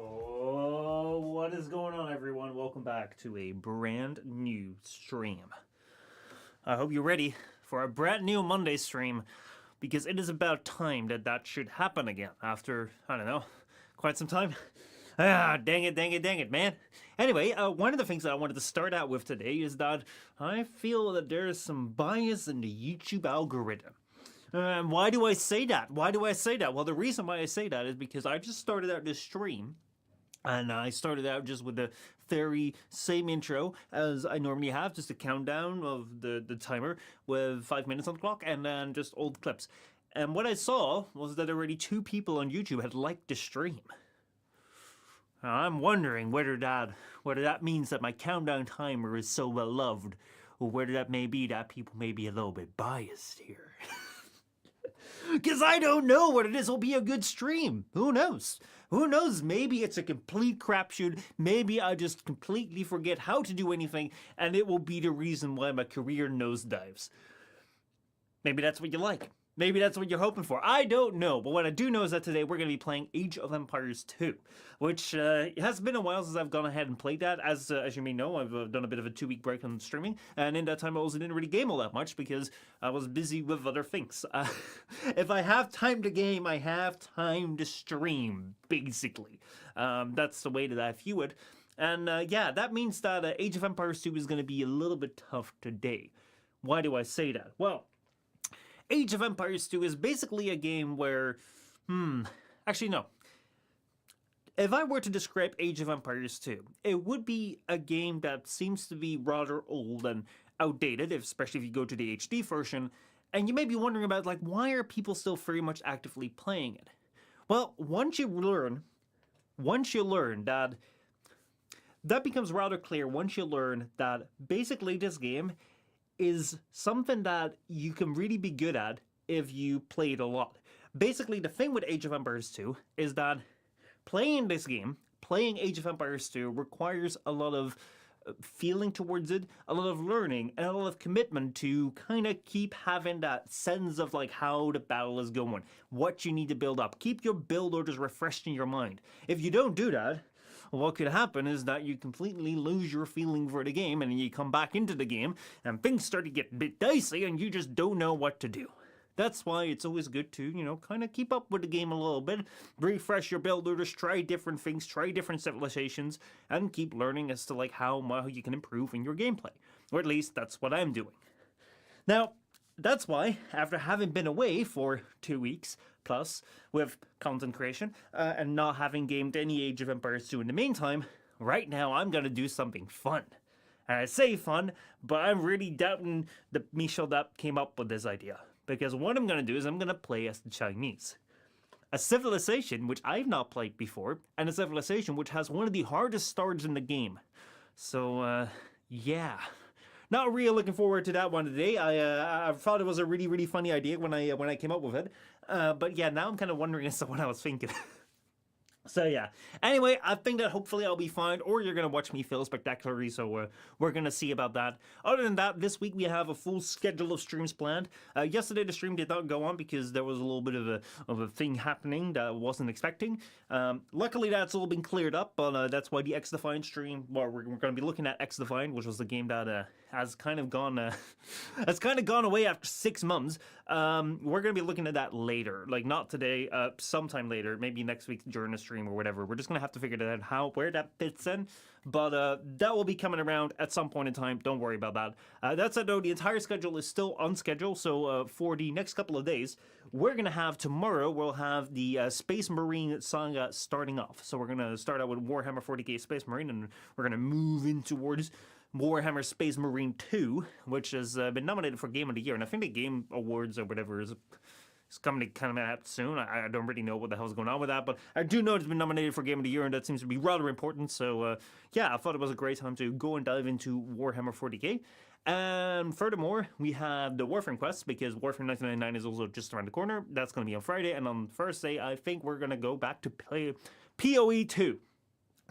Oh, what is going on, everyone? Welcome back to a brand new stream. I hope you're ready for a brand new Monday stream, because it is about time that should happen again after, I don't know, quite some time. Dang it, man. Anyway, one of the things that I wanted to start out with today is that I feel that there is some bias in the YouTube algorithm. Why do I say that? Well, the reason why I say that is because I just started out this stream And I started out just with the very same intro as I normally have, just a countdown of the timer with 5 minutes on the clock, and then just old clips. And what I saw was that already 2 people on YouTube had liked the stream. Now, I'm wondering whether that means that my countdown timer is so well loved, or whether that may be that people may be a little bit biased here. Because I don't know whether this will be a good stream. Who knows? Who knows? Maybe it's a complete crapshoot. Maybe I just completely forget how to do anything, and it will be the reason why my career nosedives. Maybe that's what you like. Maybe that's what you're hoping for. I don't know, but what I do know is that today we're going to be playing Age of Empires 2, which it has been a while since I've gone ahead and played that. As you may know, I've done a bit of a 2-week break on streaming, and in that time I also didn't really game all that much because I was busy with other things. If I have time to game, I have time to stream, basically. That's the way that I view it. And yeah, that means that Age of Empires 2 is going to be a little bit tough today. Why do I say that? Well, Age of Empires 2 is basically a game where, actually no. If I were to describe Age of Empires 2, it would be a game that seems to be rather old and outdated, especially if you go to the HD version, and you may be wondering about, like, why are people still very much actively playing it? Well, once you learn that becomes rather clear once you learn that basically this game is something that you can really be good at if you play it a lot. Basically, the thing with Age of Empires 2 is that playing this game, playing Age of Empires 2, requires a lot of feeling towards it, a lot of learning, and a lot of commitment to kind of keep having that sense of like how the battle is going, what you need to build up. Keep your build orders refreshed in your mind. If you don't do that, what could happen is that you completely lose your feeling for the game, and then you come back into the game and things start to get a bit dicey and you just don't know what to do. That's why it's always good to, kind of keep up with the game a little bit, refresh your build orders, try different things, try different civilizations, and keep learning as to like how you can improve in your gameplay. Or at least that's what I'm doing. Now, that's why, after having been away for 2 weeks plus with content creation and not having gamed any Age of Empires 2 in the meantime, right now I'm going to do something fun. And I say fun, but I'm really doubting the Michel that came up with this idea. Because what I'm going to do is I'm going to play as the Chinese. A civilization which I've not played before, and a civilization which has one of the hardest starts in the game. So, yeah. Not really looking forward to that one today. I thought it was a really, really funny idea when I came up with it. But yeah, now I'm kind of wondering as to what I was thinking. So yeah. Anyway, I think that hopefully I'll be fine, or you're gonna watch me fail spectacularly. So we're gonna see about that. Other than that, this week we have a full schedule of streams planned. Yesterday the stream did not go on because there was a little bit of a thing happening that I wasn't expecting. Luckily that's all been cleared up, but that's why the X Defined stream. Well, we're gonna be looking at X Defined, which was the game that has kind of gone away after 6 months. We're gonna be looking at that later, like not today, sometime later, maybe next week during the stream or whatever. We're just gonna have to figure out where that fits in, but that will be coming around at some point in time. Don't worry about that. That said, though, the entire schedule is still on schedule. So for the next couple of days, we're gonna have tomorrow. We'll have the Space Marine saga starting off. So we're gonna start out with Warhammer 40k Space Marine, and we're gonna move in towards Warhammer Space Marine 2, which has been nominated for Game of the Year, and I think the Game Awards or whatever is coming to kind of out soon. I don't really know what the hell's going on with that, but I do know it's been nominated for Game of the Year, and that seems to be rather important. So yeah, I thought it was a great time to go and dive into Warhammer 40k. And furthermore, we have the Warframe quest, because Warframe 1999 is also just around the corner. That's going to be on Friday, and on Thursday, I think we're going to go back to play PoE2.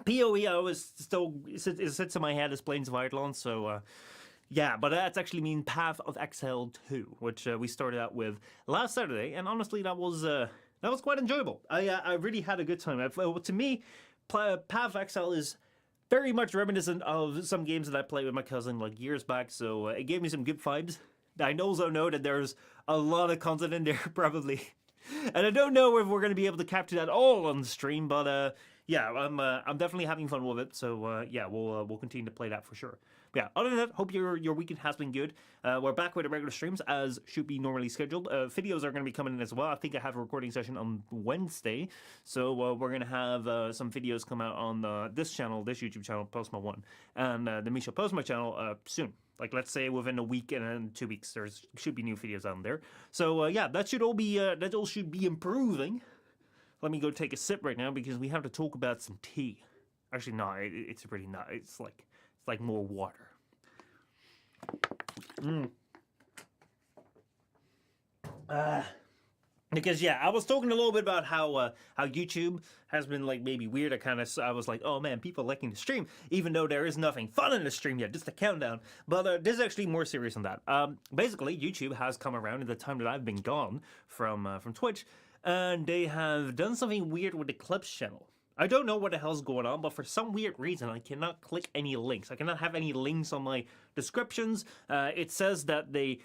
PoE always still sits in my head as Plains of Eidolon, so yeah, but that's actually mean Path of Exile 2, which we started out with last Saturday, and honestly, that was quite enjoyable. I really had a good time. To me, Path of Exile is very much reminiscent of some games that I played with my cousin like years back, so it gave me some good vibes. I also know that there's a lot of content in there, probably, and I don't know if we're going to be able to capture that all on the stream, but yeah, I'm definitely having fun with it. So yeah, we'll continue to play that for sure. But yeah, other than that, hope your weekend has been good. We're back with the regular streams as should be normally scheduled. Videos are going to be coming in as well. I think I have a recording session on Wednesday, so we're going to have some videos come out on this channel, this YouTube channel, Postma 1, and the Misha Postma channel soon. Like, let's say within a week and 2 weeks, there should be new videos on there. So yeah, that should all be improving. Let me go take a sip right now because we have to talk about some tea. Actually, no, it's pretty not. It's like more water. Because yeah, I was talking a little bit about how YouTube has been like maybe weird. I was like, oh man, people liking the stream, even though there is nothing fun in the stream yet, just a countdown. But this is actually more serious than that. Basically, YouTube has come around in the time that I've been gone from Twitch, and they have done something weird with the Clips channel. I don't know what the hell's going on, but for some weird reason, I cannot click any links. I cannot have any links on my descriptions. It says that they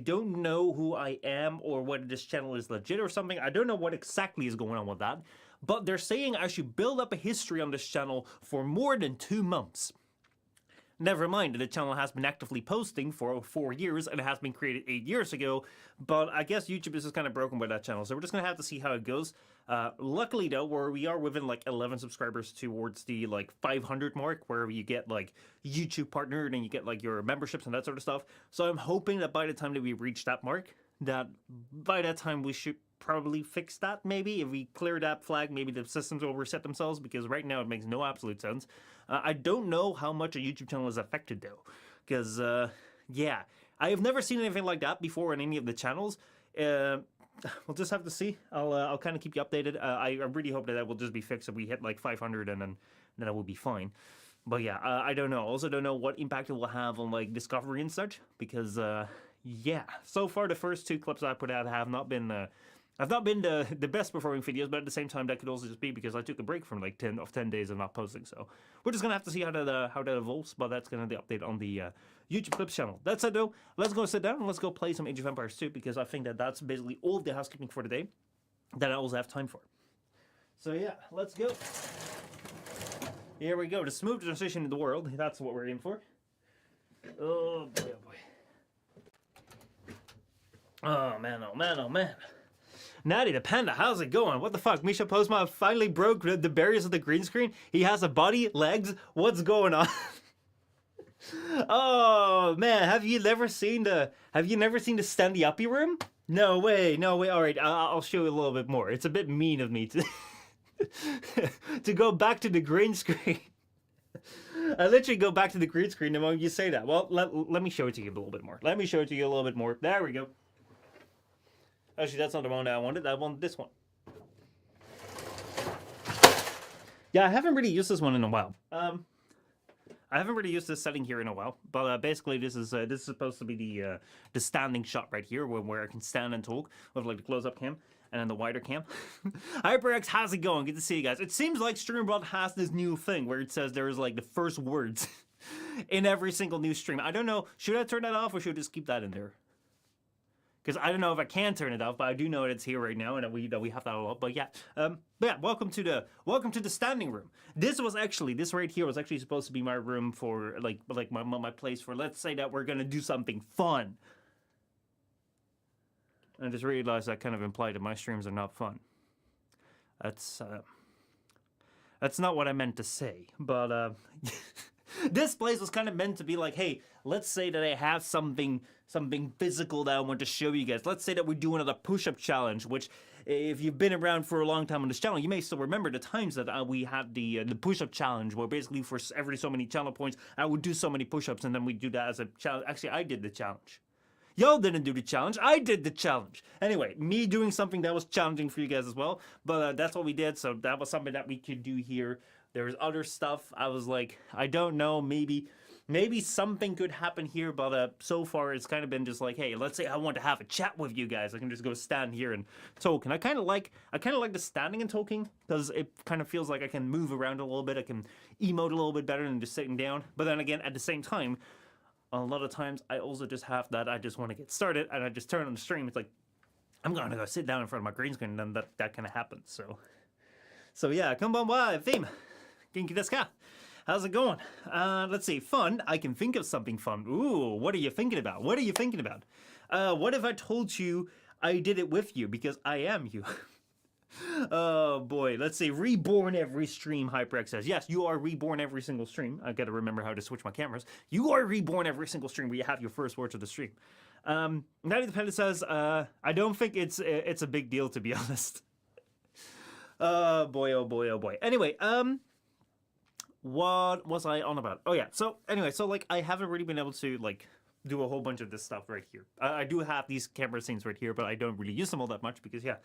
don't know who I am or whether this channel is legit or something. I don't know what exactly is going on with that, but they're saying I should build up a history on this channel for more than 2 months. Never mind, the channel has been actively posting for 4 years and it has been created 8 years ago, but I guess YouTube is just kind of broken by that channel, so we're just going to have to see how it goes. Luckily though, we are within like 11 subscribers towards the like 500 mark, where you get like YouTube partnered and you get like your memberships and that sort of stuff. So I'm hoping that by the time that we reach that mark, that by that time we should probably fix that. Maybe if we clear that flag, maybe the systems will reset themselves, because right now it makes no absolute sense. I don't know how much a YouTube channel is affected though, because yeah, I have never seen anything like that before in any of the channels. We'll just have to see. I'll kind of keep you updated. I really hope that will just be fixed if we hit like 500, and then it will be fine. But yeah, I don't know. Also don't know what impact it will have on like discovery and such, because yeah, so far the first 2 clips I put out have not been the best performing videos, but at the same time that could also just be because I took a break from like 10 days of not posting. So we're just gonna have to see how that evolves. But that's gonna be the update on the YouTube Clips channel. That said though, let's go sit down and let's go play some Age of Empires 2, because I think that that's basically all of the housekeeping for today that I also have time for. So yeah, let's go. Here we go. The smooth transition in the world. That's what we're in for. Oh boy, oh boy. Oh man, oh man, oh man. Natty the Panda, how's it going? What the fuck? Misha Postma finally broke the barriers of the green screen. He has a body, legs. What's going on? Oh man, have you never seen the standy uppy room? No way, no way. All right, I'll show you a little bit more. It's a bit mean of me to to go back to the green screen. I literally go back to the green screen the moment you say that. Well, let me show it to you a little bit more. Let me show it to you a little bit more. There we go. Actually, that's not the one that I wanted. I wanted this one. Yeah, I haven't really used this one in a while. I haven't really used this setting here in a while, but basically this is supposed to be the standing shot right here, where I can stand and talk with like the close-up cam and then the wider cam. HyperX, how's it going? Good to see you guys. It seems like StreamBot has this new thing where it says there is like the first words in every single new stream. I don't know. Should I turn that off or should I just keep that in there? Because I don't know if I can turn it off, but I do know that it's here right now and that we have that all up. But yeah, welcome to the standing room. This right here was actually supposed to be my room for like my place for, let's say that we're gonna do something fun. And I just realized that kind of implied that my streams are not fun. That's not what I meant to say, but this place was kind of meant to be like, hey, let's say that I have something physical that I want to show you guys. Let's say that we're doing another push-up challenge, which if you've been around for a long time on this channel, you may still remember the times that we had the push-up challenge, where basically for every so many channel points, I would do so many push-ups, and then we do that as a challenge. Actually, I did the challenge. Y'all didn't do the challenge. I did the challenge. Anyway, me doing something that was challenging for you guys as well. But that's what we did. So that was something that we could do here. There was other stuff. I was like, I don't know, maybe something could happen here. But so far it's kind of been just like, hey, let's say I want to have a chat with you guys. I can just go stand here and talk. And I kind of like the standing and talking, because it kind of feels like I can move around a little bit. I can emote a little bit better than just sitting down. But then again, at the same time, a lot of times I also just have that I just want to get started and I just turn on the stream. It's like, I'm going to go sit down in front of my green screen, and then that kind of happens. So yeah, konbanwa, theme. Genki desu ka? How's it going? Let's see. Fun. I can think of something fun. Ooh, what are you thinking about? What are you thinking about? What if I told you I did it with you because I am you? Oh boy. Let's see. Reborn every stream, HyperX says. Yes, you are reborn every single stream. I gotta remember how to switch my cameras. You are reborn every single stream where you have your first words of the stream. Night Independent says, I don't think it's a big deal, to be honest. Oh boy, oh boy, oh boy. Anyway, what was I on about? Oh yeah, so anyway, so like I haven't really been able to like do a whole bunch of this stuff right here. I do have these camera scenes right here, but I don't really use them all that much because yeah,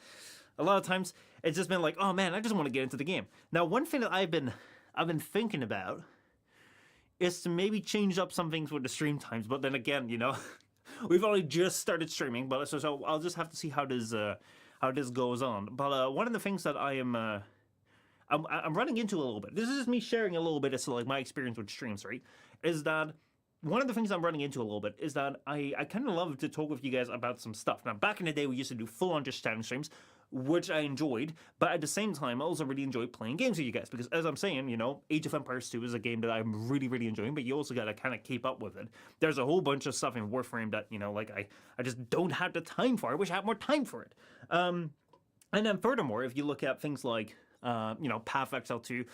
a lot of times it's just been like, oh man, I just want to get into the game. Now, one thing that I've been thinking about is to maybe change up some things with the stream times, but then again, you know, we've only just started streaming, but so I'll just have to see how this goes on. But one of the things that I'm running into a little bit. This is just me sharing a little bit as to like my experience with streams, right? Is that one of the things I'm running into a little bit is that I kind of love to talk with you guys about some stuff. Now, back in the day, we used to do full-on just chatting streams, which I enjoyed, but at the same time, I also really enjoyed playing games with you guys because, as I'm saying, you know, Age of Empires 2 is a game that I'm really, really enjoying, but you also got to kind of keep up with it. There's a whole bunch of stuff in Warframe that, you know, like I just don't have the time for. I wish I had more time for it. And then furthermore, if you look at things like, you know, Path XL2,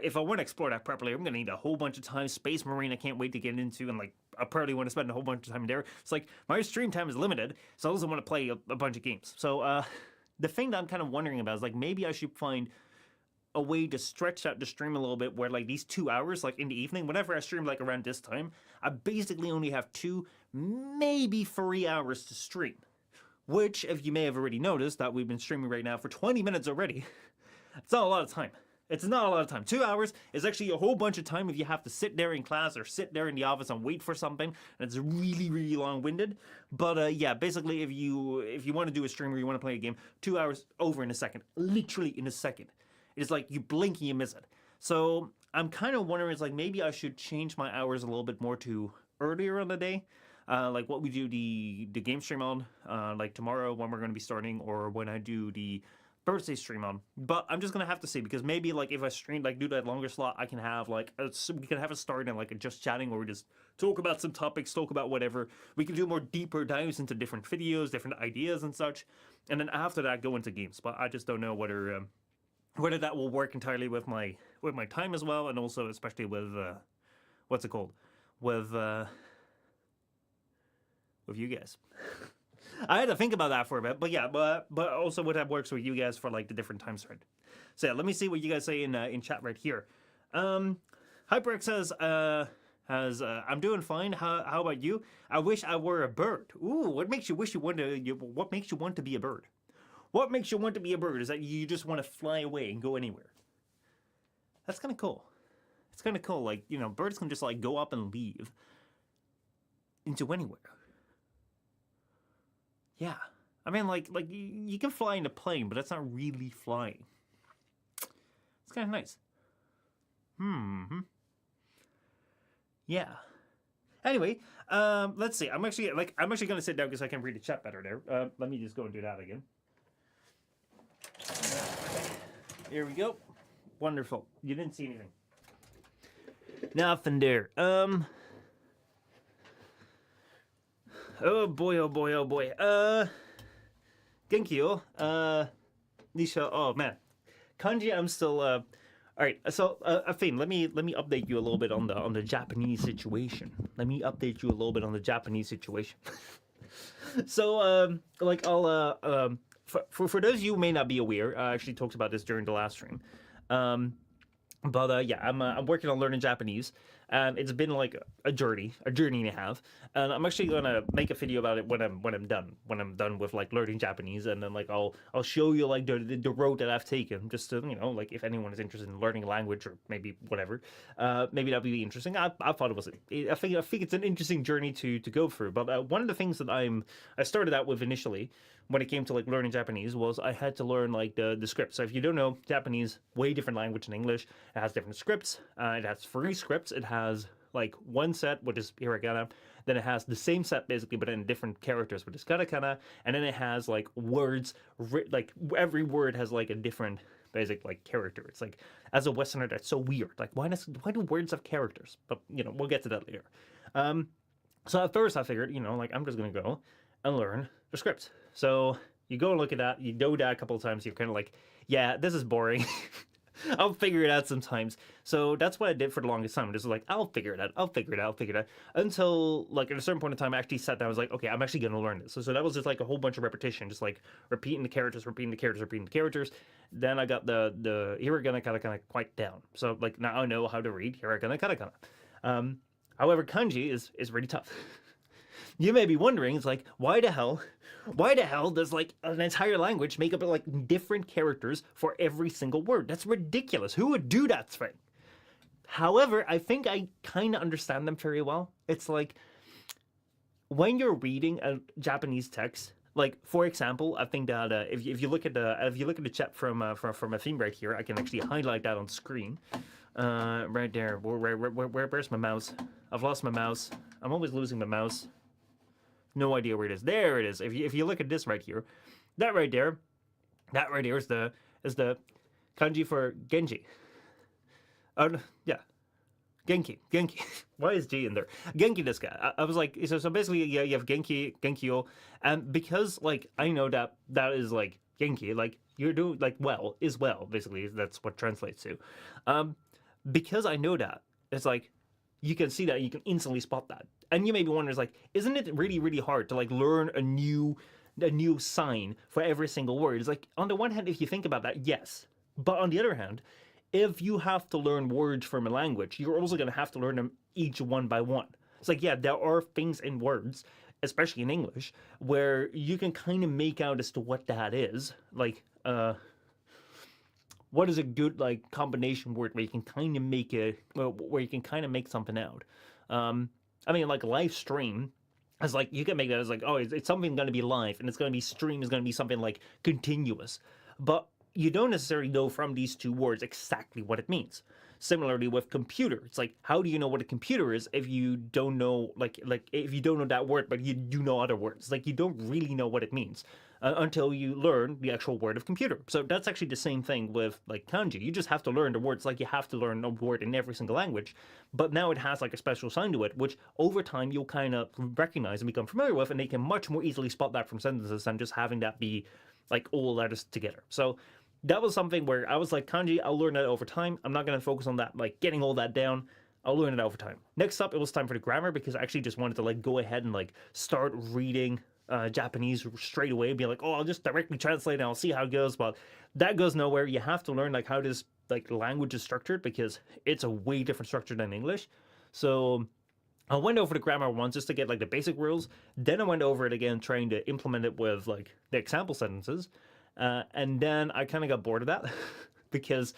if I want to explore that properly, I'm going to need a whole bunch of time. Space Marine, I can't wait to get into, and like, I probably want to spend a whole bunch of time there. It's like, my stream time is limited, so I also want to play a bunch of games. So, the thing that I'm kind of wondering about is, like, maybe I should find a way to stretch out the stream a little bit where, like, these 2 hours, like, in the evening, whenever I stream, like, around this time, I basically only have 2, maybe 3 hours to stream. Which, if you may have already noticed, that we've been streaming right now for 20 minutes already. It's not a lot of time. It's not a lot of time. 2 hours is actually a whole bunch of time if you have to sit there in class or sit there in the office and wait for something, and it's really, really long-winded. But yeah, basically, if you want to do a stream or you want to play a game, 2 hours over in a second, literally in a second. It's like you blink and you miss it. So I'm kind of wondering, it's like maybe I should change my hours a little bit more to earlier in the day. Like what we do the game stream on, like tomorrow when we're going to be starting, or when I do the birthday stream on. But I'm just gonna have to see, because maybe like if I stream, like do that longer slot, I can have like we can have a start and like a just chatting, or we just talk about some topics, talk about whatever. We can do more deeper dives into different videos, different ideas and such, and then after that go into games. But I just don't know whether that will work entirely with my time as well, and also especially with what's it called, with you guys. I had to think about that for a bit, but yeah, but also what that works with you guys for like the different times, right? So yeah, let me see what you guys say in chat right here. HyperX says, I'm doing fine. How about you? I wish I were a bird. Ooh, what makes you wish you want to? What makes you want to be a bird? What makes you want to be a bird? Is that you just want to fly away and go anywhere? That's kind of cool. It's kind of cool. Like, you know, birds can just like go up and leave into anywhere. Yeah, I mean, like you can fly in a plane, but that's not really flying. It's kind of nice. Yeah. Anyway, let's see. I'm actually gonna sit down because I can read the chat better there. Let me just go and do that again. Here we go. Wonderful. You didn't see anything. Nothing there. Oh boy, oh boy, oh boy. Genkyo. Nisha, oh man. Kanji, I'm still, alright, so, Afin, let me update you a little bit on the Japanese situation. Let me update you a little bit on the Japanese situation. So, like, I'll, for those of you who may not be aware, I actually talked about this during the last stream. But yeah, I'm working on learning Japanese, and it's been like a journey and a half. And I'm actually gonna make a video about it when I'm done with like learning Japanese, and then like I'll show you like the road that I've taken, just to, you know, like if anyone is interested in learning a language or maybe whatever, maybe that'd be interesting. I thought it was, I think it's an interesting journey to go through. But one of the things that I started out with initially, when it came to like learning Japanese, was I had to learn like the script. So if you don't know, Japanese, way different language than English. It has different scripts. It has 3 scripts. It has like one set, which is hiragana. Then it has the same set basically, but in different characters, which is katakana. And then it has like words, like every word has like a different basic like character. It's like, as a Westerner, that's so weird. Like, why do words have characters? But we'll get to that later. So at first I figured, like, I'm just gonna go and learn the script. So you go and look at that, you do that a couple of times, you're kind of like, yeah, this is boring. I'll figure it out sometimes. So that's what I did for the longest time. Just like, I'll figure it out. Until, like, at a certain point in time, I actually sat down, I was like, okay, I'm actually going to learn this. So that was just like a whole bunch of repetition, just like repeating the characters. Then I got the hiragana katakana quite down. So, like, now I know how to read hiragana katakana. However, kanji is really tough. You may be wondering, it's like, why the hell does like an entire language make up like different characters for every single word? That's ridiculous. Who would do that thing? However, I think I kind of understand them very well. It's like, when you're reading a Japanese text, like, for example, I think that if you look at the chat from a theme right here, I can actually highlight that on screen. Right there. Where's my mouse? I've lost my mouse. I'm always losing my mouse. No idea where it is. There it is. If you look at this right here, that right there is the kanji for Genji. Yeah, Genki. Why is G in there? Genki desu ka? I was like, so basically, yeah, you have Genkyo, and because like I know that is like Genki, like you're doing like well is well. Basically, that's what translates to. Because I know that, it's like, you can see that, you can instantly spot that. And you may be wondering, like, isn't it really, really hard to like learn a new sign for every single word? It's like, on the one hand, if you think about that, yes. But on the other hand, if you have to learn words from a language, you're also going to have to learn them each one by one. It's like, yeah, there are things in words, especially in English, where you can kind of make out as to what that is. Like, what is a good like combination word where you can kind of make something out. I mean, like, live stream, as like, you can make that as like, oh, it's something going to be live, and it's going to be stream, is going to be something like continuous. But you don't necessarily know from these two words exactly what it means. Similarly with computer, it's like, how do you know what a computer is if you don't know like if you don't know that word, but you do know other words? Like, you don't really know what it means until you learn the actual word of computer. So that's actually the same thing with like kanji. You just have to learn the words, like you have to learn a word in every single language. But now it has like a special sign to it, which over time you'll kind of recognize and become familiar with, and they can much more easily spot that from sentences than just having that be like all letters together. So that was something where I was like, kanji, I'll learn that over time. I'm not going to focus on that, like getting all that down. I'll learn it over time. Next up, it was time for the grammar, because I actually just wanted to like go ahead and like start reading Japanese straight away, be like, oh, I'll just directly translate and I'll see how it goes. But that goes nowhere. You have to learn like how this like language is structured, because it's a way different structure than English. So I went over the grammar once just to get like the basic rules. Then I went over it again, trying to implement it with like the example sentences. And then I kind of got bored of that because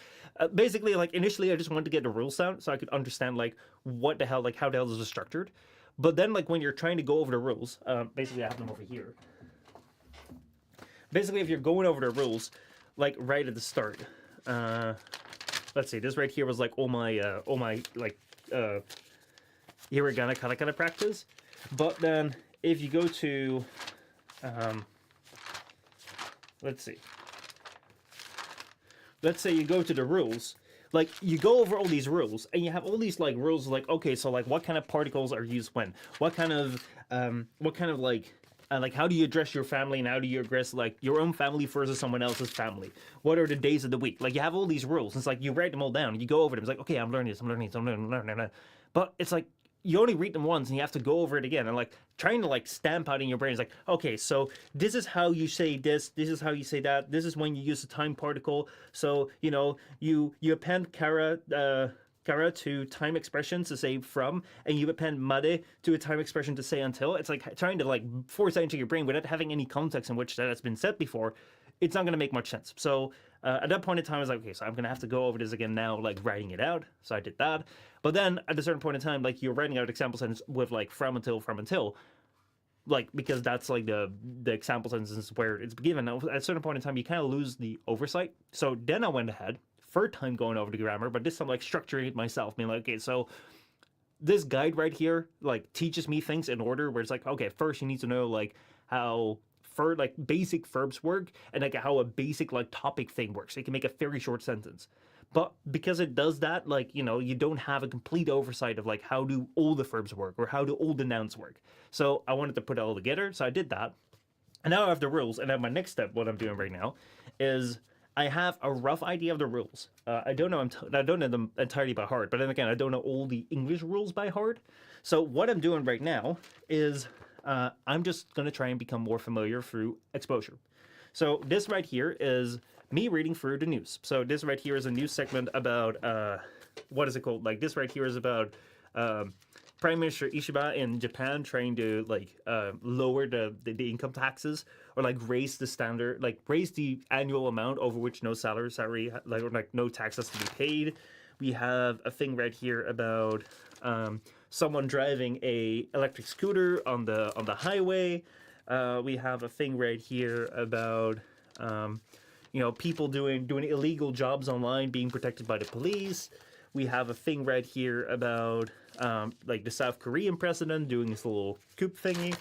basically, like, initially I just wanted to get the rules down so I could understand like what the hell, like how the hell this is structured. But then, like, when you're trying to go over the rules, basically I have them over here. Basically, if you're going over the rules, like right at the start, let's see, this right here was like all my like hiragana katakana practice. But then if you go to let's say you go to the rules, like you go over all these rules and you have all these like rules, like, okay, so like what kind of particles are used when, what kind of like how do you address your family, and how do you address like your own family versus someone else's family, what are the days of the week, like you have all these rules. It's like you write them all down, you go over them, it's like, okay, I'm learning this, but it's like you only read them once and you have to go over it again, and like trying to like stamp out in your brain is like, okay, so this is how you say this is how you say that, this is when you use the time particle, so you know you append kara to time expressions to say from, and you append made to a time expression to say until. It's like trying to like force that into your brain without having any context in which that has been said before. It's not going to make much sense. So at that point in time, I was like, okay, so I'm going to have to go over this again now, like writing it out. So I did that. But then at a certain point in time, like you're writing out example sentence with like from until, like, because that's like the example sentences where it's given. Now, at a certain point in time, you kind of lose the oversight. So then I went ahead, third time going over the grammar, but this time like structuring it myself, being like, okay, so this guide right here like teaches me things in order, where it's like, okay, first you need to know like how basic verbs work and like how a basic like topic thing works. It can make a very short sentence. But because it does that, like, you don't have a complete oversight of like how do all the verbs work or how do all the nouns work. So I wanted to put it all together, so I did that. And now I have the rules, and then my next step, what I'm doing right now, is I have a rough idea of the rules. I don't know them entirely by heart, but then again, I don't know all the English rules by heart. So what I'm doing right now is I'm just going to try and become more familiar through exposure. So this right here is me reading through the news. So this right here is a news segment about, what is it called? Like this right here is about Prime Minister Ishiba in Japan trying to like lower the income taxes or like raise the standard, like raise the annual amount over which no salary like or like no tax has to be paid. We have a thing right here about someone driving a electric scooter on the highway. We have a thing right here about people doing illegal jobs online being protected by the police. We have a thing right here about like the South Korean president doing this little coup thingy.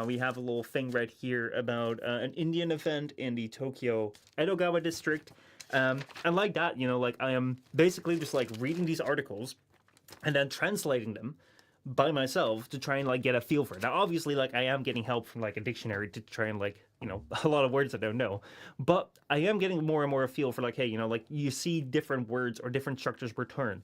We have a little thing right here about an Indian event in the Tokyo Edogawa district. And like that, like I am basically just like reading these articles and then translating them by myself to try and like get a feel for it. Now, obviously, like I am getting help from like a dictionary to try and like, a lot of words I don't know, but I am getting more and more a feel for like, hey, like you see different words or different structures return.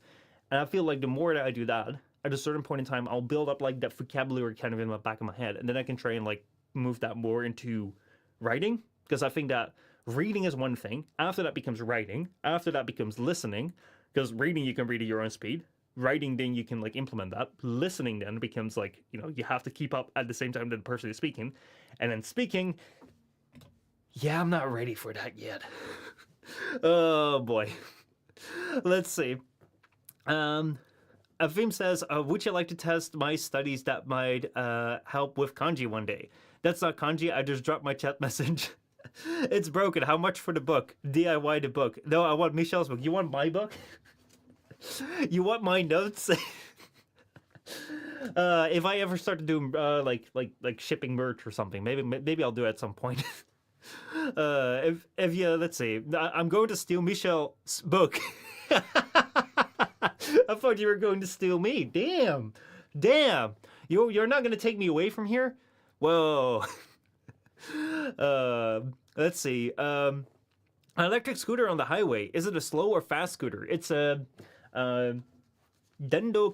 And I feel like the more that I do that, at a certain point in time, I'll build up like that vocabulary kind of in the back of my head. And then I can try and like move that more into writing. Because I think that reading is one thing. After that becomes writing. After that becomes listening. Because reading, you can read at your own speed. Writing, then you can like implement that. Listening then becomes like, you have to keep up at the same time that the person is speaking. And then speaking, yeah, I'm not ready for that yet. Oh boy. Let's see. Avim says, would you like to test my studies that might help with kanji one day? That's not kanji, I just dropped my chat message. It's broken. How much for the book? DIY the book. No, I want Michelle's book. You want my book? You want my notes? If I ever start to do like shipping merch or something, maybe I'll do it at some point. If you, let's see, I'm going to steal Michelle's book. I thought you were going to steal me. Damn. You're not gonna take me away from here? Whoa. Let's see. An electric scooter on the highway. Is it a slow or fast scooter? It's a dendo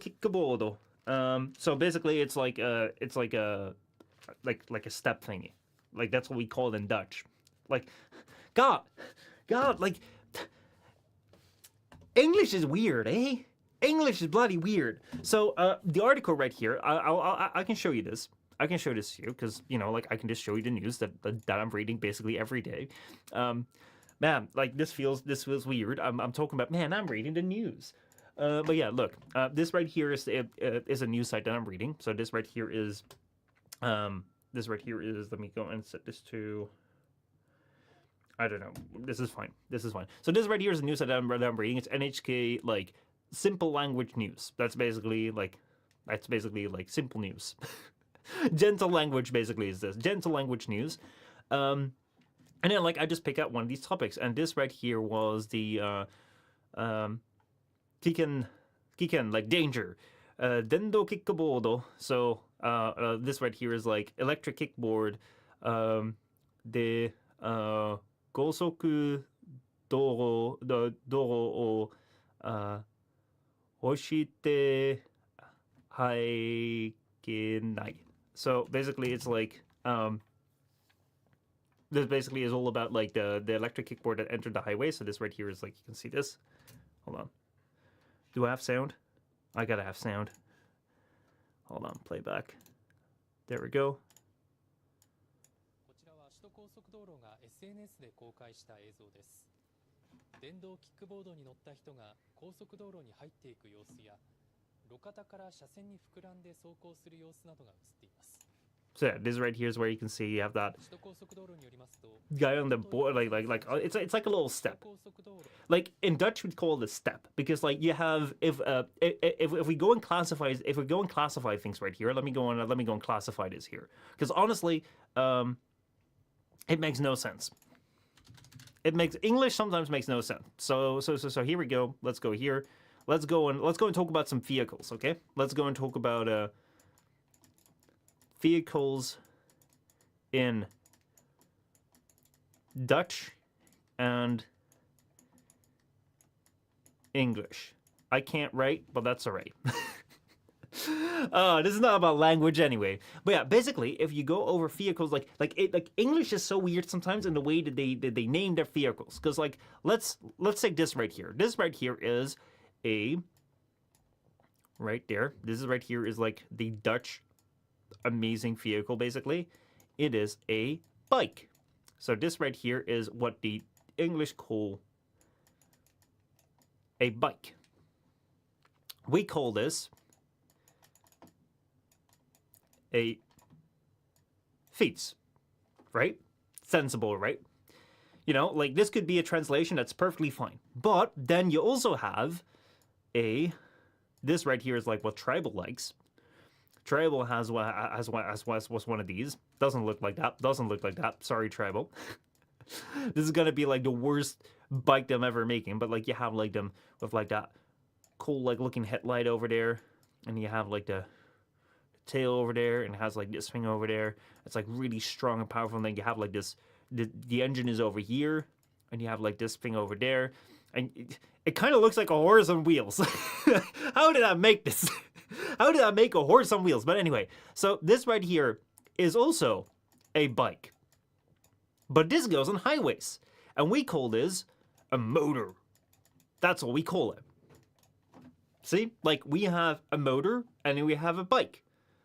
kickboard. So basically, it's like a step thingy. Like that's what we call it in Dutch. Like, God, like English is weird, eh? English is bloody weird. So the article right here, I can show you this. I can show this to you because like I can just show you the news that I'm reading basically every day. Man, like this feels weird. I'm talking about, man, I'm reading the news. But yeah, look, this right here is a news site that I'm reading. So this right here is, let me go and set this to, I don't know. This is fine. So this right here is a news site that I'm reading. It's NHK like simple language news. That's basically like simple news. Gentle language basically is this. Gentle language news. And then like I just pick out one of these topics, and this right here was the Kiken like danger. Dendo kickboard. So this right here is like electric kickboard. The gosoku doro o hoshite haikenai. So basically it's like this basically is all about like the electric kickboard that entered the highway. So this right here is like, you can see this. Hold on. Do I have sound? I gotta have sound. Hold on, playback. There we go. こちらは首都高速道路が SNS で公開した映像です。電動キックボードに乗った人が高速道路に入っていく様子や、路肩から車線に膨らんで走行する様子などが映っています。 So yeah, this right here is where you can see you have that guy on the board, like it's like a little step. Like in Dutch, we'd call it a step because like you have if we go and classify things right here. Let me go and classify this here because honestly, It makes no sense. It makes English sometimes makes no sense. So here we go. Let's go here. Let's go and talk about some vehicles, okay? Let's go and talk about vehicles in Dutch and English. I can't write, but that's all right. This is not about language anyway. But yeah, basically, if you go over vehicles, like English is so weird sometimes in the way that they name their vehicles. Because like let's take this right here. This right here is a right there. This is right here is like the Dutch amazing vehicle. Basically, it is a bike. So this right here is what the English call a bike. We call this a fiets, right? Sensible, right? You know, like this could be a translation that's perfectly fine. But then you also have this right here is like what Tribal likes. Tribal has one of these. Doesn't look like that. Doesn't look like that. Sorry, Tribal. This is gonna be like the worst bike I'm ever making. But like you have like them with like that cool like looking headlight over there, and you have like the tail over there, and it has like this thing over there. It's like really strong and powerful. And then you have like this. The engine is over here, and you have like this thing over there, and it kind of looks like a horse on wheels. How did I make this? How did I make a horse on wheels? But anyway, so this right here is also a bike. But this goes on highways. And we call this a motor. That's what we call it. See? Like we have a motor and then we have a bike.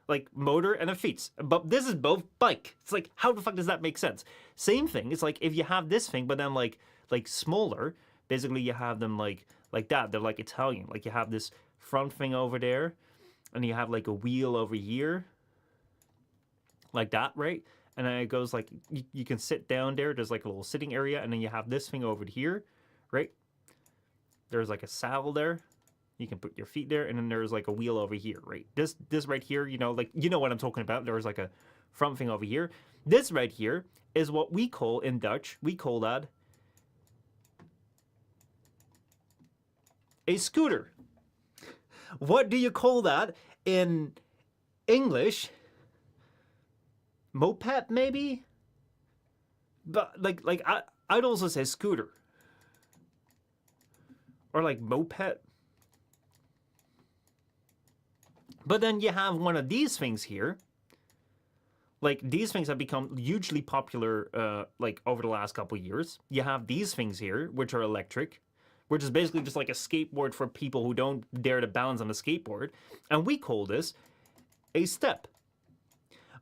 Like motor and a fiets. But this is both bike. It's like, how the fuck does that make sense? Same thing. It's like if you have this thing, but then like smaller, basically you have them like that. They're like Italian. Like you have this front thing over there. And you have like a wheel over here. Like that, right? And then it goes like, you can sit down there. There's like a little sitting area. And then you have this thing over here, right? There's like a saddle there. You can put your feet there. And then there's like a wheel over here, right? This right here, you know, like, you know what I'm talking about. There's like a front thing over here. This right here is what we call in Dutch. We call that a scooter. What do you call that in English? Moped, maybe? But like I'd also say scooter. Or like moped. But then you have one of these things here. Like these things have become hugely popular like over the last couple of years. You have these things here, which are electric, which is basically just like a skateboard for people who don't dare to balance on a skateboard. And we call this a step.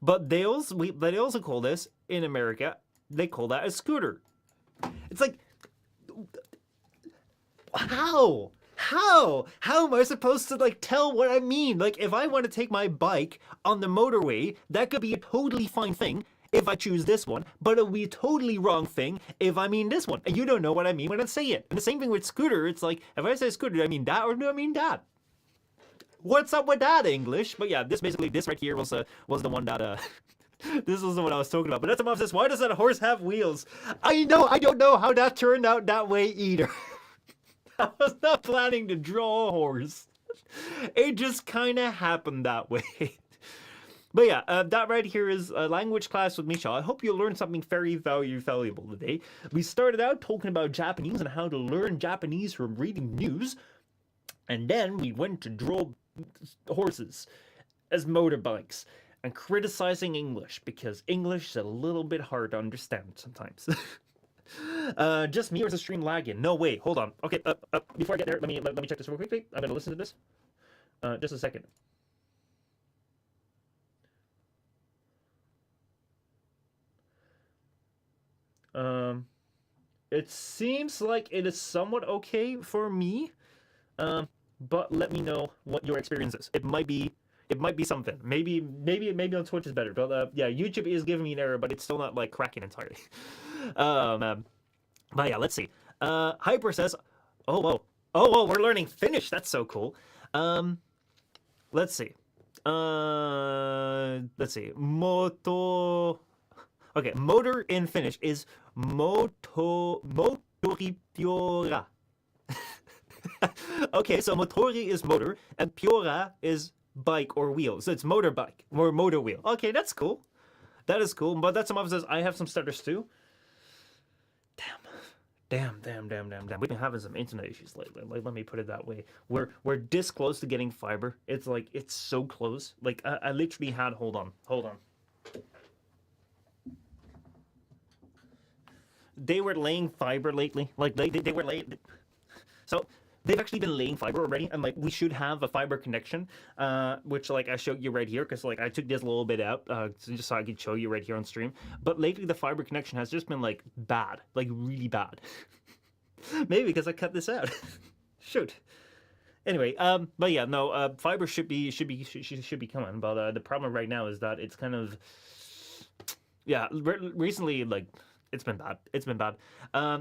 But they also call this, in America, they call that a scooter. It's like, how? How am I supposed to like tell what I mean? Like if I want to take my bike on the motorway, that could be a totally fine thing if I choose this one, but it'll be a totally wrong thing if I mean this one. And you don't know what I mean when I say it. And the same thing with scooter. It's like, if I say scooter, do I mean that or do I mean that? What's up with that, English? But yeah, this right here was the one that this was the one I was talking about. But that's about this. Why does that horse have wheels? I don't know how that turned out that way either. I was not planning to draw a horse. It just kind of happened that way. But yeah, that right here is a language class with Misha. I hope you learned something very valuable today. We started out talking about Japanese and how to learn Japanese from reading news. And then we went to draw horses as motorbikes and criticizing English because English is a little bit hard to understand sometimes. Just me or is the stream lagging? No, wait, hold on. Okay, before I get there, let me check this real quickly. I'm gonna listen to this. Just a second. It seems like it is somewhat okay for me. But let me know what your experience is. It might be something. Maybe on Twitch is better. But yeah, YouTube is giving me an error, but it's still not like cracking entirely. But yeah, let's see. Hyper says, oh whoa, we're learning Finnish. That's so cool. Let's see. Moto Okay, motor in Finnish is motoripiora. Okay, so motori is motor, and piora is bike or wheel. So it's motorbike or motor wheel. Okay, that's cool. That is cool. But that's some says I have some stutters too. Damn. We've been having some internet issues lately. Like, let me put it that way. We're this close to getting fiber. It's like it's so close. Like I literally had hold on. They were laying fiber lately. Like they were laying. So they've actually been laying fiber already, and like we should have a fiber connection, which like I showed you right here, because like I took this a little bit out, just so I could show you right here on stream. But lately the fiber connection has just been like bad, like really bad. Maybe because I cut this out. Shoot. Anyway, but yeah, no, fiber should be coming. But the problem right now is that it's kind of, yeah, recently like it's been bad. It's been bad.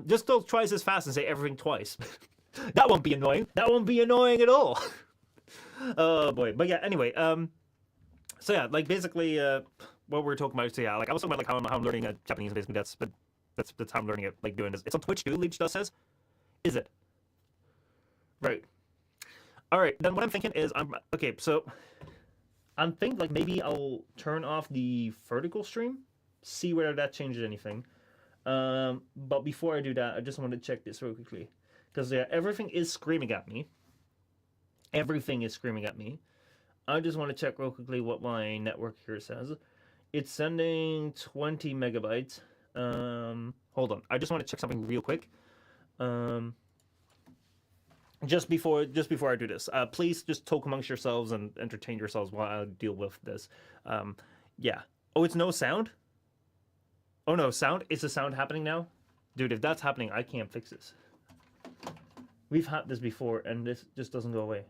Just don't twice as fast and say everything twice. That won't be annoying. That won't be annoying at all. Oh boy. But yeah, anyway, so yeah, like basically what we're talking about, so yeah, like I was talking about like how I'm learning Japanese, basically that's how I'm learning it, like doing this. It's on Twitch too, Leech does says. Is it? Right. Alright, then what I'm thinking is okay, so I'm thinking like maybe I'll turn off the vertical stream, see whether that changes anything. But before I do that, I just want to check this real quickly. Because yeah, everything is screaming at me. Everything is screaming at me. I just want to check real quickly what my network here says. It's sending 20 megabytes. Hold on. I just want to check something real quick. Just before I do this, please just talk amongst yourselves and entertain yourselves while I deal with this. Yeah. Oh, it's no sound? Oh no, sound? Is the sound happening now? Dude, if that's happening, I can't fix this. We've had this before, and this just doesn't go away.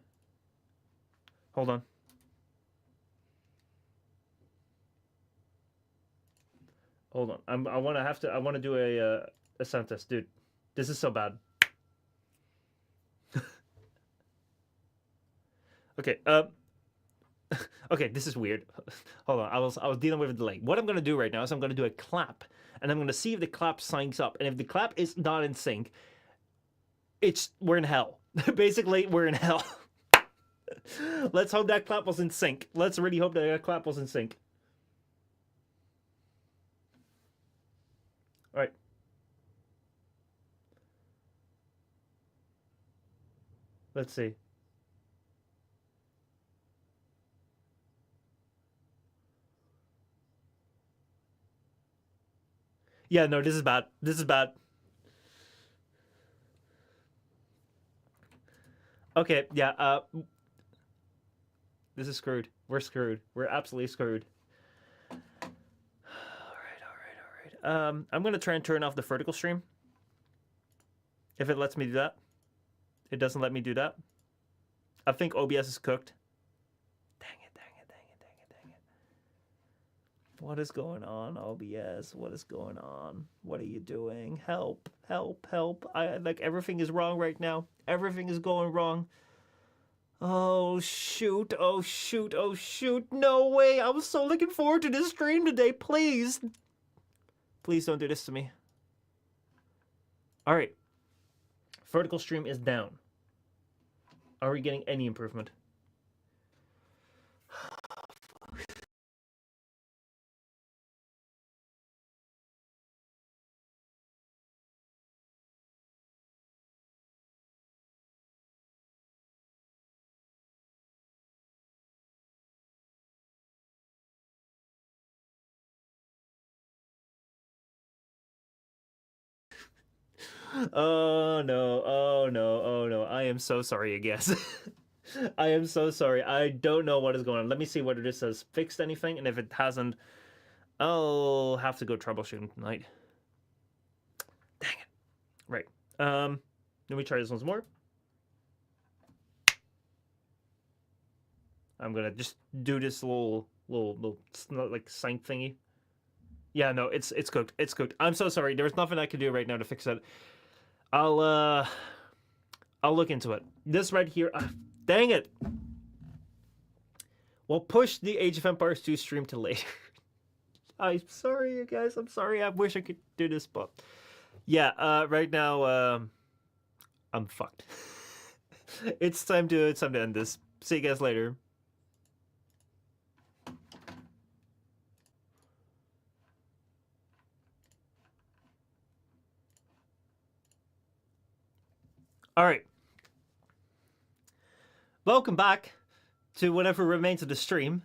Hold on. Hold on. I want to do a sound test, dude. This is so bad. Okay. Okay, this is weird. Hold on. I was dealing with a delay. What I'm gonna do right now is I'm gonna do a clap, and I'm gonna see if the clap syncs up. And if the clap is not in sync, we're in hell. Basically, we're in hell. Let's hope that clap was in sync. Let's really hope that clap was in sync. All right. Let's see. Yeah, no, this is bad. This is bad. Okay, yeah, this is screwed. We're screwed. We're absolutely screwed. Alright. I'm gonna try and turn off the vertical stream. If it lets me do that. It doesn't let me do that. I think OBS is cooked. Dang it. What is going on, OBS? What is going on? What are you doing? Help. Like everything is wrong right now. Everything is going wrong. Oh shoot. No way. I was so looking forward to this stream today. Please don't do this to me. All right. Vertical stream is down. Are we getting any improvement? Oh no. I am so sorry, I guess. I am so sorry. I don't know what is going on. Let me see whether this has fixed anything, and if it hasn't, I'll have to go troubleshooting tonight. Dang it. Right. Let me try this once more. I'm gonna just do this little like sync thingy. Yeah, no, it's cooked. It's cooked. I'm so sorry. There's nothing I can do right now to fix that. I'll look into it. This right here. Dang it. We'll push the Age of Empires 2 stream to later. I'm sorry, you guys. I'm sorry. I wish I could do this, but yeah. Right now, I'm fucked. It's time to end this. See you guys later. All right. Welcome back to whatever remains of the stream.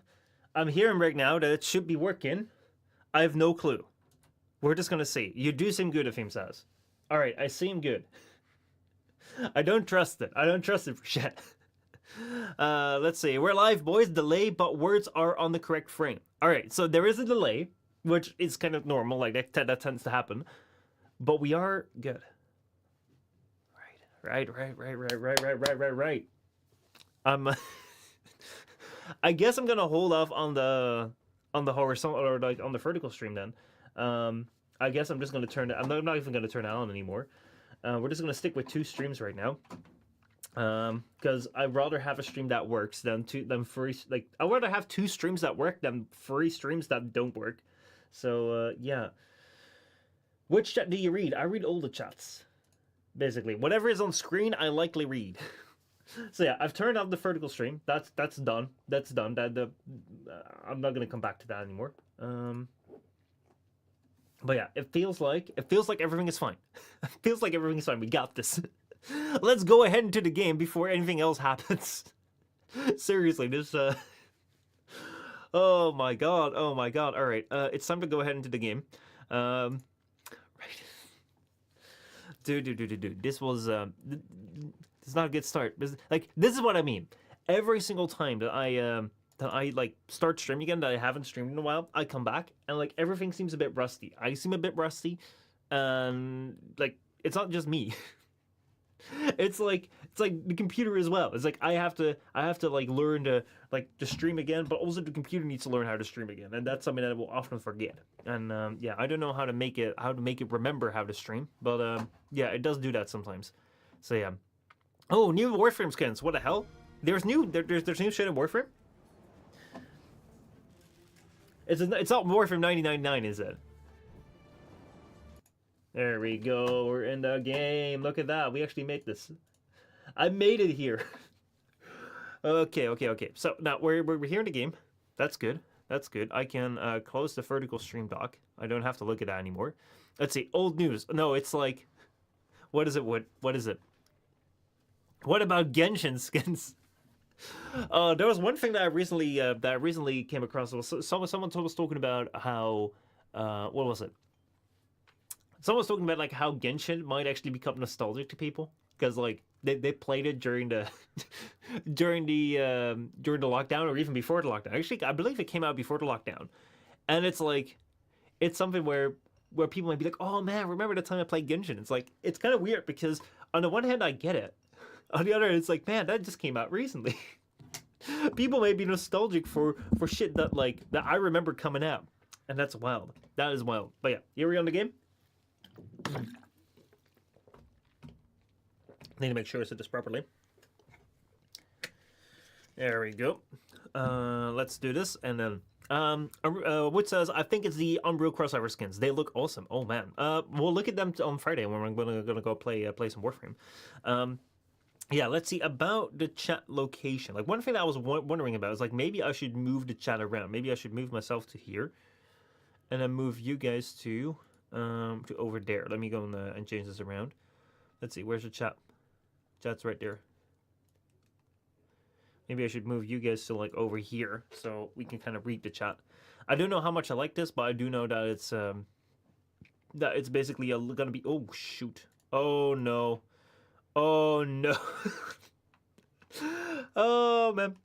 I'm hearing right now that it should be working. I have no clue. We're just gonna see. You do seem good, Afim says. All right, I seem good. I don't trust it. I don't trust it for shit. Let's see. We're live, boys. Delay, but words are on the correct frame. All right, so there is a delay, which is kind of normal. Like that tends to happen. But we are good. Right. I guess I'm gonna hold off on the horizontal or like on the vertical stream then. I guess I'm just gonna turn it. I'm not even gonna turn it on anymore. We're just gonna stick with 2 streams right now. Because I'd rather have a stream that works than 3. Like I'd rather have 2 streams that work than 3 streams that don't work. So yeah. Which chat do you read? I read all the chats. Basically, whatever is on screen, I likely read. So yeah, I've turned off the vertical stream. That's done. That's done. I'm not gonna come back to that anymore. But yeah, it feels like everything is fine. It feels like everything is fine. We got this. Let's go ahead into the game before anything else happens. Seriously, this oh my god. All right, it's time to go ahead into the game. Right. Dude. This was it's not a good start. Like this is what I mean. Every single time that I like start streaming again that I haven't streamed in a while, I come back and like everything seems a bit rusty. I seem a bit rusty, and like it's not just me. It's like the computer as well. It's like I have to like learn to stream again, but also the computer needs to learn how to stream again, and that's something that I will often forget. And yeah, I don't know how to make it remember how to stream, but yeah, it does do that sometimes. So yeah. Oh, new Warframe skins. What the hell? There's new shit in Warframe? It's not Warframe 9099, is it? There we go. We're in the game. Look at that. We actually made this. I made it here. Okay. So now we're here in the game. That's good. I can close the vertical stream dock. I don't have to look at that anymore. Let's see. Old news. No, it's like, what is it? What is it? What about Genshin skins? There was one thing that I recently came across. Someone was talking about how what was it? Someone was talking about like how Genshin might actually become nostalgic to people because like they played it during the during the lockdown or even before the lockdown. Actually, I believe it came out before the lockdown, and it's like it's something where people might be like, oh man, remember the time I played Genshin? It's like it's kind of weird because on the one hand I get it, on the other hand it's like man that just came out recently. People may be nostalgic for shit that I remember coming out, and that's wild. That is wild. But yeah, here we are on the game. Need to make sure I said this properly. There we go. Let's do this, and then Wood says I think it's the Unreal Crossover skins. They look awesome. Oh man. We'll look at them on Friday when we're gonna go play some Warframe. Yeah, let's see about the chat location. Like one thing that I was wondering about is like maybe I should move the chat around. Maybe I should move myself to here, and then move you guys to over there. Let me go and change this around. Let's see, where's the chat? Chat's right there. Maybe I should move you guys to like over here so we can kind of read the chat. I don't know how much I like this, but I do know that it's basically gonna be. Oh shoot! Oh no! Oh no! Oh man!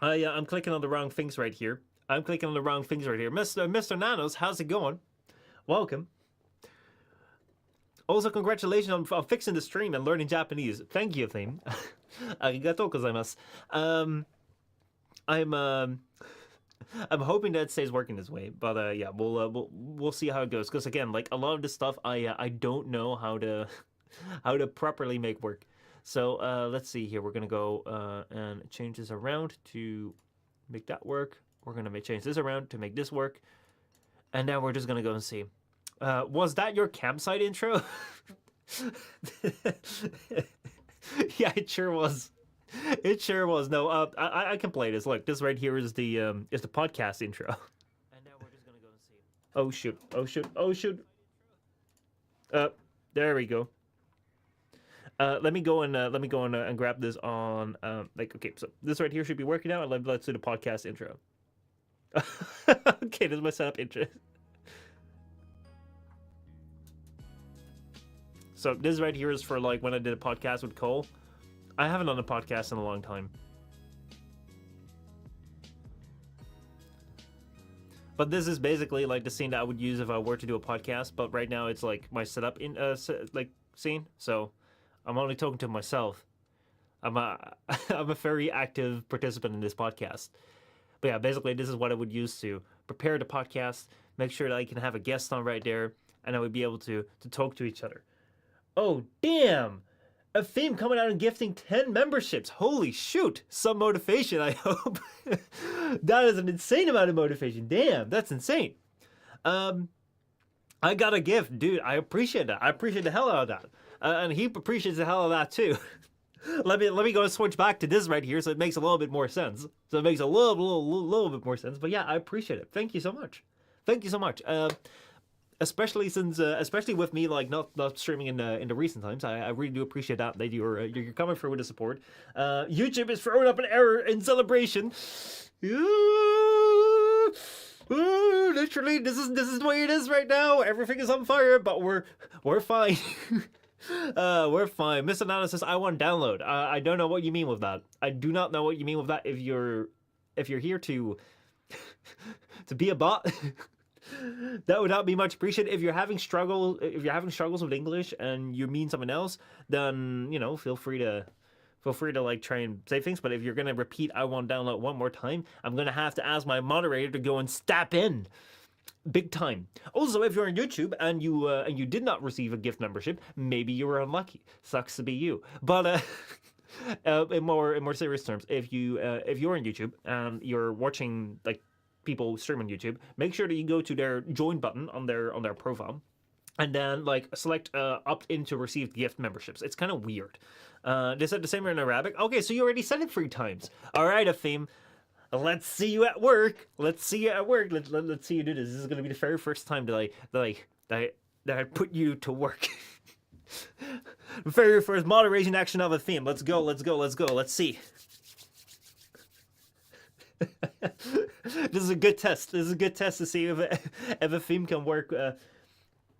I'm clicking on the wrong things right here. Mr. Nanos, how's it going? Welcome. Also, congratulations on fixing the stream and learning Japanese. Thank you, Theme. Arigatou gozaimasu. I'm hoping that it stays working this way, but yeah, we'll see how it goes. Because again, like a lot of this stuff, I don't know how to properly make work. So let's see here. We're gonna go and change this around to make that work. We're gonna change this around to make this work. And now we're just gonna go and see. Was that your campsite intro? Yeah, it sure was. It sure was. No, I can play this. Look, this right here is the podcast intro. And now we're just gonna go and see. Oh shoot! Oh shoot! Oh shoot! There we go. Let me go and grab this on okay. So this right here should be working out. And let's do the podcast intro. Okay, this is my setup intro. So this right here is for like when I did a podcast with Cole. I haven't done a podcast in a long time. But this is basically like the scene that I would use if I were to do a podcast. But right now it's like my setup in like scene. So I'm only talking to myself. I'm a very active participant in this podcast. But yeah, basically this is what I would use to prepare the podcast, make sure that I can have a guest on right there, and I would be able to talk to each other. Oh damn! A theme coming out and gifting 10 memberships. Holy shoot! Some motivation, I hope. That is an insane amount of motivation. Damn, that's insane. I got a gift, dude. I appreciate that. I appreciate the hell out of that. And he appreciates the hell out of that too. Let me go and switch back to this right here, so it makes a little bit more sense. So it makes a little bit more sense. But yeah, I appreciate it. Thank you so much. Thank you so much. Especially since, especially with me like not streaming in the recent times, I really do appreciate that you're coming through with the support. YouTube is throwing up an error in celebration. Literally, this is the way it is right now. Everything is on fire, but we're fine. We're fine. Mr. Nana says, I want download. I don't know what you mean with that. I do not know what you mean with that. If you're here to be a bot, that would not be much appreciated. If you're having struggles with English and you mean something else, then feel free to like try and say things. But if you're gonna repeat I want download one more time, I'm gonna have to ask my moderator to go and step in. Big time. Also, if you're on YouTube and you did not receive a gift membership, maybe you were unlucky. Sucks to be you. But in more serious terms, if you're on YouTube and you're watching like people stream on YouTube, make sure that you go to their join button on their profile, and then like select opt in to receive gift memberships. It's kind of weird. They said the same in Arabic. Okay, so you already said it 3 times. All right, Afim. Let's see you at work. Let's see you at work. Let's see you do this. This is gonna be the very first time that I put you to work. Very first moderation action of a theme. Let's go. Let's see. This is a good test. This is a good test to see if a theme can work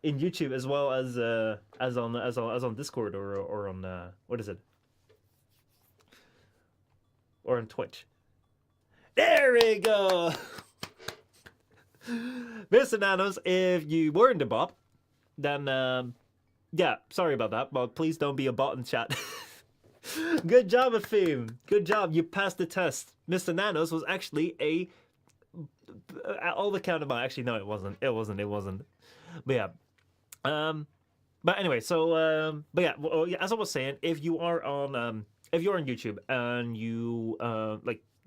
in YouTube as well as on Discord or on what is it? Or on Twitch. There we go. Mr. Nanos, if you weren't a bot, then yeah, sorry about that, but please don't be a bot in chat. Good job, Afim. Good job. You passed the test. Mr. Nanos was actually all the count of my. Actually, no, it wasn't. It wasn't. But yeah. But anyway, so but yeah, well, yeah, as I was saying, if you're on YouTube and you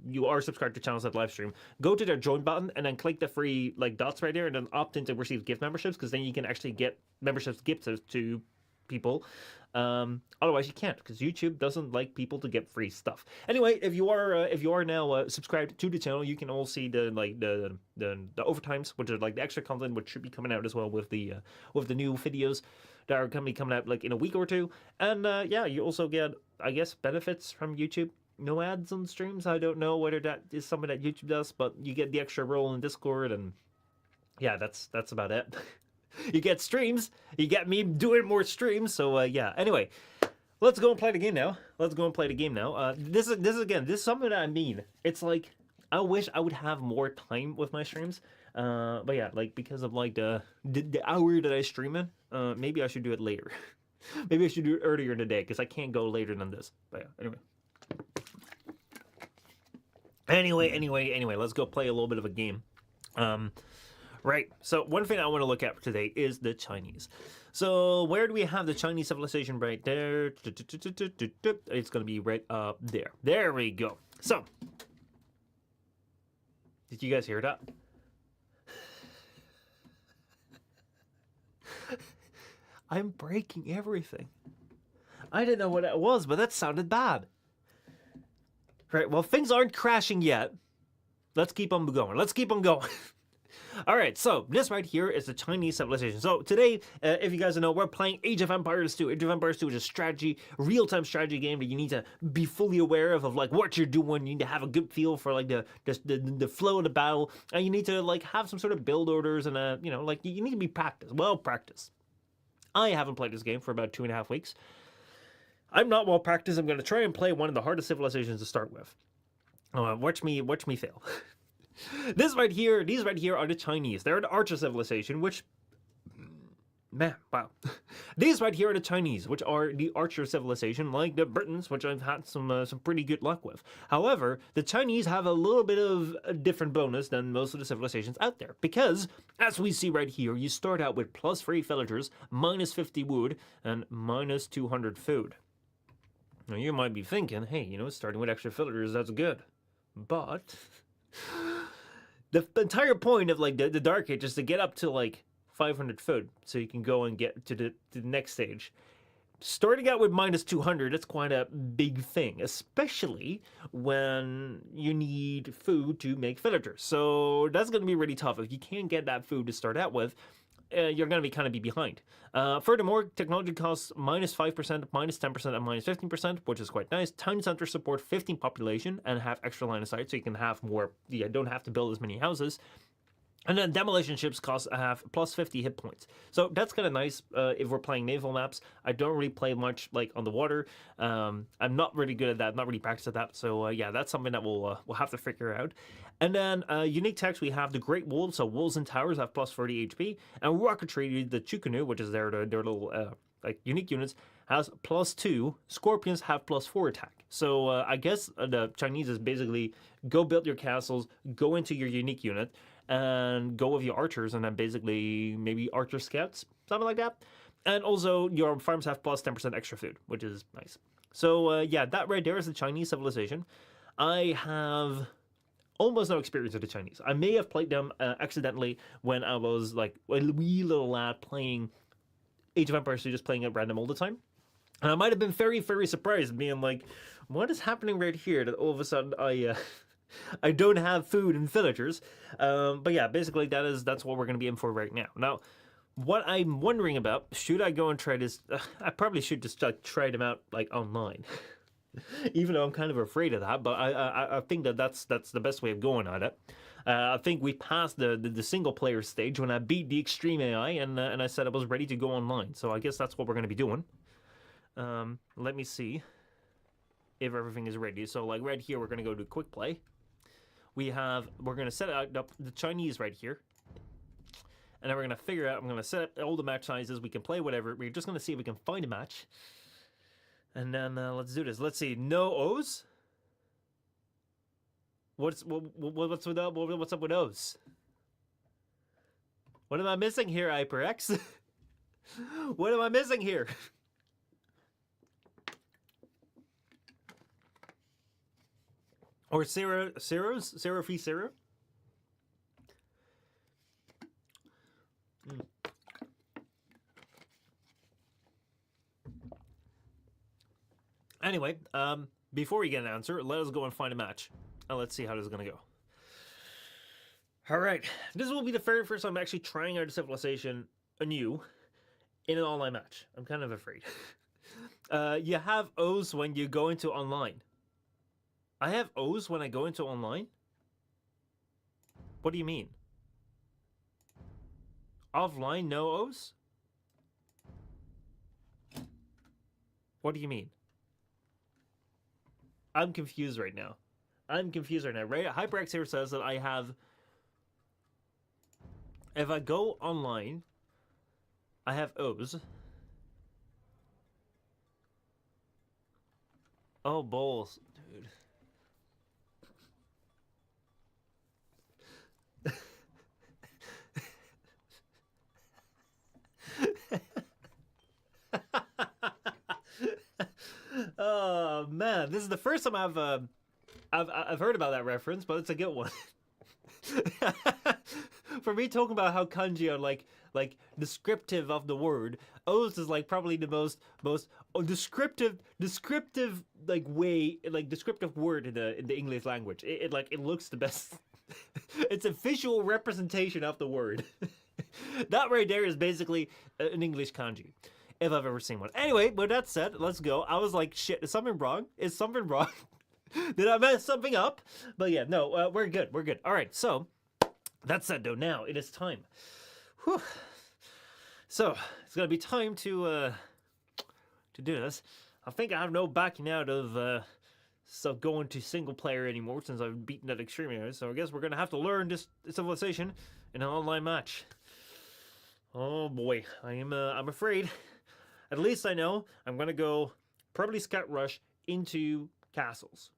you are subscribed to channels that live stream, go to their join button and then click the 3 like dots right there and then opt in to receive gift memberships, because then you can actually get memberships gifted to people. Otherwise you can't, because YouTube doesn't like people to get free stuff. Anyway, if you are now subscribed to the channel, you can all see the overtimes, which are like the extra content, which should be coming out as well with the new videos that are going to be coming out like in a week or 2. And yeah, you also get, I guess, benefits from YouTube. No ads on streams. I don't know whether that is something that YouTube does, but you get the extra role in Discord, and yeah, that's about it. You get streams. You get me doing more streams. So yeah. Anyway, let's go and play the game now. This is something that I mean. It's like I wish I would have more time with my streams. But yeah, like because of like the hour that I stream in, maybe I should do it later. Maybe I should do it earlier in the day, because I can't go later than this. But yeah, Anyway, let's go play a little bit of a game. Right, so one thing I want to look at today is the Chinese. So where do we have the Chinese civilization? Right there. It's going to be right up there. There we go. So, did you guys hear that? I'm breaking everything. I didn't know what it was, but that sounded bad. Right, well, things aren't crashing yet. Let's keep on going. Let's keep on going. All right, so this right here is the Chinese civilization. So today, if you guys don't know, we're playing Age of Empires 2. Age of Empires 2 is a strategy, real-time strategy game that you need to be fully aware of like what you're doing. You need to have a good feel for like the flow of the battle, and you need to like have some sort of build orders and like you need to be well practiced. I haven't played this game for about 2.5 weeks. I'm not well practiced. I'm going to try and play one of the hardest civilizations to start with. Watch me fail. These right here are the Chinese. They're the Archer civilization, which, man, wow. These right here are the Chinese, which are the Archer civilization, like the Britons, which I've had some pretty good luck with. However, the Chinese have a little bit of a different bonus than most of the civilizations out there, because, as we see right here, you start out with +3 villagers, -50 wood, and -200 food. Now, you might be thinking, hey, starting with extra villagers, that's good. But the entire point of like the Dark Age is to get up to like 500 food, so you can go and get to the next stage. Starting out with -200, that's quite a big thing, especially when you need food to make villagers. So that's going to be really tough. If you can't get that food to start out with, you're going to be behind. Furthermore, technology costs -5%, -10%, and -15%, which is quite nice. Town centers support 15 population and have extra line of sight, so you can have more. You don't have to build as many houses. And then demolition ships have +50 hit points. So that's kind of nice if we're playing naval maps. I don't really play much like on the water. I'm not really good at that, not really practiced at that. So yeah, that's something that we'll have to figure out. And then unique techs, we have the Great Wolves. So wolves and towers have +30 HP. And rocketry, the Chukunu, which is their little like unique units, has +2. Scorpions have +4 attack. So I guess the Chinese is basically go build your castles, go into your unique unit, and go with your archers, and then basically maybe archer scouts, something like that. And also your farms have +10% extra food, which is nice. So yeah, that right there is the Chinese civilization. I have almost no experience with the Chinese. I may have played them accidentally when I was like a wee little lad playing Age of Empires 2, just playing at random all the time. And I might have been very, very surprised, being like, what is happening right here that all of a sudden I don't have food and villagers. But yeah, basically that's what we're going to be in for right now. Now, what I'm wondering about, should I go and try this? I probably should just try them out like online. Even though I'm kind of afraid of that, but I think that's the best way of going at it. I think we passed the single player stage when I beat the extreme AI, and I said I was ready to go online. So I guess that's what we're going to be doing. Let me see if everything is ready. So like right here, we're going to go to quick play. We're going to set up the Chinese right here. And then we're going to figure out, I'm going to set up all the match sizes. We can play whatever. We're just going to see if we can find a match. And then let's do this. Let's see. No O's? What's up with O's? What am I missing here, HyperX? What am I missing here? Or Zero v Zero? Anyway, before we get an answer, let us go and find a match. And let's see how this is going to go. Alright, this will be the very first time I'm actually trying out a civilization anew in an online match. I'm kind of afraid. You have O's when you go into online. I have O's when I go into online? What do you mean? Offline, no O's? What do you mean? I'm confused right now. Right? HyperX here says that I have... If I go online, I have O's. Oh, balls, dude. Oh man, this is the first time I've heard about that reference, but it's a good one. For for me talking about how kanji are like descriptive of the word, O's is like probably the most descriptive like way, like descriptive word in the English language. It looks the best. It's a visual representation of the word. That right there is basically an English kanji, if I've ever seen one. Anyway, with that said, let's go. I was like, shit, is something wrong? Is something wrong? Did I mess something up? But yeah, no, we're good. We're good. All right, so that said, though, now it is time. Whew. So it's gonna be time to do this. I think I have no backing out of going to single player anymore since I've beaten that extremely. So I guess we're gonna have to learn this civilization in an online match. Oh boy, I'm afraid. At least I know I'm gonna go probably scout rush into castles.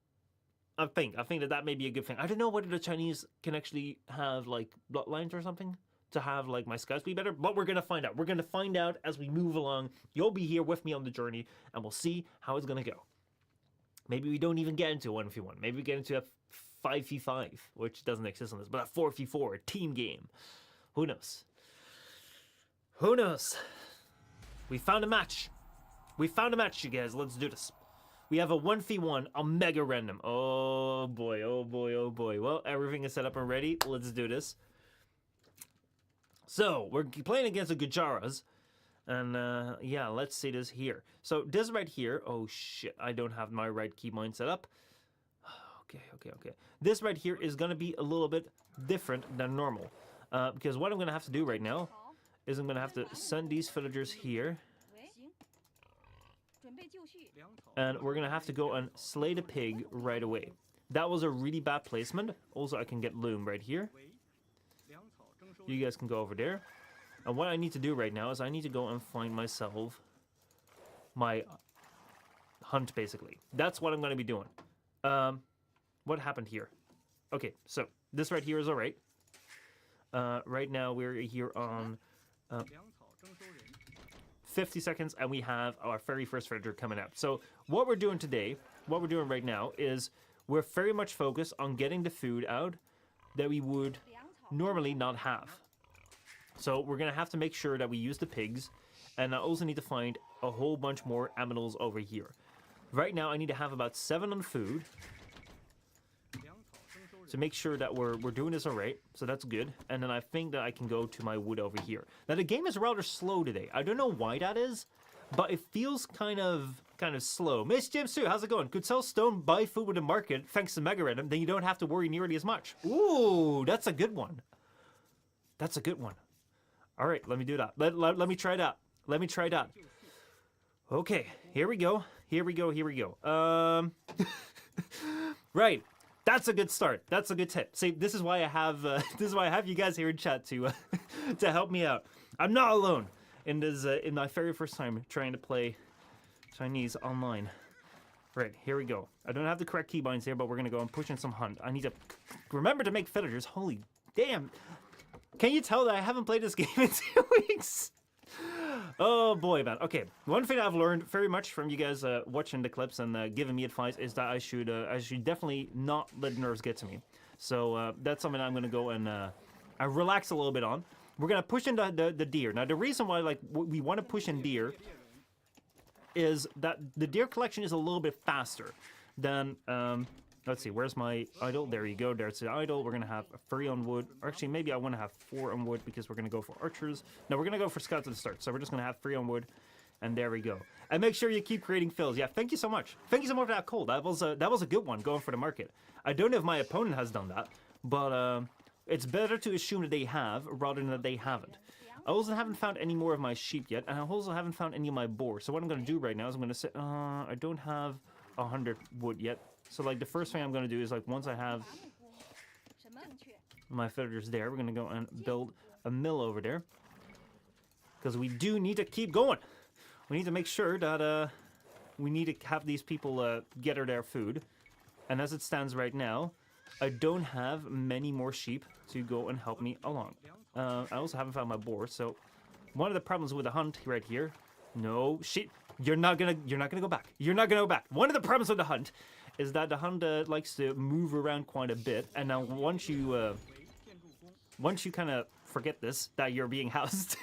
I think that may be a good thing. I don't know whether the Chinese can actually have like bloodlines or something to have like my scouts be better, but we're gonna find out. We're gonna find out as we move along. You'll be here with me on the journey, and we'll see how it's gonna go. Maybe we don't even get into a 1v1. Maybe we get into a 5v5, which doesn't exist on this, but a 4v4, a team game. Who knows? Who knows? We found a match. We found a match, you guys. Let's do this. We have a 1v1, a mega random. Oh boy, oh boy, oh boy. Well, everything is set up and ready. Let's do this. So, we're playing against the Gujaras. And yeah, let's see this here. So, this right here. Oh shit, I don't have my right keybind set up. Okay. This right here is going to be a little bit different than normal. Because what I'm going to have to do right now is I'm going to have to send these villagers here. And we're going to have to go and slay the pig right away. That was a really bad placement. Also, I can get loom right here. You guys can go over there. And what I need to do right now is I need to go and find myself my hunt, basically. That's what I'm going to be doing. What happened here? Okay, so this right here is all right. Right now we're here on 50 seconds, and we have our very first villager coming up. So what we're doing today, what we're doing right now is we're very much focused on getting the food out that we would normally not have. So we're going to have to make sure that we use the pigs, and I also need to find a whole bunch more aminals over here. Right now I need to have about 7 on food to make sure that we're doing this all right. So that's good. And then I think that I can go to my wood over here. Now the game is rather slow today. I don't know why that is, but it feels kind of slow. Miss Jim Sue, how's it going? Could sell stone, buy food with the market thanks to Mega Random, then you don't have to worry nearly as much. Ooh, that's a good one. That's a good one. All right, let me do that. Let me try that. Let me try that. Okay, here we go. Here we go. Right. That's a good start. That's a good tip. See, this is why I have you guys here in chat to to help me out. I'm not alone in this in my very first time trying to play Chinese online. Right, here we go. I don't have the correct keybinds here, but we're gonna go and push in some hunt. I need to remember to make villagers. Holy damn! Can you tell that I haven't played this game in 2 weeks? Oh boy, man. Okay, one thing I've learned very much from you guys watching the clips and giving me advice is that I should definitely not let nerves get to me. So that's something I'm gonna go and I relax a little bit on. We're gonna push in the deer. Now the reason why we want to push in deer is that the deer collection is a little bit faster than let's see, where's my idol? There you go, there's the idol. We're gonna have 3 on wood. Or actually, maybe I want to have 4 on wood because we're gonna go for archers. No, we're gonna go for scouts at the start. So we're just gonna have 3 on wood, and there we go. And make sure you keep creating fills. Yeah, thank you so much. Thank you so much for that call. That was a good one going for the market. I don't know if my opponent has done that, but it's better to assume that they have rather than that they haven't. I also haven't found any more of my sheep yet, and I also haven't found any of my boar. So what I'm gonna do right now is I'm gonna say I don't have 100 wood yet. So like the first thing I'm going to do is like once I have my villagers there, we're going to go and build a mill over there. Because we do need to keep going. We need to make sure that we need to have these people gather their food. And as it stands right now, I don't have many more sheep to go and help me along. I also haven't found my boar, so one of the problems with the hunt right here, no sheep. You're not gonna go back. You're not gonna go back. One of the problems with the hunt is that the hunt likes to move around quite a bit, and now once you kind of forget this, that you're being housed.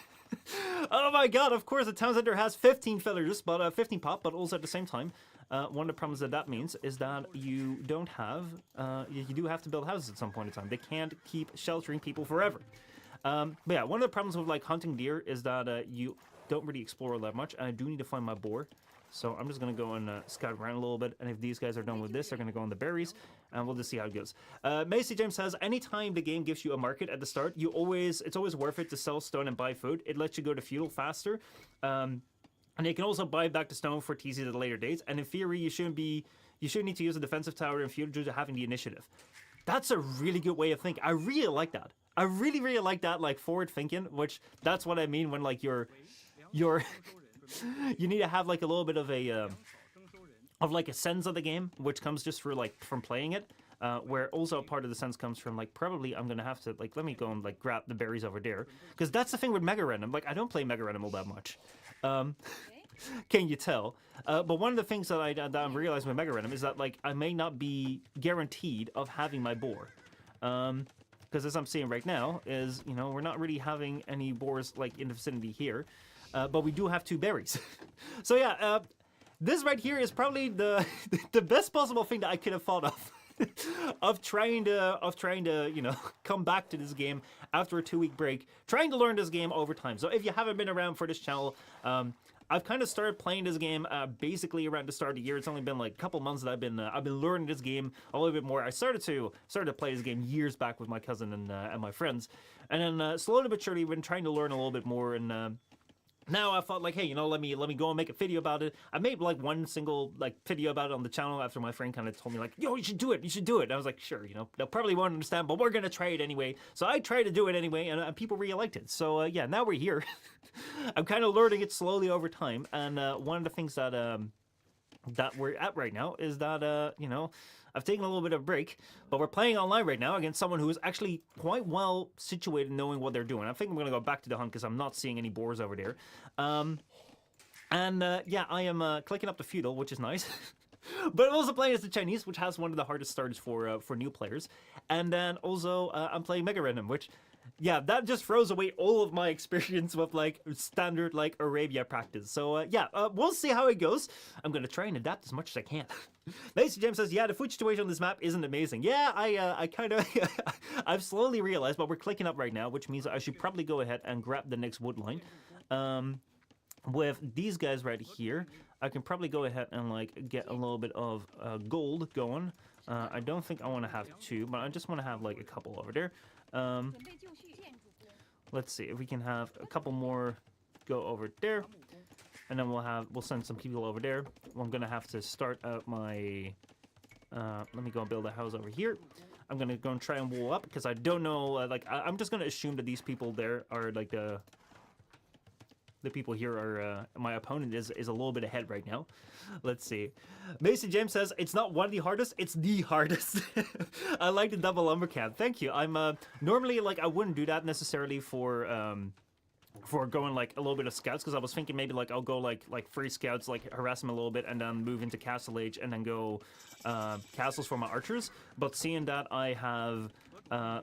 Oh my god, of course, the town center has 15 villagers, but 15 pop, but also at the same time, one of the problems that means is that you don't have, you do have to build houses at some point in time. They can't keep sheltering people forever. But yeah, one of the problems with like hunting deer is that you don't really explore all that much, and I do need to find my boar. So I'm just going to go and scout around a little bit, and if these guys are done with this, they're going to go on the berries, and we'll just see how it goes. Macy James says, anytime the game gives you a market at the start, it's always worth it to sell stone and buy food. It lets you go to feudal faster, and you can also buy back the stone for TCs at later dates, and in theory, you shouldn't need to use a defensive tower in feudal due to having the initiative. That's a really good way of thinking. I really like that. I really, really like that, like, forward thinking, which that's what I mean when, like, you're you need to have like a little bit of a sense of the game, which comes just through like from playing it. Where also part of the sense comes from like probably I'm gonna have to like let me go and like grab the berries over there, because that's the thing with Mega Random. Like I don't play Mega Random all that much. Can you tell? But one of the things that I'm realizing with Mega Random is that like I may not be guaranteed of having my boar. Because as I'm seeing right now is, you know, we're not really having any boars like in the vicinity here. But we do have 2 berries. So yeah, this right here is probably the the best possible thing that I could have thought of. of trying to, you know, come back to this game after a 2-week break, trying to learn this game over time. So if you haven't been around for this channel, I've kind of started playing this game basically around the start of the year. It's only been like a couple months that I've been learning this game a little bit more. I started to play this game years back with my cousin and my friends, and then slowly but surely been trying to learn a little bit more. And now I thought like, hey, you know, let me go and make a video about it. I made like one single like video about it on the channel after my friend kind of told me like, yo, you should do it. And I was like, sure, you know, they'll probably won't understand, but we're gonna try it anyway. So I tried to do it anyway, and people really liked it. So yeah, now we're here. I'm kind of learning it slowly over time, and one of the things that we're at right now is that you know, I've taken a little bit of a break, but we're playing online right now against someone who is actually quite well situated knowing what they're doing. I think I'm going to go back to the hunt because I'm not seeing any boars over there. Yeah, I am clicking up the feudal, which is nice. But I'm also playing as the Chinese, which has one of the hardest starts for new players. And then also I'm playing Mega Random, which, yeah, that just throws away all of my experience with like standard like Arabia practice. So yeah, we'll see how it goes. I'm gonna try and adapt as much as I can. Macy James says, yeah, the food situation on this map isn't amazing. Yeah, I kind of I've slowly realized, but we're clicking up right now, which means I should probably go ahead and grab the next wood line. With these guys right here, I can probably go ahead and like get a little bit of gold going. I don't think I want to have 2, but I just want to have like a couple over there. Let's see if we can have a couple more go over there, and then we'll send some people over there. I'm gonna have to start out my let me go and build a house over here. I'm gonna go and try and wall up because I don't know, like I'm just gonna assume that these people there are like the people here are my opponent is a little bit ahead right now. Let's see. Mason James says it's not one of the hardest, it's the hardest. I like the double lumber camp. Thank you. I'm normally like I wouldn't do that necessarily for going like a little bit of scouts, because I was thinking maybe like I'll go like 3 scouts, like harass them a little bit, and then move into Castle Age and then go castles for my archers. But seeing that I have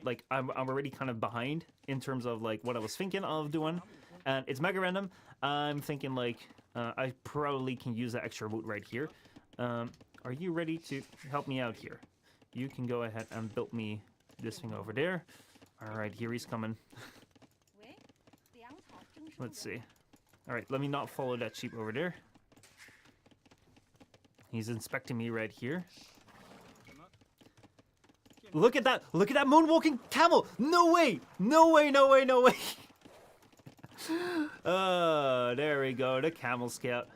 like I'm already kind of behind in terms of like what I was thinking of doing. And it's Mega Random. I'm thinking like I probably can use that extra wood right here. Are you ready to help me out here? You can go ahead and build me this thing over there. All right, here he's coming. Let's see. All right, let me not follow that sheep over there. He's inspecting me right here. Look at that! Look at that moonwalking camel! No way! No way! No way! No way! There we go, the camel scout.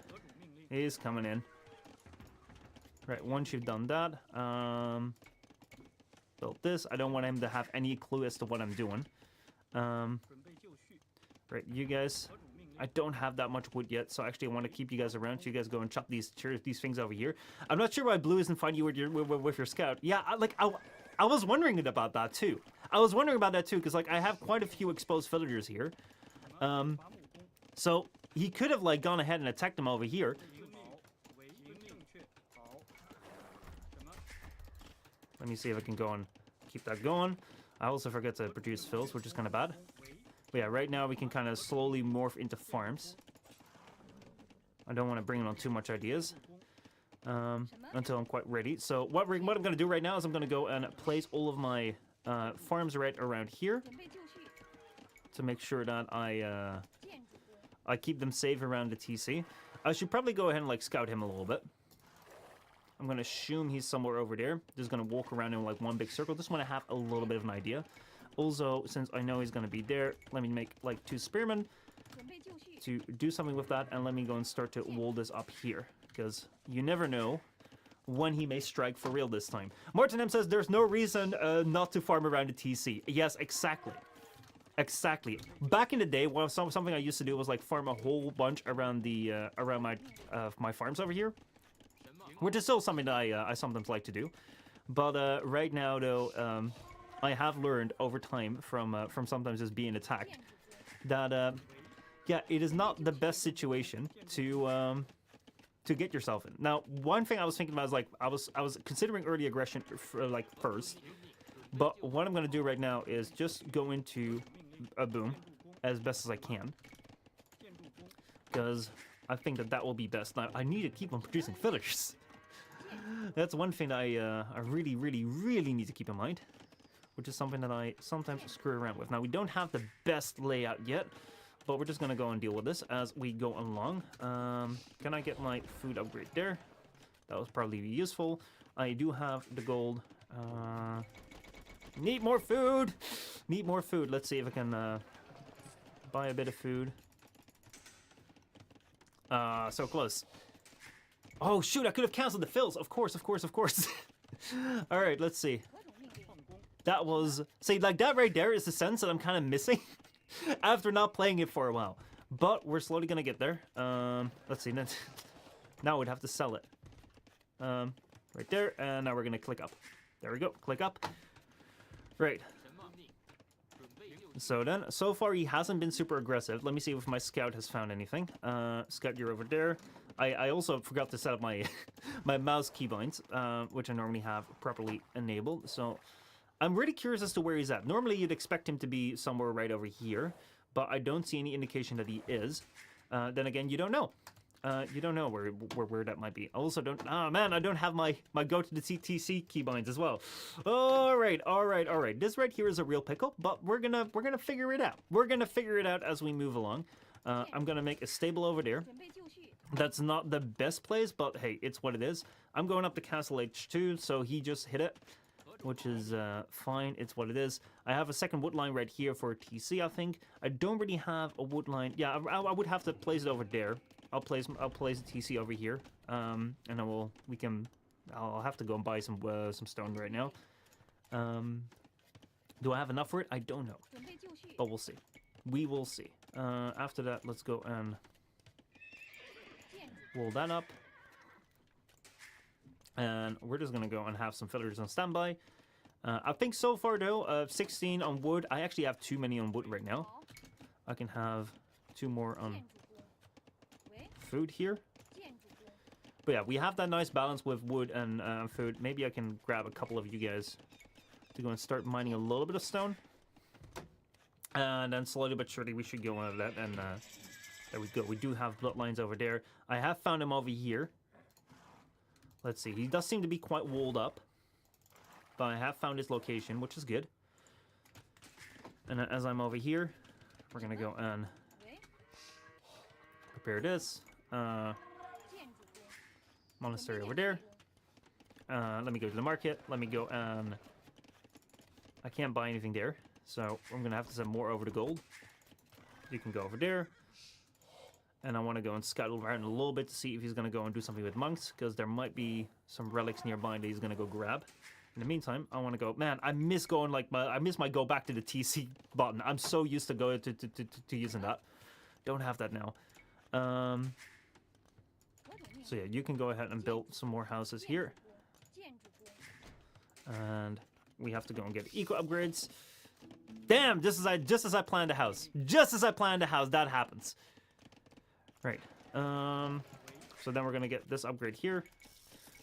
He's coming in. Right, once you've done that, built this. I don't want him to have any clue as to what I'm doing. Right, you guys, I don't have that much wood yet, so actually I want to keep you guys around so you guys go and chop these things over here. I'm not sure why Blue isn't finding you with your scout. Yeah, I was wondering about that too. Because like I have quite a few exposed villagers here. So he could have like gone ahead and attacked them over here. Let me see if I can go and keep that going. I also forgot to produce fills, which is kind of bad. But yeah, right now we can kind of slowly morph into farms. I don't want to bring on too much ideas until I'm quite ready. So what I'm going to do right now is I'm going to go and place all of my farms right around here to make sure that I keep them safe around the TC. I should probably go ahead and like scout him a little bit. I'm going to assume he's somewhere over there. Just going to walk around in like one big circle. Just want to have a little bit of an idea. Also, since I know he's going to be there, let me make like 2 spearmen to do something with that, and let me go and start to wall this up here, because you never know when he may strike for real this time. Martin M says there's no reason not to farm around the TC. Yes, exactly. Exactly. Back in the day, something I used to do was like farm a whole bunch around the around my farms over here, which is still something that I sometimes like to do. But right now, though, I have learned over time from sometimes just being attacked that yeah, it is not the best situation to get yourself in. Now, one thing I was thinking about is like I was considering early aggression like first, but what I'm gonna do right now is just go into a boom as best as I can, because I think that will be best. Now, I need to keep on producing fillers. That's one thing that I really, really, really need to keep in mind, which is something that I sometimes screw around with. Now, we don't have the best layout yet, but we're just going to go and deal with this as we go along. Can I get my food upgrade there? That was probably useful. I do have the gold. Need more food! Need more food. Let's see if I can buy a bit of food. So close. Oh, shoot, I could have canceled the fills. Of course, of course, of course. All right, let's see. That was... See, like, that right there is the sense that I'm kind of missing after not playing it for a while. But we're slowly going to get there. Let's see. Now we'd have to sell it. Right there. And now we're going to click up. There we go. Click up. Right. So then, so far he hasn't been super aggressive. Let me see if my scout has found anything. Scout, you're over there. I also forgot to set up my my mouse keybinds, which I normally have properly enabled. So I'm really curious as to where he's at. Normally you'd expect him to be somewhere right over here, but I don't see any indication that he is. Then again, you don't know. You don't know where that might be. I also don't... Oh, man, I don't have my go to the TC keybinds as well. All right. This right here is a real pickle, but we're gonna figure it out. We're gonna figure it out as we move along. I'm gonna make a stable over there. That's not the best place, but hey, it's what it is. I'm going up to Castle H2, so he just hit it, which is fine. It's what it is. I have a second wood line right here for TC, I think. I don't really have a wood line. Yeah, I would have to place it over there. I'll place the TC over here, and then I'll have to go and buy some stone right now. Do I have enough for it? I don't know, but we'll see. We will see. After that, let's go and wall that up, and we're just gonna go and have some fillers on standby. I think so far though, 16 on wood. I actually have too many on wood right now. I can have 2 more on food here. But yeah, we have that nice balance with wood and food. Maybe I can grab a couple of you guys to go and start mining a little bit of stone. And then slowly but surely we should go out of that. And there we go. We do have bloodlines over there. I have found him over here. Let's see. He does seem to be quite walled up. But I have found his location, which is good. And as I'm over here, we're going to go and prepare this. Monastery over there. Let me go to the market. Let me go and... I can't buy anything there, so I'm gonna have to send more over to gold. You can go over there. And I want to go and scout around a little bit to see if he's gonna go and do something with monks, because there might be some relics nearby that he's gonna go grab. In the meantime, I want to go... Man, I miss going like I miss my go back to the TC button. I'm so used to going to using that. Don't have that now. So yeah, you can go ahead and build some more houses here. And we have to go and get eco upgrades. Damn, just as I planned a house. Just as I planned a house, that happens. Right. So then we're gonna get this upgrade here.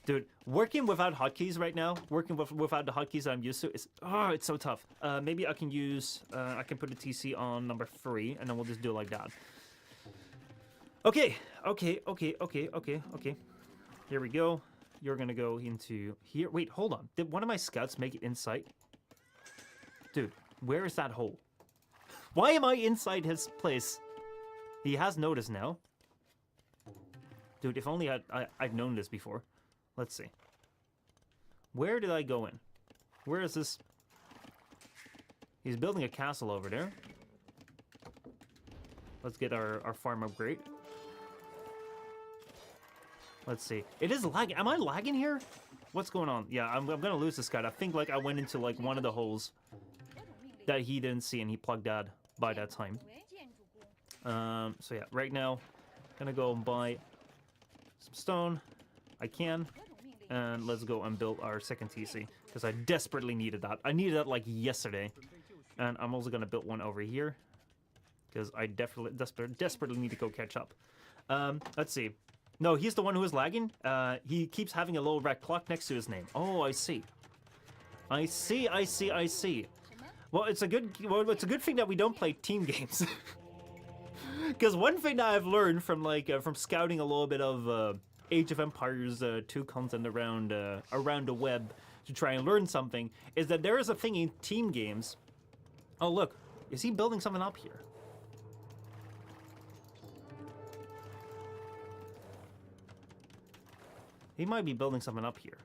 Dude, working without hotkeys right now, without the hotkeys I'm used to, it's so tough. Maybe I can use, I can put a TC on number 3, and then we'll just do it like that. Okay. Here we go. You're gonna go into here. Wait, hold on. Did one of my scouts make it inside? Dude, where is that hole? Why am I inside his place? He has noticed now. Dude, if only I'd known this before. Let's see. Where did I go in? Where is this? He's building a castle over there. Let's get our farm upgrade. Let's see. It is lagging. Am I lagging here? What's going on? Yeah, I'm gonna lose this guy. I think like I went into like one of the holes that he didn't see and he plugged that by that time. So yeah, right now, gonna go and buy some stone. I can. And let's go and build our second TC because I desperately needed that. I needed that like yesterday. And I'm also gonna build one over here because I desperately need to go catch up. Let's see. No, he's the one who is lagging. He keeps having a little red clock next to his name. Oh, I see. I see. Well, it's a good thing that we don't play team games. Because one thing that I've learned from from scouting a little bit of Age of Empires 2 content around the web to try and learn something is that there is a thing in team games. Oh look, is he building something up here? He might be building something up here.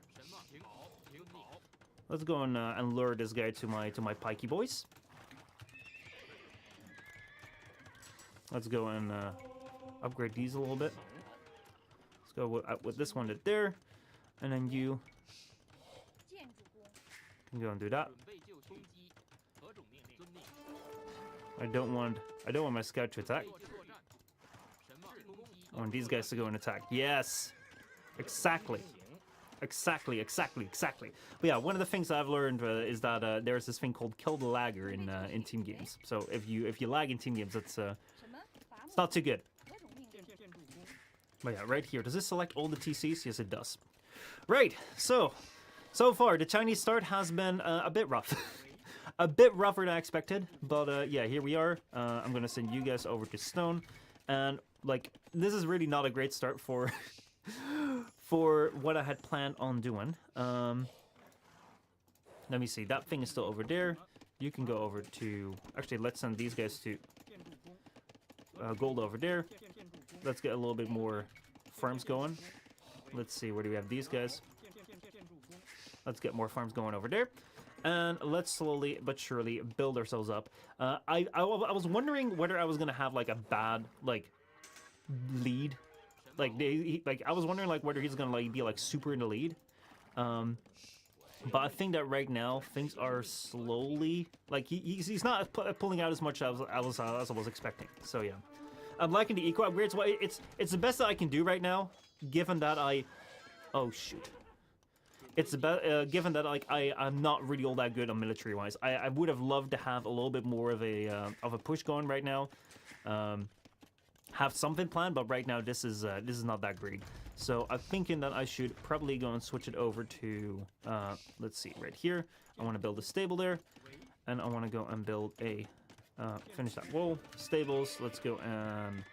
Let's go and lure this guy to my pikey boys. Let's go and upgrade these a little bit. Let's go with this one to there, and then you can go and do that. I don't want my scout to attack. I want these guys to go and attack. Yes, exactly. But yeah, one of the things I've learned is that there's this thing called kill the lagger in team games. So if you lag in team games, it's not too good. But yeah, right here, does this select all the TCs? Yes, it does. Right, so far the Chinese start has been a bit rough. A bit rougher than I expected, but yeah, here we are. I'm gonna send you guys over to stone, and like this is really not a great start for for what I had planned on doing. Let me see, that thing is still over there. You can go over to, actually let's send these guys to gold over there. Let's get a little bit more farms going. Let's see, where do we have these guys? Let's get more farms going over there. And let's slowly but surely build ourselves up. I was wondering whether I was gonna have like a bad lead. I was wondering whether he's gonna be super in the lead. But I think that right now things are slowly he's not pulling out as much as I was expecting. So yeah, I'm liking the eco upgrades. Well, it's the best that I can do right now, given that it's about given that I'm not really all that good on military wise. I would have loved to have a little bit more of a push going right now. Have something planned, but right now this is not that great. So I'm thinking that I should probably go and switch it over to let's see, right here. I want to build a stable there, and I want to go and build a finish that wall, stables. Let's go and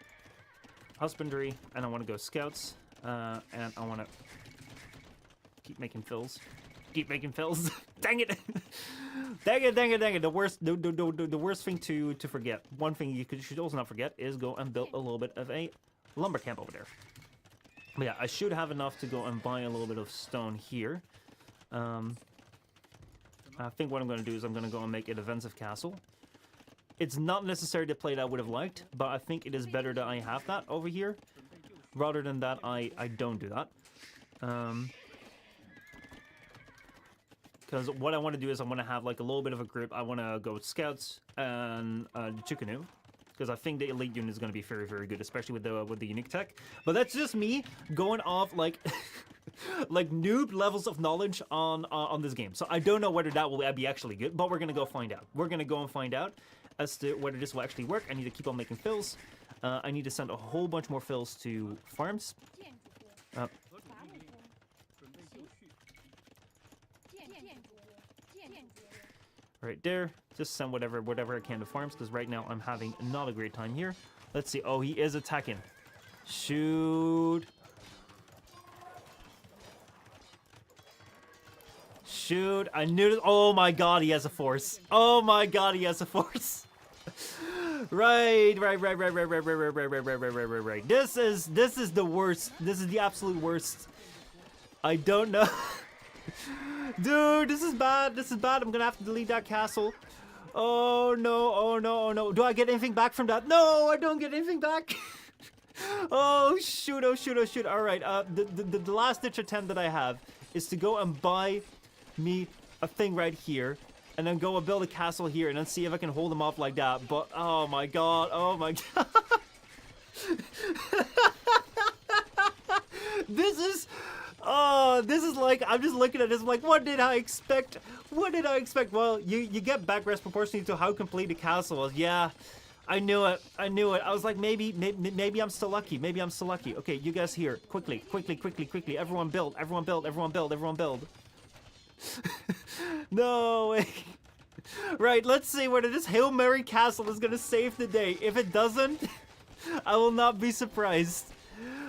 husbandry, and I want to go scouts, and I want to keep making fills. Dang it! Dang it! The worst thing to forget. One thing you should also not forget is go and build a little bit of a lumber camp over there. But yeah, I should have enough to go and buy a little bit of stone here. I think what I'm going to do is I'm going to go and make a defensive castle. It's not necessary to play that I would have liked, but I think it is better that I have that over here, rather than that I don't do that. Because what I want to do is I want to have a little bit of a group. I want to go with scouts and the Chukanu, because I think the elite unit is going to be very, very good, especially with the unique tech. But that's just me going off like noob levels of knowledge on this game. So I don't know whether that will be actually good, but we're gonna go find out. We're gonna go and find out as to whether this will actually work. I need to keep on making fills. I need to send a whole bunch more fills to farms. Right there. Just send whatever I can to farms, because right now I'm having not a great time here. Let's see. Oh, he is attacking. Shoot. Shoot. I knew it. Oh my god, he has a force. Oh my god, he has a force. Right. This is the worst. This is the absolute worst. I don't know. Dude, this is bad. This is bad. I'm gonna have to delete that castle. Oh no, oh no, oh no. Do I get anything back from that? No, I don't get anything back. Oh shoot, oh shoot, oh shoot. Alright, the last ditch attempt that I have is to go and buy me a thing right here. And then go and build a castle here and then see if I can hold them off like that. But, oh my god, oh my god. This is like, I'm just looking at this, I'm like, what did I expect? What did I expect? Well, you get backrest proportionally to how complete the castle is. Yeah, I knew it. I knew it. I was like, maybe I'm still lucky. Maybe I'm still lucky. Okay, you guys here. Quickly. Everyone build. Everyone build. No way. Right, let's see whether this Hail Mary castle is gonna save the day. If it doesn't, I will not be surprised.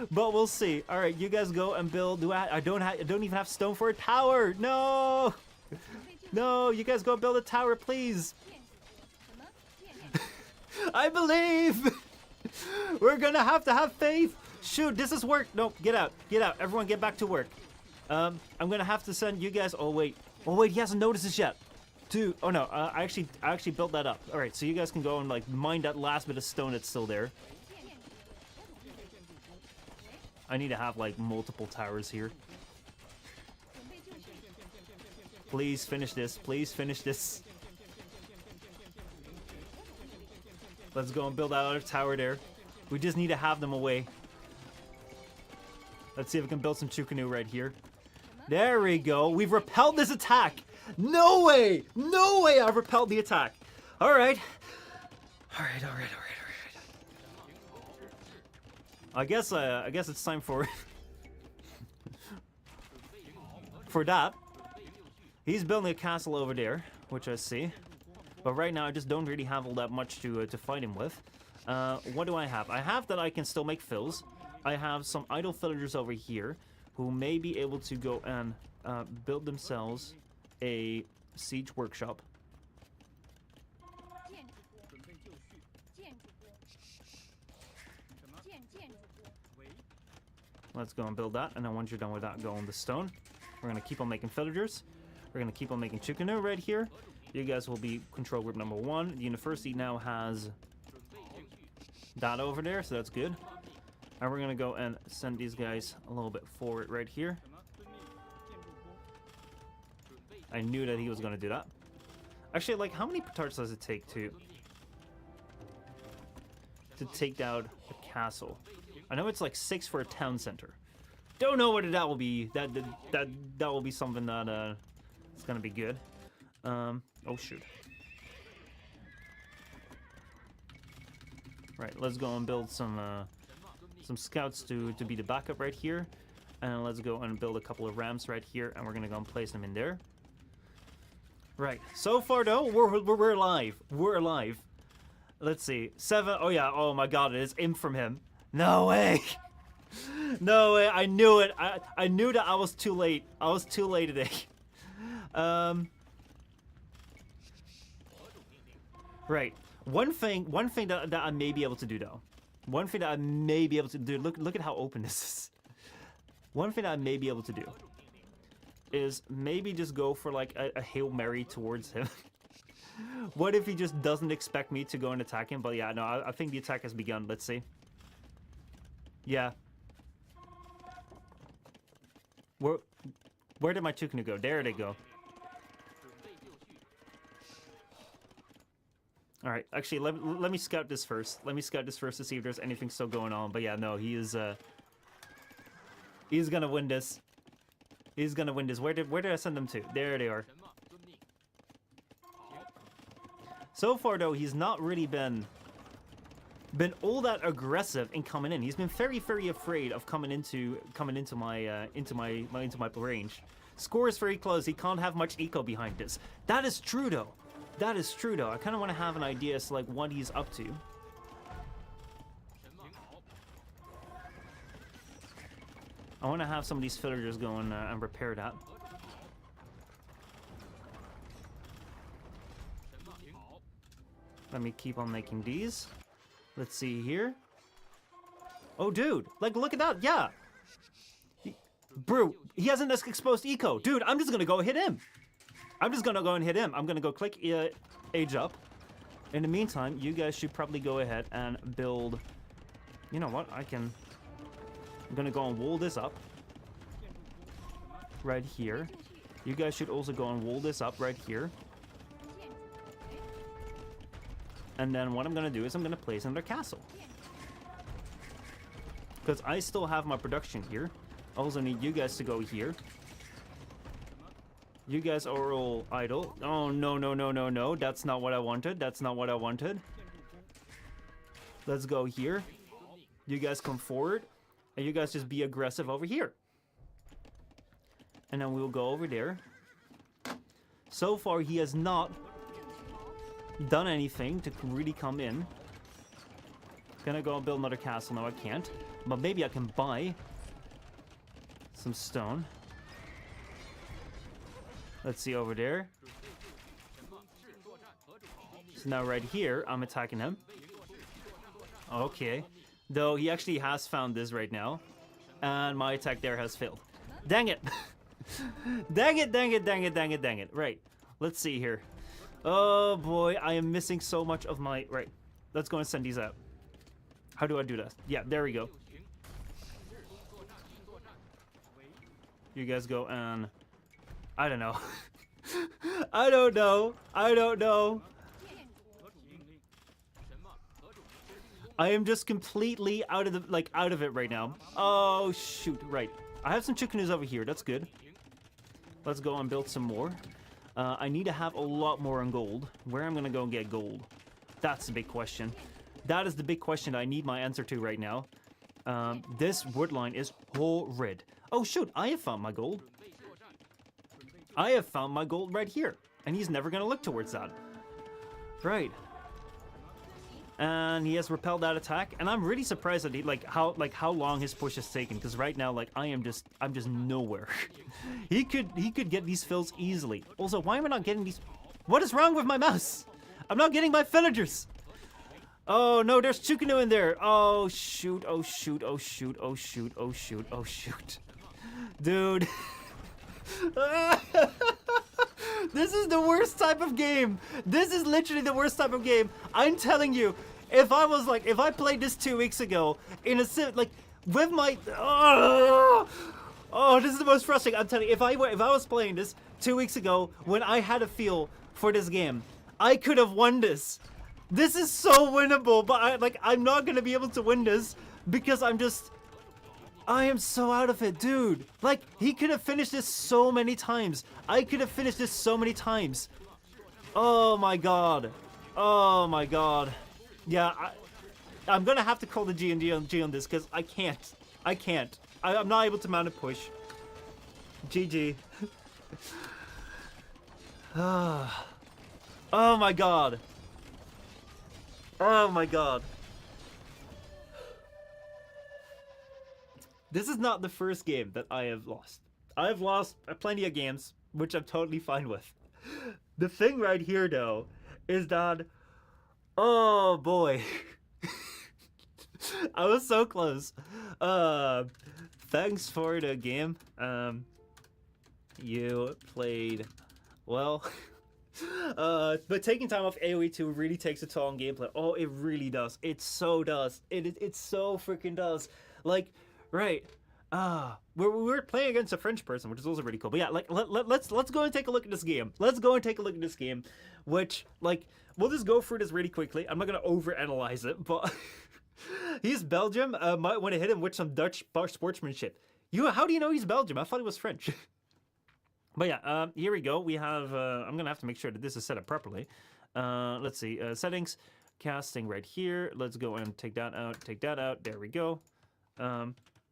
But we'll see. All right, you guys go and build. I don't even have stone for a tower. No, no, you guys go build a tower, please. I believe. We're gonna have to have faith. Shoot, this is work. No, get out. Everyone, get back to work. I'm gonna have to send you guys. Oh wait, he hasn't noticed this yet. Dude, oh no, I actually built that up. All right, so you guys can go and like mine that last bit of stone that's still there. I need to have like multiple towers here. Please finish this. Please finish this. Let's go and build that other tower there. We just need to have them away. Let's see if we can build some Chukanu right here. There we go. We've repelled this attack. No way! No way I've repelled the attack. Alright. Alright. I guess it's time for for that. He's building a castle over there, which I see. But right now I just don't really have all that much to fight him with. What do I have? I have that I can still make fills. I have some idle villagers over here who may be able to go and build themselves a siege workshop. Let's go and build that, and then once you're done with that, go on the stone. We're going to keep on making villagers. We're going to keep on making Chukanu right here. You guys will be control group number 1. The university now has that over there, so that's good. And we're going to go and send these guys a little bit forward right here. I knew that he was going to do that. Actually, like, how many petards does it take to take down a castle? I know it's like 6 for a town center. Don't know whether that will be that will be something that it's gonna be good. Oh shoot. Right, let's go and build some scouts to be the backup right here, and let's go and build a couple of rams right here, and we're gonna go and place them in there. Right. So far though, we're alive. We're alive. Let's see. 7. Oh yeah. Oh my God. It is imp from him. No way. No way. I knew it. I knew that I was too late. I was too late today. Right. One thing that I may be able to do though. One thing that I may be able to do. Look at how open this is. One thing that I may be able to do is maybe just go for like a Hail Mary towards him. What if he just doesn't expect me to go and attack him? But yeah, no, I think the attack has begun. Let's see. Yeah. Where did my Chukunu go? There they go. All right, actually, let me scout this first. Let me scout this first to see if there's anything still going on. But yeah, no, he's gonna win this. He's gonna win this. Where did I send them to? There they are. So far though, he's not really been all that aggressive in coming in. He's been very, very afraid of coming into my range. Score is very close. He can't have much eco behind this. That is true though. That is true, though. I kind of want to have an idea as to, like, what he's up to. I want to have some of these villagers go and repair that. Let me keep on making these. Let's see here. Oh, dude. Like, look at that. Yeah. Bro, he has an exposed eco. Dude, I'm just going to go hit him. I'm just going to go and hit him. I'm going to go click age up. In the meantime, you guys should probably go ahead and build... You know what? I'm going to go and wall this up. Right here. You guys should also go and wall this up right here. And then what I'm going to do is I'm going to place another castle. Because I still have my production here. I also need you guys to go here. You guys are all idle. Oh, no, no, no, no, no. That's not what I wanted. That's not what I wanted. Let's go here. You guys come forward. And you guys just be aggressive over here. And then we'll go over there. So far, he has not done anything to really come in. Gonna go and build another castle. No, I can't. But maybe I can buy some stone. Let's see over there. So now right here, I'm attacking him. Okay. Though he actually has found this right now. And my attack there has failed. Dang it! Dang it, dang it, dang it, dang it, dang it. Right. Let's see here. Oh boy, I am missing so much of my... Right. Let's go and send these out. How do I do that? Yeah, there we go. You guys go and... I don't know. I don't know. I don't know. I am just completely out of the out of it right now. Oh shoot! Right. I have some chickens over here. That's good. Let's go and build some more. I need to have a lot more on gold. Where am I gonna go and get gold? That's the big question. That is the big question I need my answer to right now. This wood line is horrid. Oh shoot! I have found my gold. I have found my gold right here, and he's never gonna look towards that. Right. And he has repelled that attack, and I'm really surprised that he how long his push has taken. Because right now, I'm just nowhere. he could get these fills easily. Also, why am I not getting these? What is wrong with my mouse? I'm not getting my villagers. Oh no, there's Chukunu in there. Oh shoot! Oh shoot! Oh shoot! Oh shoot! Oh shoot! Oh shoot! Dude. This is the worst type of game. This is literally the worst type of game. I'm telling you, if I played this 2 weeks ago in a with my this is the most frustrating. I'm telling you, if I was playing this 2 weeks ago when I had a feel for this game, I could have won this. This is so winnable, but I'm not gonna be able to win this because I am so out of it, dude. He could have finished this so many times. I could have finished this so many times. Oh my god. Oh my god. Yeah, I'm gonna have to call the G on this because I can't. I'm not able to mount a push. GG. Oh my god. Oh my god. This is not the first game that I have lost. I have lost plenty of games, which I'm totally fine with. The thing right here, though, is that... Oh, boy. I was so close. Thanks for the game. You played well. But taking time off AoE2 really takes a toll on gameplay. Oh, it really does. It so does. It so freaking does. Right. We're playing against a French person, which is also really cool. But yeah, let's go and take a look at this game. Let's go and take a look at this game, which we'll just go through this really quickly. I'm not gonna overanalyze it, but he's Belgium. Might want to hit him with some Dutch sportsmanship. How do you know he's Belgium? I thought he was French. But yeah, here we go. We have. I'm gonna have to make sure that this is set up properly. Let's see. Settings, casting right here. Let's go and take that out. Take that out. There we go.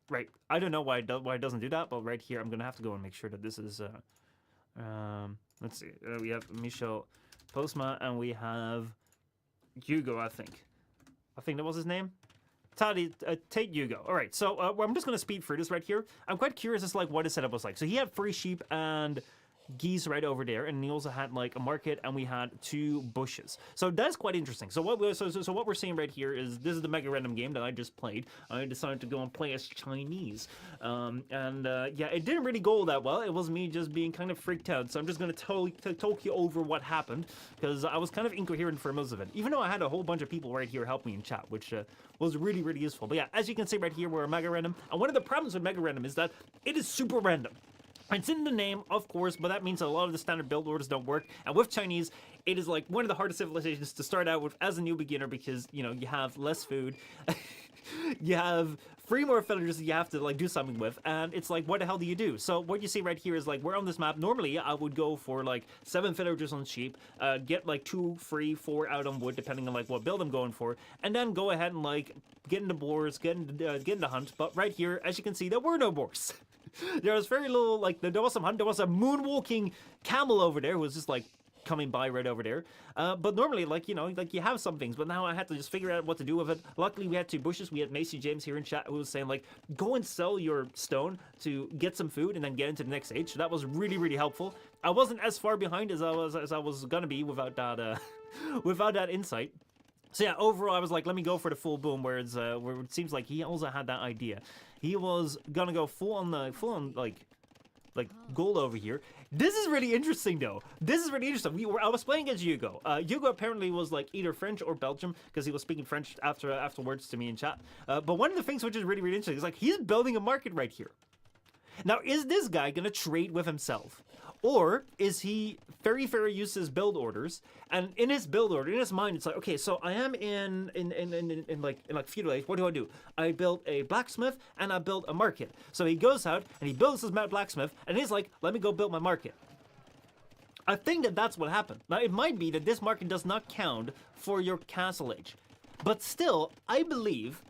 Right. I don't know why it doesn't do that, but right here I'm gonna have to go and make sure that this is. Let's see. We have Michel Postma, and we have Hugo, I think. I think that was his name. Tate Hugo. All right, so I'm just going to speed through this right here. I'm quite curious as to like what his setup was like. So he had 3 sheep and geese right over there, and he also had like a market, and we had 2 bushes. So that's quite interesting. So what we're seeing right here is this is the mega random game that I just played. I decided to go and play as Chinese, yeah, it didn't really go that well. It was me just being kind of freaked out. So I'm just gonna talk you over what happened, because I was kind of incoherent for most of it, even though I had a whole bunch of people right here help me in chat, which was really, really useful. But yeah, as you can see right here, we're a mega random, and one of the problems with mega random is that it is super random. It's in the name, of course, but that means a lot of the standard build orders don't work. And with Chinese, it is like one of the hardest civilizations to start out with as a new beginner, because, you know, you have less food, you have 3 more villagers that you have to like do something with, and it's like, what the hell do you do? So what you see right here is like, we're on this map. Normally, I would go for like 7 villagers on sheep, get like 2, 3, 4 out on wood, depending on like what build I'm going for, and then go ahead and like get into boars, get into hunt. But right here, as you can see, there were no boars. There was very little, like, there was some hunt. There was a moonwalking camel over there who was just, like, coming by right over there. But normally, like, you know, like, you have some things, but now I had to just figure out what to do with it. Luckily, we had 2 bushes. We had Macy James here in chat who was saying, like, go and sell your stone to get some food and then get into the next stage. So that was really, really helpful. I wasn't as far behind as I was gonna be without that, without that insight. So yeah, overall, I was like, let me go for the full boom, where it seems like he also had that idea. He was gonna go full on like gold over here. This is really interesting, though. This is really interesting. I was playing against Hugo. Hugo apparently was like either French or Belgium, because he was speaking French afterwards to me in chat. But one of the things which is really, really interesting is like he's building a market right here. Now, is this guy gonna trade with himself? Or is he very, very used to his build orders, and in his build order, in his mind, it's like, okay, so I am in like feudal age. What do? I built a blacksmith and I built a market. So he goes out and he builds his blacksmith, and he's like, let me go build my market. I think that that's what happened. Now, it might be that this market does not count for your castle age, but still, I believe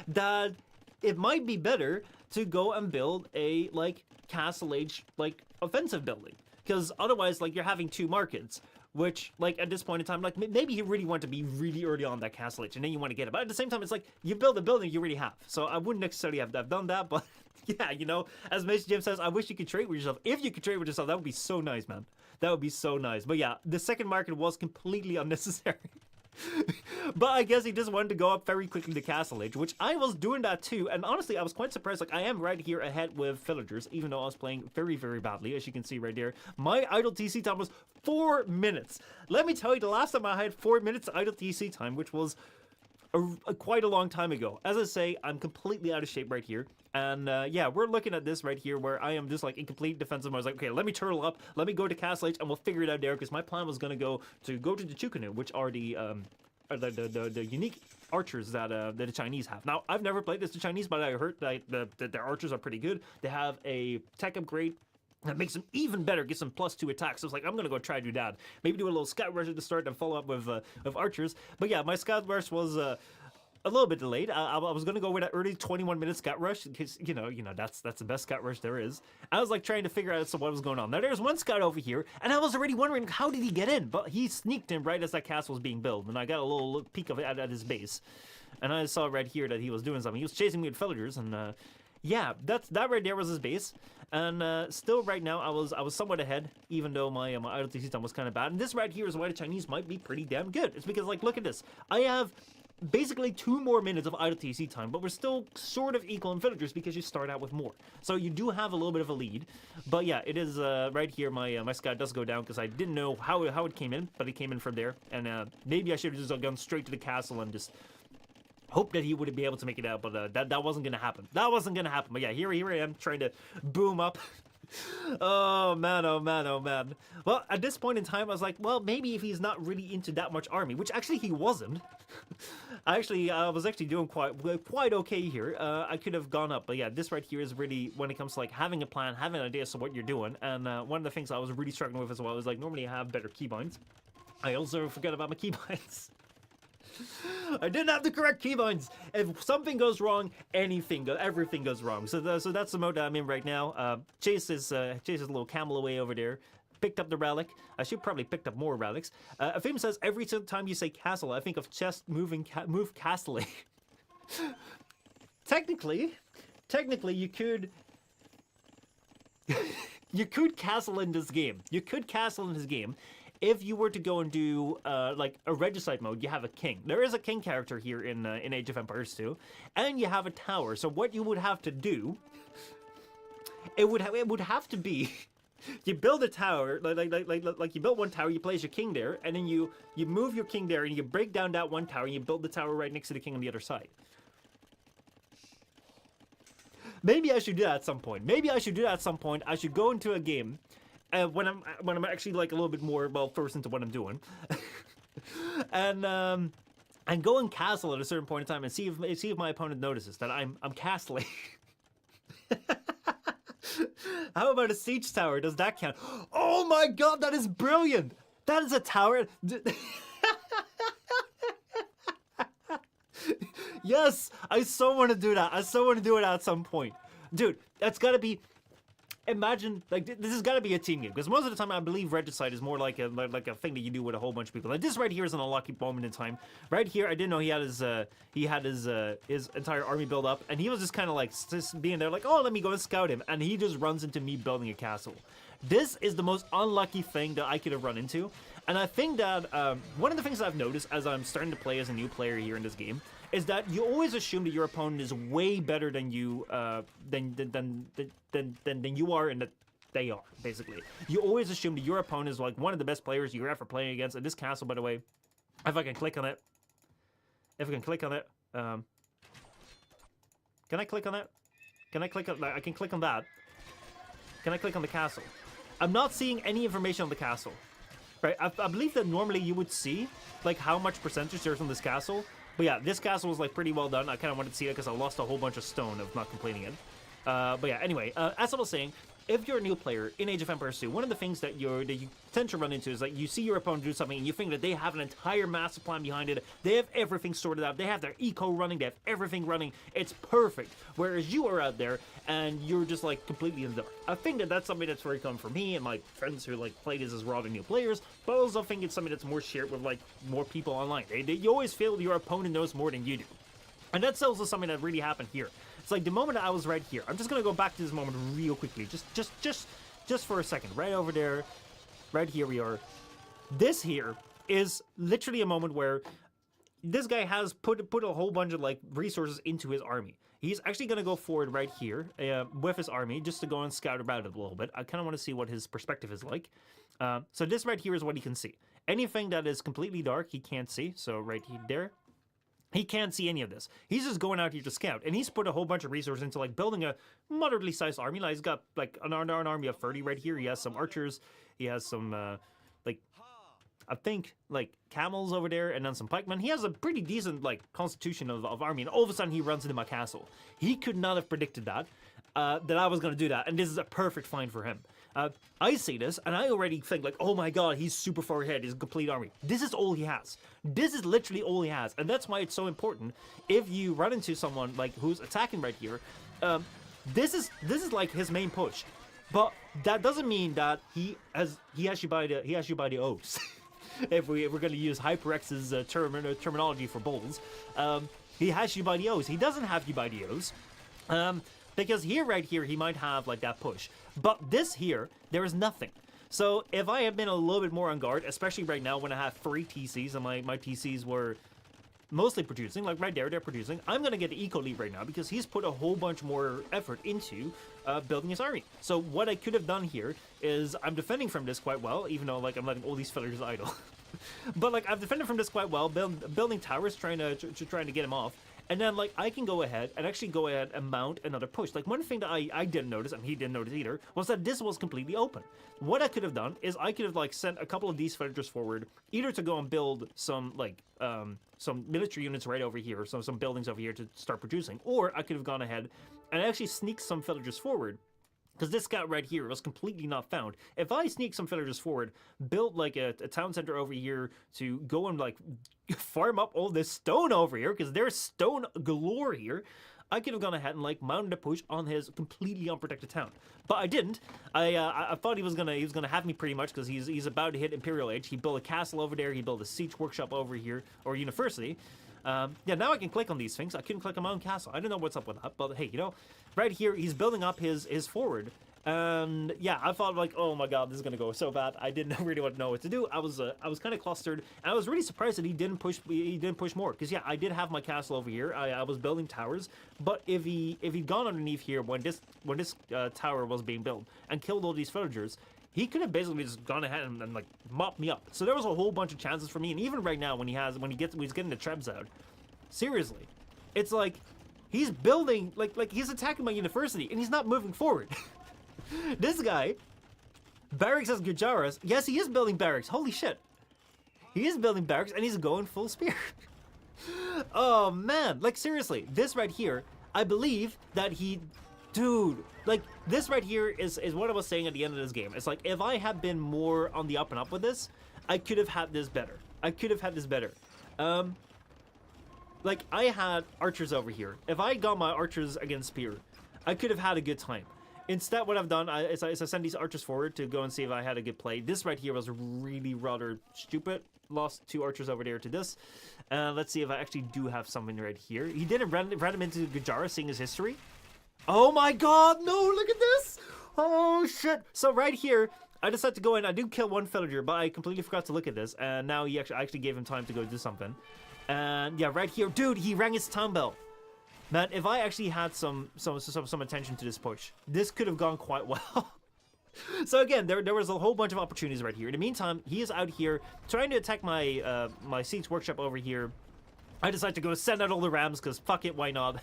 that it might be better to go and build a like castle age like offensive building, because otherwise like you're having 2 markets, which like at this point in time, like maybe you really want to be really early on that castle age and then you want to get it, but at the same time it's like you build a building you already have. So I wouldn't necessarily have done that, but yeah, you know, as Mason Jim says, I wish you could trade with yourself. If you could trade with yourself, that would be so nice, man. That would be so nice. But yeah, the second market was completely unnecessary. But I guess he just wanted to go up very quickly to castle age, which I was doing that too, and honestly I was quite surprised. Like, I am right here ahead with villagers, even though I was playing very, very badly. As you can see right there, my idle TC time was 4 minutes. Let me tell you, the last time I had 4 minutes idle TC time, which was quite a long time ago. As I say, I'm completely out of shape right here. And yeah, we're looking at this right here where I am just like in complete defensive mode. I was like, okay, let me turtle up, let me go to Castle Age, and we'll figure it out there, because my plan was going to go to the Chukanu, which are the unique archers that the Chinese have. Now, I've never played this the Chinese, but I heard that their archers are pretty good. They have a tech upgrade that makes them even better, gets them +2 attacks. So I was like, I'm gonna go try to do that. Maybe do a little scout rush at the start and follow up with archers. But yeah, my scout rush was a little bit delayed. I was gonna go with that early 21-minute scout rush, because you know that's the best scout rush there is. I was like trying to figure out what was going on. Now there's one scout over here, and I was already wondering how did he get in, but he sneaked in right as that castle was being built, and I got a little peek of it at his base, and I saw right here that he was doing something. He was chasing me with villagers, and yeah, that right there was his base. And still right now I was somewhat ahead, even though my idle TC time was kind of bad. And this right here is why the Chinese might be pretty damn good. It's because, like, look at this. I have basically 2 more minutes of idle TC time, but we're still sort of equal in villagers because you start out with more. So you do have a little bit of a lead. But yeah, it is right here. My scout does go down because I didn't know how it came in, but it came in from there. And maybe I should have just gone straight to the castle and just hope that he would be able to make it out, but that wasn't gonna happen. That wasn't gonna happen. But yeah, here I am trying to boom up. Oh man, oh man, oh man. Well, at this point in time, I was like, well, maybe if he's not really into that much army, which actually he wasn't. I was actually doing quite okay here. I could have gone up, but yeah, this right here is really when it comes to like having a plan, having an idea of what you're doing. And one of the things I was really struggling with as well is like normally I have better keybinds. I also forgot about my keybinds. I didn't have the correct keybinds. If something goes wrong, everything goes wrong. So that's the mode that I'm in right now. Chase is a little camel away over there. picked up the relic. I should probably picked up more relics. Afim says, every time you say castle, I think of chest moving, move castling. Technically, you could... you could castle in this game. You could castle in this game. If you were to go and do like a regicide mode, you have a king. There is a king character here in Age of Empires 2, and you have a tower. So what you would have to do, it would have to be, you build a tower, like you build one tower, you place your king there, and then you move your king there, and you break down that one tower, and you build the tower right next to the king on the other side. Maybe I should do that at some point. I should go into a game. When I'm actually like a little bit more well versed into what I'm doing, and go and castle at a certain point in time and see if my opponent notices that I'm castling. How about a siege tower? Does that count? Oh my god, that is brilliant! That is a tower. Yes, I so want to do that. I so want to do it at some point, dude. That's gotta be. Imagine, like, this has got to be a team game, because most of the time I believe regicide is more like a thing that you do with a whole bunch of people. Like this right here is an unlucky moment in time. Right here, I didn't know he had his entire army built up, and he was just kind of like just being there, like, oh, let me go and scout him, and he just runs into me building a castle. This is the most unlucky thing that I could have run into, and I think that one of the things I've noticed as I'm starting to play as a new player here in this game is that you always assume that your opponent is way better than you than you are, and that they are, basically. You always assume that your opponent is like one of the best players you're ever playing against. And this castle, by the way, if I can click on it, can I click on it? Can I click on that? I can click on that. Can I click on the castle? I'm not seeing any information on the castle. Right, I believe that normally you would see like how much percentage there's on this castle. But yeah, this castle was like pretty well done. I kind of wanted to see it because I lost a whole bunch of stone of not completing it. But yeah, anyway, as I was saying, if you're a new player in Age of Empires 2, one of the things that you tend to run into is like you see your opponent do something and you think that they have an entire master plan behind it. They have everything sorted out. They have their eco running. They have everything running. It's perfect. Whereas you are out there and you're just like completely in the dark. I think that that's something that's very common for me and my friends who like play this as raw new players. But I also think it's something that's more shared with like more people online. You always feel your opponent knows more than you do. And that's also something that really happened here. It's like the moment I was right here. I'm just gonna go back to this moment real quickly, just for a second. Right over there, right here we are. This here is literally a moment where this guy has put a whole bunch of like resources into his army. He's actually gonna go forward right here with his army just to go and scout about it a little bit. I kind of want to see what his perspective is like. So this right here is what he can see. Anything that is completely dark, he can't see. So right there. He can't see any of this. He's just going out here to scout, and he's put a whole bunch of resources into like building a moderately sized army. Like he's got like an army of 30 right here. He has some archers. He has some like I think like camels over there, and then some pikemen. He has a pretty decent like constitution of army, and all of a sudden he runs into my castle. He could not have predicted that I was going to do that, and this is a perfect find for him. I see this, and I already think like, oh my god, he's super far ahead, his complete army. This is all he has. This is literally all he has, and that's why it's so important if you run into someone like who's attacking right here. This is like his main push, but that doesn't mean that he has you by the O's. if we're going to use HyperX's terminology for bulls, he has you by the O's. He doesn't have you by the O's. Because right here, he might have like that push. But this here, there is nothing. So if I had been a little bit more on guard, especially right now when I have 3 TCs and my TCs were mostly producing, like right there, they're producing, I'm going to get the eco lead right now because he's put a whole bunch more effort into building his army. So what I could have done here is I'm defending from this quite well, even though like I'm letting all these fillers idle. But like I've defended from this quite well, building towers, trying to get him off. And then, like, I can go ahead and mount another push. Like, one thing that I didn't notice, and he didn't notice either, was that this was completely open. What I could have done is I could have, like, sent a couple of these villagers forward, either to go and build some, like, some military units right over here, some buildings over here to start producing, or I could have gone ahead and actually sneaked some villagers forward. Because this scout right here was completely not found. If I sneak some villagers forward, build like a town center over here to go and like farm up all this stone over here, because there's stone galore here, I could have gone ahead and like mounted a push on his completely unprotected town, but I didn't. I thought he was gonna have me pretty much because he's about to hit Imperial Age. He built a castle over there. He built a siege workshop over here or university. Yeah, now I can click on these things. I couldn't click on my own castle. I don't know what's up with that, but hey, you know, right here he's building up his forward. And yeah, I thought like, oh my god, this is gonna go so bad. I didn't really know what to do. I was kind of clustered, and I was really surprised that he didn't push more. Because yeah, I did have my castle over here. I was building towers, but if he'd gone underneath here when this tower was being built and killed all these villagers, he could have basically just gone ahead and like mopped me up. So there was a whole bunch of chances for me. And even right now, when he's getting the trebs out, seriously, it's like he's building like he's attacking my university and he's not moving forward. This guy, barracks as Gujaras. Yes, he is building barracks. Holy shit. He is building barracks and he's going full spear. Oh man, like seriously, this right here, I believe that dude, like this right here is what I was saying at the end of this game. It's like if I had been more on the up and up with this, I could have had this better. Like I had archers over here. If I got my archers against spear, I could have had a good time. Instead, what I've done is I send these archers forward to go and see if I had a good play. This right here was really rather stupid. Lost 2 archers over there to this. Let's see if I actually do have something right here. He didn't run him into Gujara, seeing his history. Oh my god, no, look at this! Oh shit! So right here, I decided to go in. I do kill 1 villager, but I completely forgot to look at this. And now I actually gave him time to go do something. And yeah, right here, dude, he rang his town bell. Man, if I actually had some attention to this push, this could have gone quite well. So again, there was a whole bunch of opportunities right here. In the meantime, he is out here trying to attack my my siege workshop over here. I decided to go send out all the rams because fuck it, why not?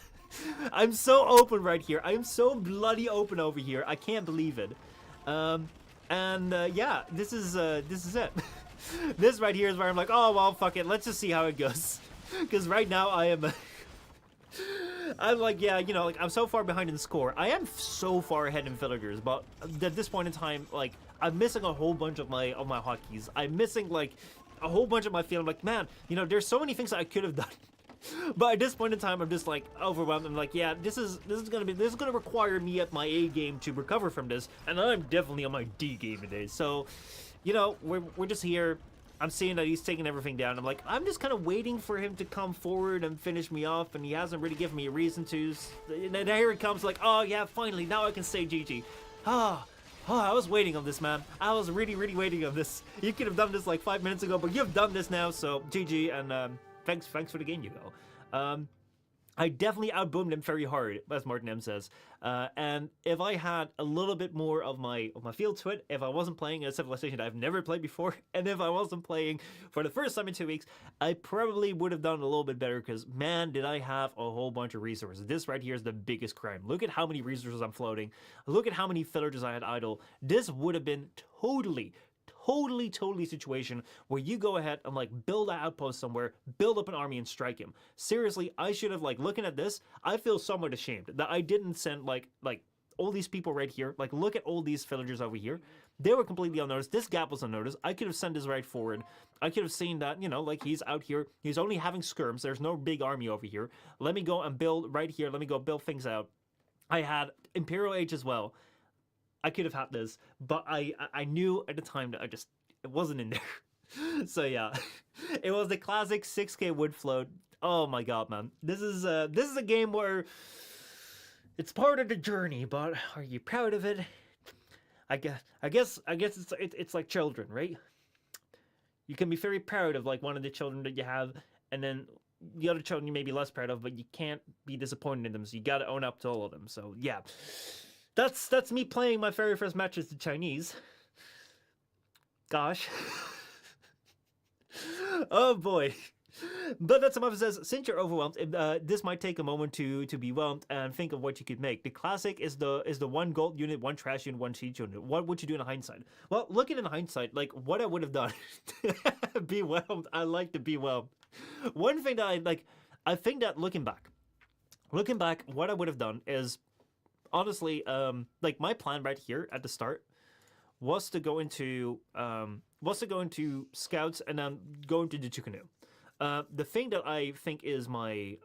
I'm so open right here. I am so bloody open over here. I can't believe it. Yeah, this is it. This right here is where I'm like, oh well, fuck it. Let's just see how it goes. Because right now I am. I'm like, yeah, you know, like I'm so far behind in the score. I am so far ahead in villagers, but at this point in time, like I'm missing a whole bunch of my hotkeys. I'm missing like a whole bunch of my feeling. Like, man, you know, there's so many things that I could have done. But at this point in time, I'm just like overwhelmed. I'm like, yeah, this is gonna require me at my A game to recover from this, and I'm definitely on my D game today. So, you know, we're just here. I'm seeing that he's taking everything down. I'm like, I'm just kind of waiting for him to come forward and finish me off, and he hasn't really given me a reason to. And then here it comes, like, oh yeah, finally, now I can say GG. Oh, I was waiting on this, man. I was really, really waiting on this. You could have done this like 5 minutes ago, but you've done this now, so GG, and thanks for the game, you go. I definitely outboomed him very hard, as Martin M says. And if I had a little bit more of my feel to it, if I wasn't playing a civilization that I've never played before, and if I wasn't playing for the first time in 2 weeks, I probably would have done a little bit better, because man, did I have a whole bunch of resources. This right here is the biggest crime. Look at how many resources I'm floating. Look at how many villagers I had idle. This would have been totally situation where you go ahead and like build an outpost somewhere, build up an army and strike him. Seriously, I should have, like, looking at this, I feel somewhat ashamed that I didn't send like all these people right here. Like, look at all these villagers over here. They were completely unnoticed. This gap was unnoticed. I could have sent this right forward. I could have seen that, you know, like he's out here. He's only having skirms. There's no big army over here. Let me go and build right here. Let me go build things out. I had Imperial Age as well. I could have had this, but I knew at the time that it wasn't in there. So yeah, it was the classic 6k wood float. Oh my god, man. This is a game where it's part of the journey, but are you proud of it? I guess it's like children, right? You can be very proud of like one of the children that you have, and then the other children you may be less proud of, but you can't be disappointed in them, so you gotta own up to all of them. So yeah. That's me playing my very first matches to Chinese. Gosh. Oh boy. But that's what says, since you're overwhelmed, this might take a moment to be whelmed and think of what you could make. The classic is the 1 gold unit, 1 trash unit, 1 siege unit. What would you do in hindsight? Well, looking in hindsight, like what I would have done, be whelmed. I like to be whelmed. One thing that I think that looking back, what I would have done is, honestly, like my plan right here at the start was to go into scouts and then go into the Chukanu. The thing that I think is my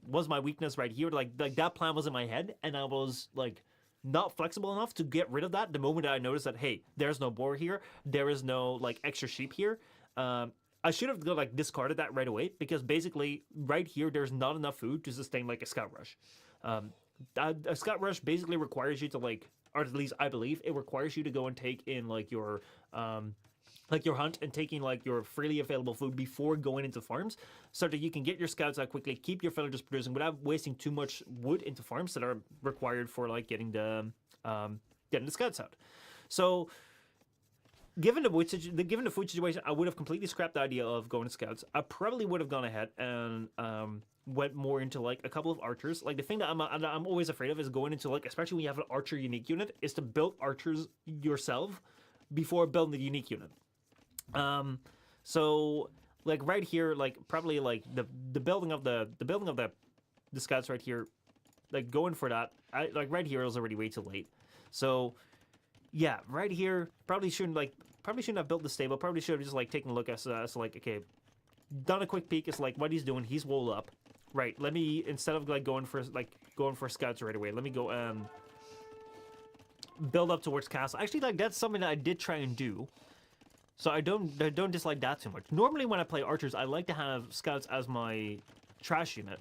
was my weakness right here. Like that plan was in my head, and I was like not flexible enough to get rid of that the moment I noticed that, hey, there's no boar here, there is no like extra sheep here. I should have like discarded that right away, because basically right here there's not enough food to sustain like a scout rush. A scout rush basically requires you to like, or at least I believe it requires you to go and take in like your hunt and taking like your freely available food before going into farms, so that you can get your scouts out quickly, keep your villagers producing without wasting too much wood into farms that are required for like getting the scouts out. So given the food situation, I would have completely scrapped the idea of going to scouts. I probably would have gone ahead and went more into like a couple of archers. Like the thing that I'm always afraid of is going into like, especially when you have an archer unique unit, is to build archers yourself before building the unique unit. So like right here, like probably like the building of the scouts right here, like going for that, right here is already way too late. So yeah, right here probably shouldn't have built the stable. Probably should have just like taken a look at like, okay, done a quick peek. It's like what he's doing. He's wool up, right? Let me, instead of like going for scouts right away, let me go build up towards castle. Actually, like that's something that I did try and do. So I don't dislike that too much. Normally when I play archers, I like to have scouts as my trash unit,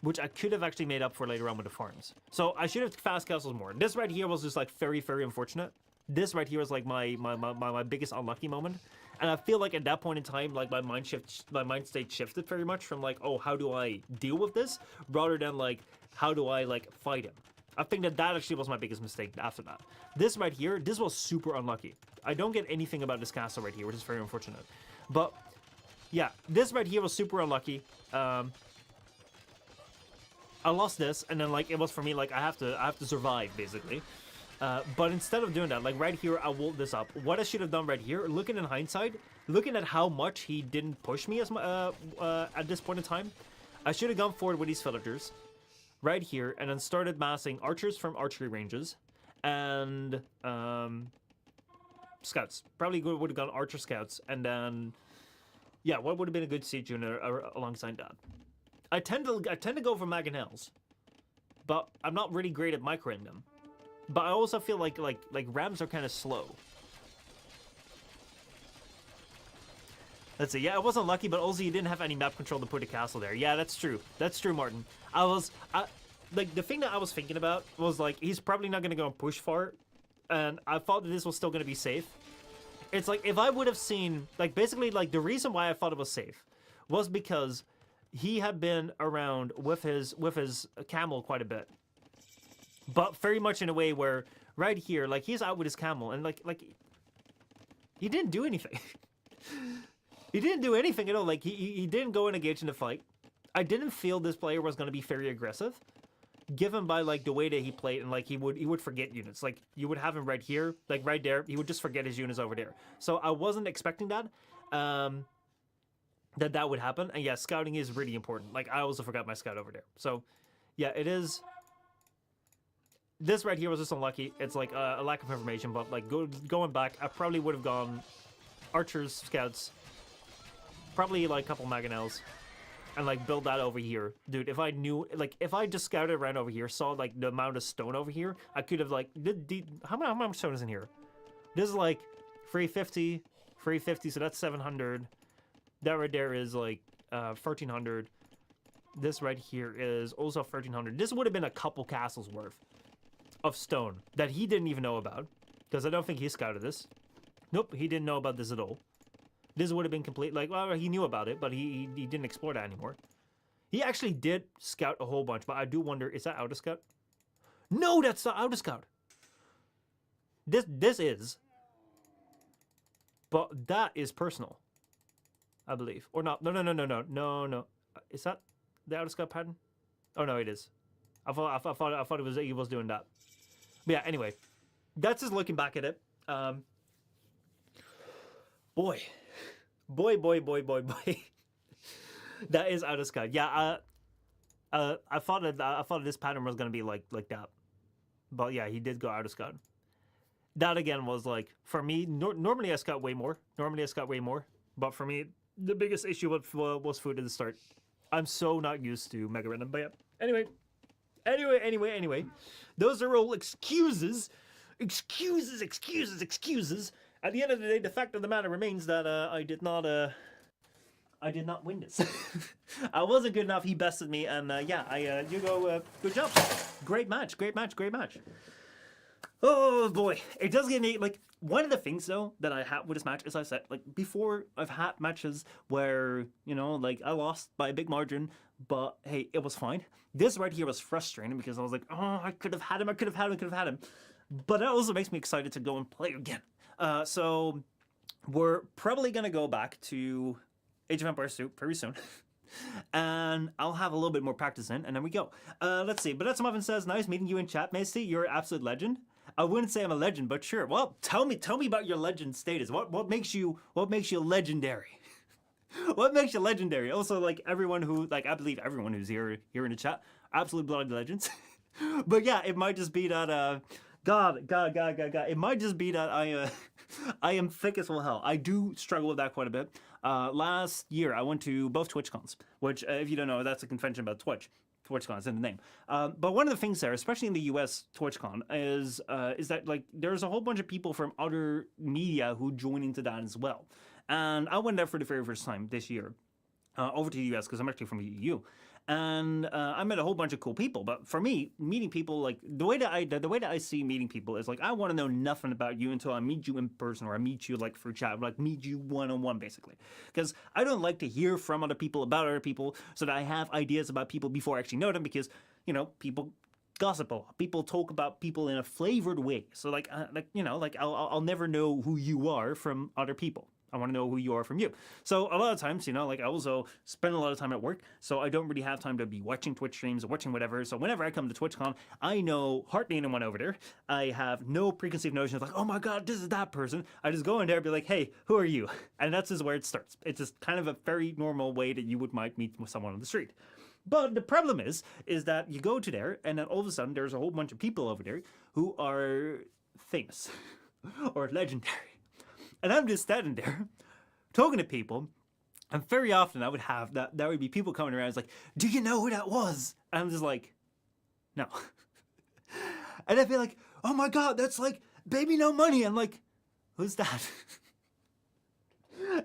which I could have actually made up for later on with the farms. So I should have fast castles more. This right here was just like very, very unfortunate. This right here was like my biggest unlucky moment. And I feel like at that point in time, like my mind state shifted very much from like, oh, how do I deal with this, rather than like, how do I like fight him? I think that actually was my biggest mistake after that. This right here, this was super unlucky. I don't get anything about this castle right here, which is very unfortunate. But yeah, this right here was super unlucky. I lost this, and then like it was for me like I have to survive basically. But instead of doing that, like right here, I woke this up. What I should have done right here, looking in hindsight, looking at how much he didn't push me as at this point in time, I should have gone forward with these villagers right here, and then started massing archers from archery ranges and scouts. Probably would have gone archer scouts, and then yeah, what would have been a good siege unit alongside that? I tend to go for mangonels, but I'm not really great at microing them. But I also feel like rams are kind of slow. Let's see. Yeah, I wasn't lucky, but also you didn't have any map control to put a castle there. Yeah, that's true. That's true, Martin. Like the thing that I was thinking about was like, he's probably not gonna go and push far, and I thought that this was still gonna be safe. It's like, if I would have seen, like, basically like the reason why I thought it was safe was because he had been around with his camel quite a bit, but very much in a way where right here, like he's out with his camel, and like he didn't do anything. He didn't do anything at all. Like he didn't go and engage in the fight. I didn't feel this player was going to be very aggressive, given by like the way that he played, and like he would forget units. Like you would have him right here, like right there. He would just forget his units over there. So I wasn't expecting that. That would happen. And yeah, scouting is really important. Like I also forgot my scout over there. So yeah, it is. This right here was just unlucky. It's like a lack of information, but like going back, I probably would have gone archers, scouts, probably like a couple mangonels, and like build that over here. Dude, if I knew, like if I just scouted around over here, saw like the amount of stone over here, I could have like, how much stone is in here? This is like 350, so that's 700. That right there is like 1300. This right here is also 1300. This would have been a couple castles worth of stone that he didn't even know about, because I don't think he scouted this. Nope, he didn't know about this at all. This would have been complete, like, well, he knew about it, but he didn't explore that anymore. He actually did scout a whole bunch, but I do wonder, is that Auto Scout? No, that's not Auto Scout. This is, but that is personal, I believe, or not? No. Is that the Auto Scout pattern? Oh no, it is. I thought it was he was doing that. But yeah, anyway, that's just looking back at it. Boy. That is Auto Scout. Yeah, I thought this pattern was gonna be like that, but yeah, he did go Auto Scout. That again was like, for me, normally I scout way more. But for me, the biggest issue was food at the start. I'm so not used to Mega Random. But yeah, anyway. Those are all excuses. Excuses. At the end of the day, the fact of the matter remains that I did not win this. I wasn't good enough. He bested me, and you go. Good job. Great match. Oh boy, it does give me like one of the things though that I had with this match, as I said, like before, I've had matches where like I lost by a big margin, but hey, it was fine. This right here was frustrating because I was like, oh, I could have had him. But that also makes me excited to go and play again. So we're probably gonna go back to Age of Empires 2 very soon. And I'll have a little bit more practice in, and then we go. Let's see. But that's Muffin says, nice meeting you in chat, Macy. You're an absolute legend. I wouldn't say I'm a legend, but sure. Well, tell me about your legend status. What makes you legendary? What makes you legendary? Also, like everyone who, like I believe everyone who's here in the chat, absolute blood legends. But yeah, it might just be that God. It might just be that I am thick as well hell. I do struggle with that quite a bit. Last year, I went to both TwitchCons, which, if you don't know, that's a convention about Twitch. TwitchCon is in the name. But one of the things there, especially in the US TwitchCon, is that like there's a whole bunch of people from other media who join into that as well. And I went there for the very first time this year, over to the US because I'm actually from the EU. And I met a whole bunch of cool people. But for me, meeting people, like the way that I see meeting people is like I want to know nothing about you until I meet you in person or I meet you like through chat, like meet you one-on-one basically. Because I don't like to hear from other people about other people so that I have ideas about people before I actually know them. Because people gossip a lot. People talk about people in a flavored way. So I'll never know who you are from other people. I want to know who you are from you. So a lot of times, like I also spend a lot of time at work, so I don't really have time to be watching Twitch streams or watching whatever. So whenever I come to TwitchCon, I know hardly anyone over there. I have no preconceived notion of like, oh my God, this is that person. I just go in there and be like, hey, who are you? And that's just where it starts. It's just kind of a very normal way that you might meet with someone on the street. But the problem is that you go to there and then all of a sudden there's a whole bunch of people over there who are famous or legendary. And I'm just standing there talking to people, and very often I would have that there would be people coming around. It's like, do you know who that was? And I'm just like, no. And I'd be like, oh my God, that's like Baby No Money. I'm like, who's that?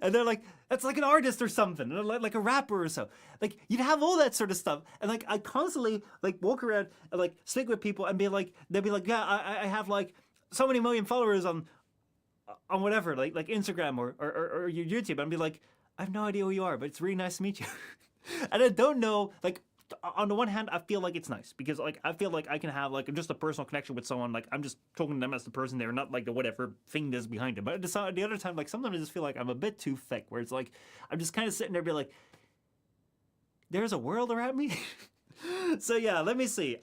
And they're like, that's like an artist or something, or like a rapper or so. Like you'd have all that sort of stuff, and like I constantly like walk around and like speak with people and be like, they'd be like, yeah, I have like so many million followers on whatever, like Instagram or your YouTube, and be like, I have no idea who you are, but it's really nice to meet you. And I don't know, like on the one hand, I feel like it's nice because like I feel like I can have like just a personal connection with someone, like I'm just talking to them as the person there, not like the whatever thing that's behind them. But at the other time, like sometimes I just feel like I'm a bit too thick, where it's like I'm just kind of sitting there, be like, there's a world around me. So yeah, let me see.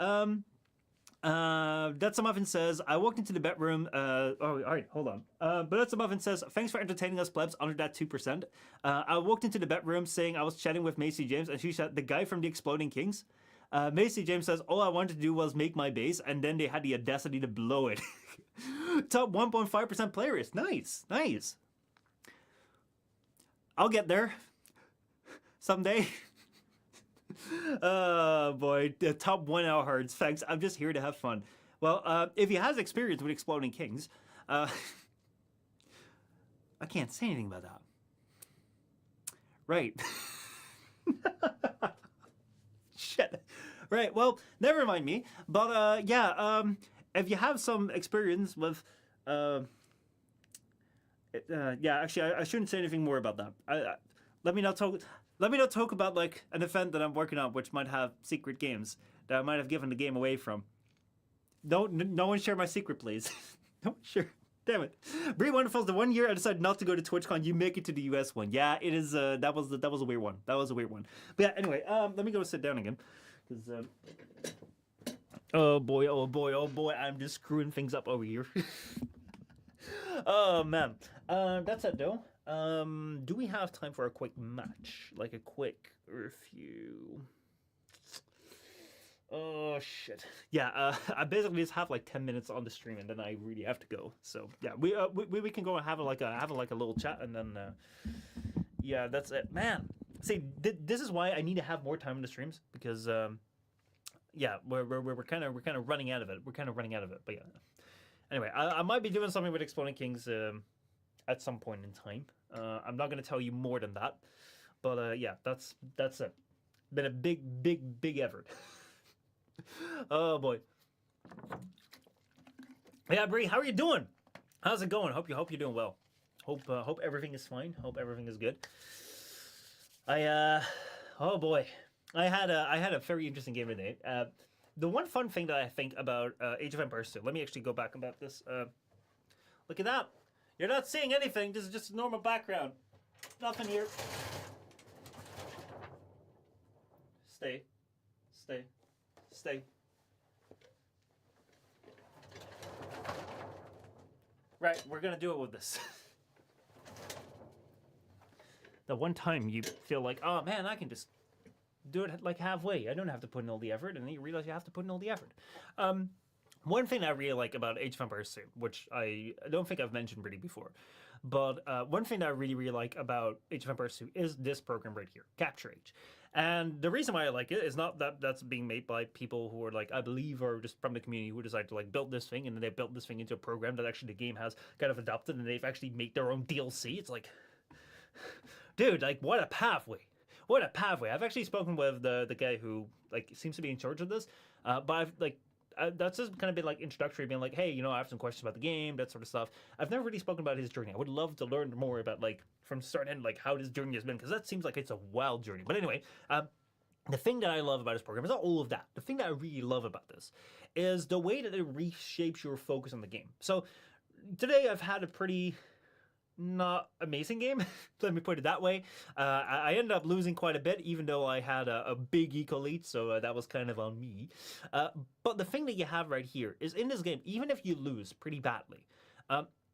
That's a Muffin says, I walked into the bedroom. All right, hold on. But that's a Muffin says, thanks for entertaining us plebs under that 2%. I walked into the bedroom saying I was chatting with Macy James, and she said, the guy from the Exploding Kings. Macy James says, all I wanted to do was make my base, and then they had the audacity to blow it. Top 1.5% players. Nice. I'll get there someday. Oh boy, the top 1 hour herds. Thanks. I'm just here to have fun. Well, if he has experience with Exploding Kings, I can't say anything about that. Right. Shit. Right. Well, never mind me. But if you have some experience with, actually, I shouldn't say anything more about that. Let me not talk about like an event that I'm working on, which might have secret games that I might have given the game away from. No one share my secret, please. No one share. Damn it. Brie Wonderful's the 1 year I decided not to go to TwitchCon. You make it to the US one. Yeah, it is. That was a weird one. But yeah, anyway, let me go sit down again, because oh boy, I'm just screwing things up over here. Oh man. That's it though. Do we have time for a quick match? Like a quick review? Oh shit. Yeah, I basically just have like 10 minutes on the stream and then I really have to go. So yeah, we can go and have a little chat, and then yeah, that's it. Man, See, this is why I need to have more time in the streams because yeah, we're kind of running out of it. We're kind of running out of it. But yeah. Anyway, I might be doing something with Exploding Kings at some point in time. I'm not going to tell you more than that. But yeah, that's it. Been a big effort. Oh boy. Yeah, Bree, how are you doing? How's it going? Hope you're doing well. Hope everything is fine. Hope everything is good. Oh boy, I had a very interesting game today. The one fun thing that I think about Age of Empires 2. Let me actually go back about this. Look at that. You're not seeing anything. This is just a normal background. Nothing here. Stay. Stay. Stay. Right, we're gonna do it with this. The one time you feel like, oh man, I can just do it like halfway. I don't have to put in all the effort, and then you realize you have to put in all the effort. One thing I really like about Age of Empires 2, which I don't think I've mentioned really before, but one thing that I really like about Age of Empires 2 is this program right here, Capture Age. And the reason why I like it is not that that's being made by people who are like, I believe, are just from the community who decide to like build this thing, and then they built this thing into a program that actually the game has kind of adopted, and they've actually made their own DLC. It's like, dude, like what a pathway. What a pathway. I've actually spoken with the guy who like seems to be in charge of this, but I've like that's just kind of been like introductory, being like, hey, you know, I have some questions about the game, that sort of stuff. I've never really spoken about his journey. I would love to learn more about like from start to end, like how his journey has been, because that seems like it's a wild journey. But anyway, the thing that I love about this program is not all of that. The thing that I really love about this is the way that it reshapes your focus on the game. So today I've had a pretty not amazing game. Let me put it that way. I ended up losing quite a bit, even though I had a big eco lead, so that was kind of on me. But the thing that you have right here is in this game, even if you lose pretty badly,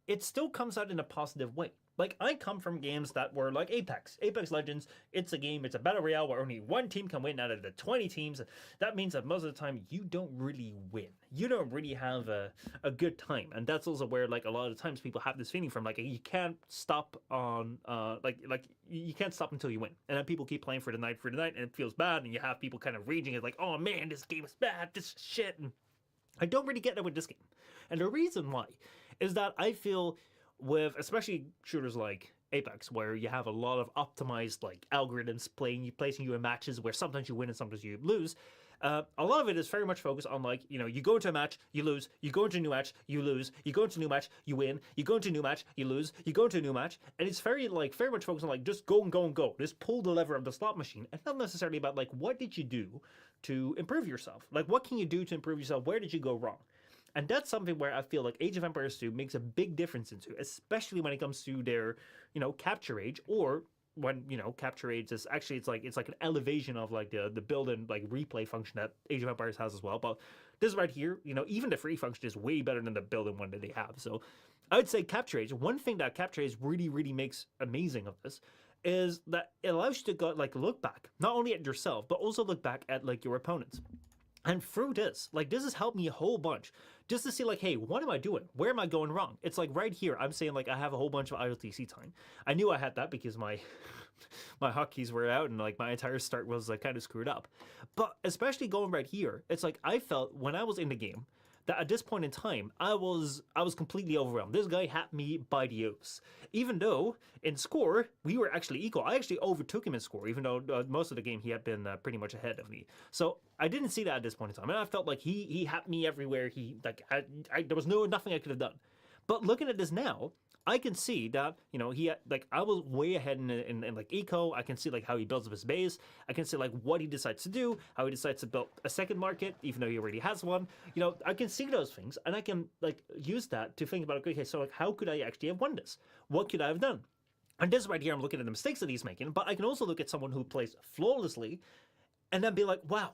it still comes out in a positive way. Like, I come from games that were like Apex Legends. It's a game, it's a battle royale where only one team can win out of the 20 teams. That means that most of the time you don't really win. You don't really have a good time. And that's also where like a lot of times people have this feeling from like you can't stop on like you can't stop until you win. And then people keep playing for the night and it feels bad, and you have people kind of raging at like, oh man, this game is bad, this shit. And I don't really get that with this game. And the reason why is that I feel with especially shooters like Apex, where you have a lot of optimized like algorithms placing you in matches where sometimes you win and sometimes you lose. A lot of it is very much focused on like, you know, you go into a match, you lose, you go into a new match, you lose, you go into a new match, you win, you go into a new match, you lose, you go into a new match, and it's very much focused on like just go and go and go. Just pull the lever of the slot machine, and not necessarily about like what did you do to improve yourself? Like what can you do to improve yourself? Where did you go wrong? And that's something where I feel like Age of Empires 2 makes a big difference into, especially when it comes to their, you know, Capture Age, or when, you know, Capture Age is actually, it's like an elevation of like the build and like replay function that Age of Empires has as well. But this right here, you know, even the free function is way better than the build and one that they have. So I would say Capture Age, one thing that Capture Age really makes amazing of this is that it allows you to go, like look back, not only at yourself, but also look back at like your opponents. And through this, like this has helped me a whole bunch just to see like, hey, what am I doing? Where am I going wrong? It's like right here, I'm saying like I have a whole bunch of ILTC time. I knew I had that because my my hotkeys were out and like my entire start was kind of screwed up. But especially going right here, it's like I felt when I was in the game that at this point in time, I was completely overwhelmed. This guy had me by the nose. Even though in score, we were actually equal. I actually overtook him in score, even though most of the game he had been pretty much ahead of me. So I didn't see that at this point in time. And I felt like he had me everywhere. He like there was nothing I could have done. But looking at this now, I can see that, you know, he had, like, I was way ahead in like eco. I can see like how he builds up his base. I can see like what he decides to do, how he decides to build a second market, even though he already has one. You know, I can see those things, and I can like use that to think about, okay, so like how could I actually have won this? What could I have done? And this right here, I'm looking at the mistakes that he's making, but I can also look at someone who plays flawlessly, and then be like, wow.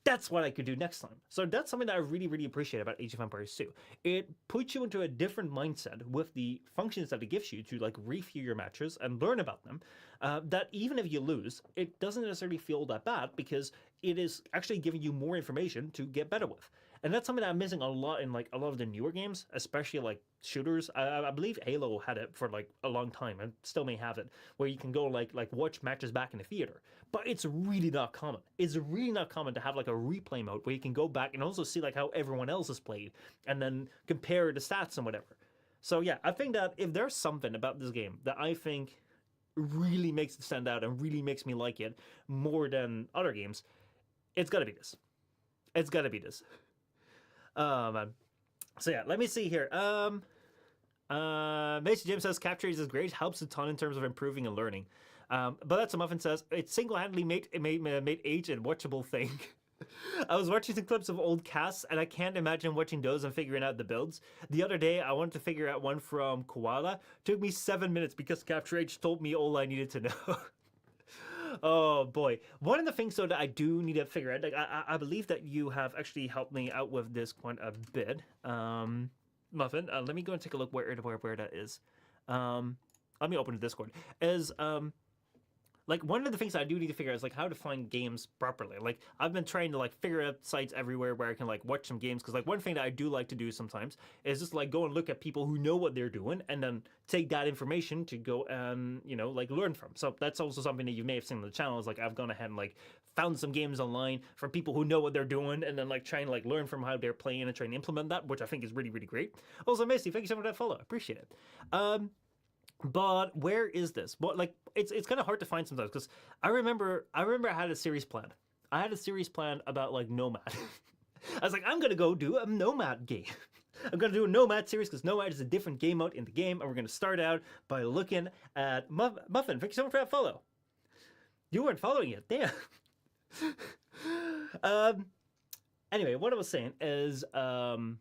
That's what I could do next time. So that's something that I really appreciate about Age of Empires 2. It puts you into a different mindset with the functions that it gives you to like review your matches and learn about them. That even if you lose, it doesn't necessarily feel that bad because it is actually giving you more information to get better with. And that's something that I'm missing a lot in like a lot of the newer games, especially like shooters. I believe Halo had it for like a long time and still may have it, where you can go like watch matches back in the theater. But it's really not common. It's really not common to have like a replay mode where you can go back and also see like how everyone else has played and then compare the stats and whatever. So yeah, I think that if there's something about this game that I think really makes it stand out and really makes me like it more than other games, it's gotta be this. It's gotta be this. Man. So yeah, let me see here. Mason Jim says capture is great, helps a ton in terms of improving and learning. But that's a Muffin says it single-handedly made age a watchable thing. I was watching some clips of old casts, and I can't imagine watching those and figuring out the builds. The other day, I wanted to figure out one from Koala. Took me 7 minutes because Capture Age told me all I needed to know. Oh boy, one of the things though that I do need to figure out, like I believe that you have actually helped me out with this quite a bit, Muffin. Let me go and take a look where that is. Let me open the Discord. Like one of the things I do need to figure out is like how to find games properly. Like I've been trying to like figure out sites everywhere where I can like watch some games, because like one thing that I do like to do sometimes is just like go and look at people who know what they're doing and then take that information to go and like learn from. So that's also something that you may have seen on the channel, is like I've gone ahead and like found some games online from people who know what they're doing and then like trying to like learn from how they're playing and trying to implement that, which I think is really, really great. Also, Macy, thank you so much for that follow. I appreciate it. But where is this? What, like it's kind of hard to find sometimes, because I remember I had a series planned. I had a series planned about like Nomad. I was like, I'm gonna go do a Nomad game. I'm gonna do a Nomad series because Nomad is a different game mode in the game, and we're gonna start out by looking at Muffin. Thank you so much for that follow. You weren't following it, damn. Anyway, what I was saying is I've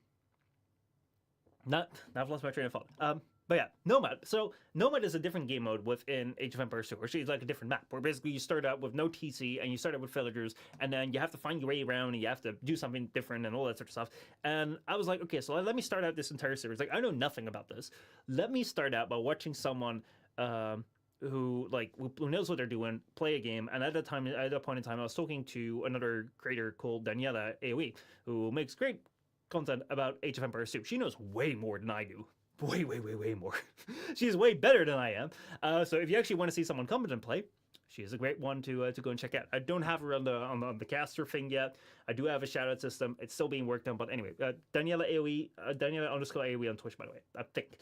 lost my train of thought. But yeah, Nomad. So Nomad is a different game mode within Age of Empires 2. Actually, it's like a different map where basically you start out with no TC and you start out with villagers, and then you have to find your way around and you have to do something different and all that sort of stuff. And I was like, okay, so let me start out this entire series. Like, I know nothing about this. Let me start out by watching someone who knows what they're doing, play a game. And at that point in time, I was talking to another creator called Daniela AoE, who makes great content about Age of Empires 2. She knows way more than I do. Way more. She's way better than I am. So if you actually want to see someone competent play, she is a great one to go and check out. I don't have her on the caster thing yet. I do have a shout out system. It's still being worked on. But anyway, Daniela AoE, Daniela_AoE on Twitch, by the way. I think.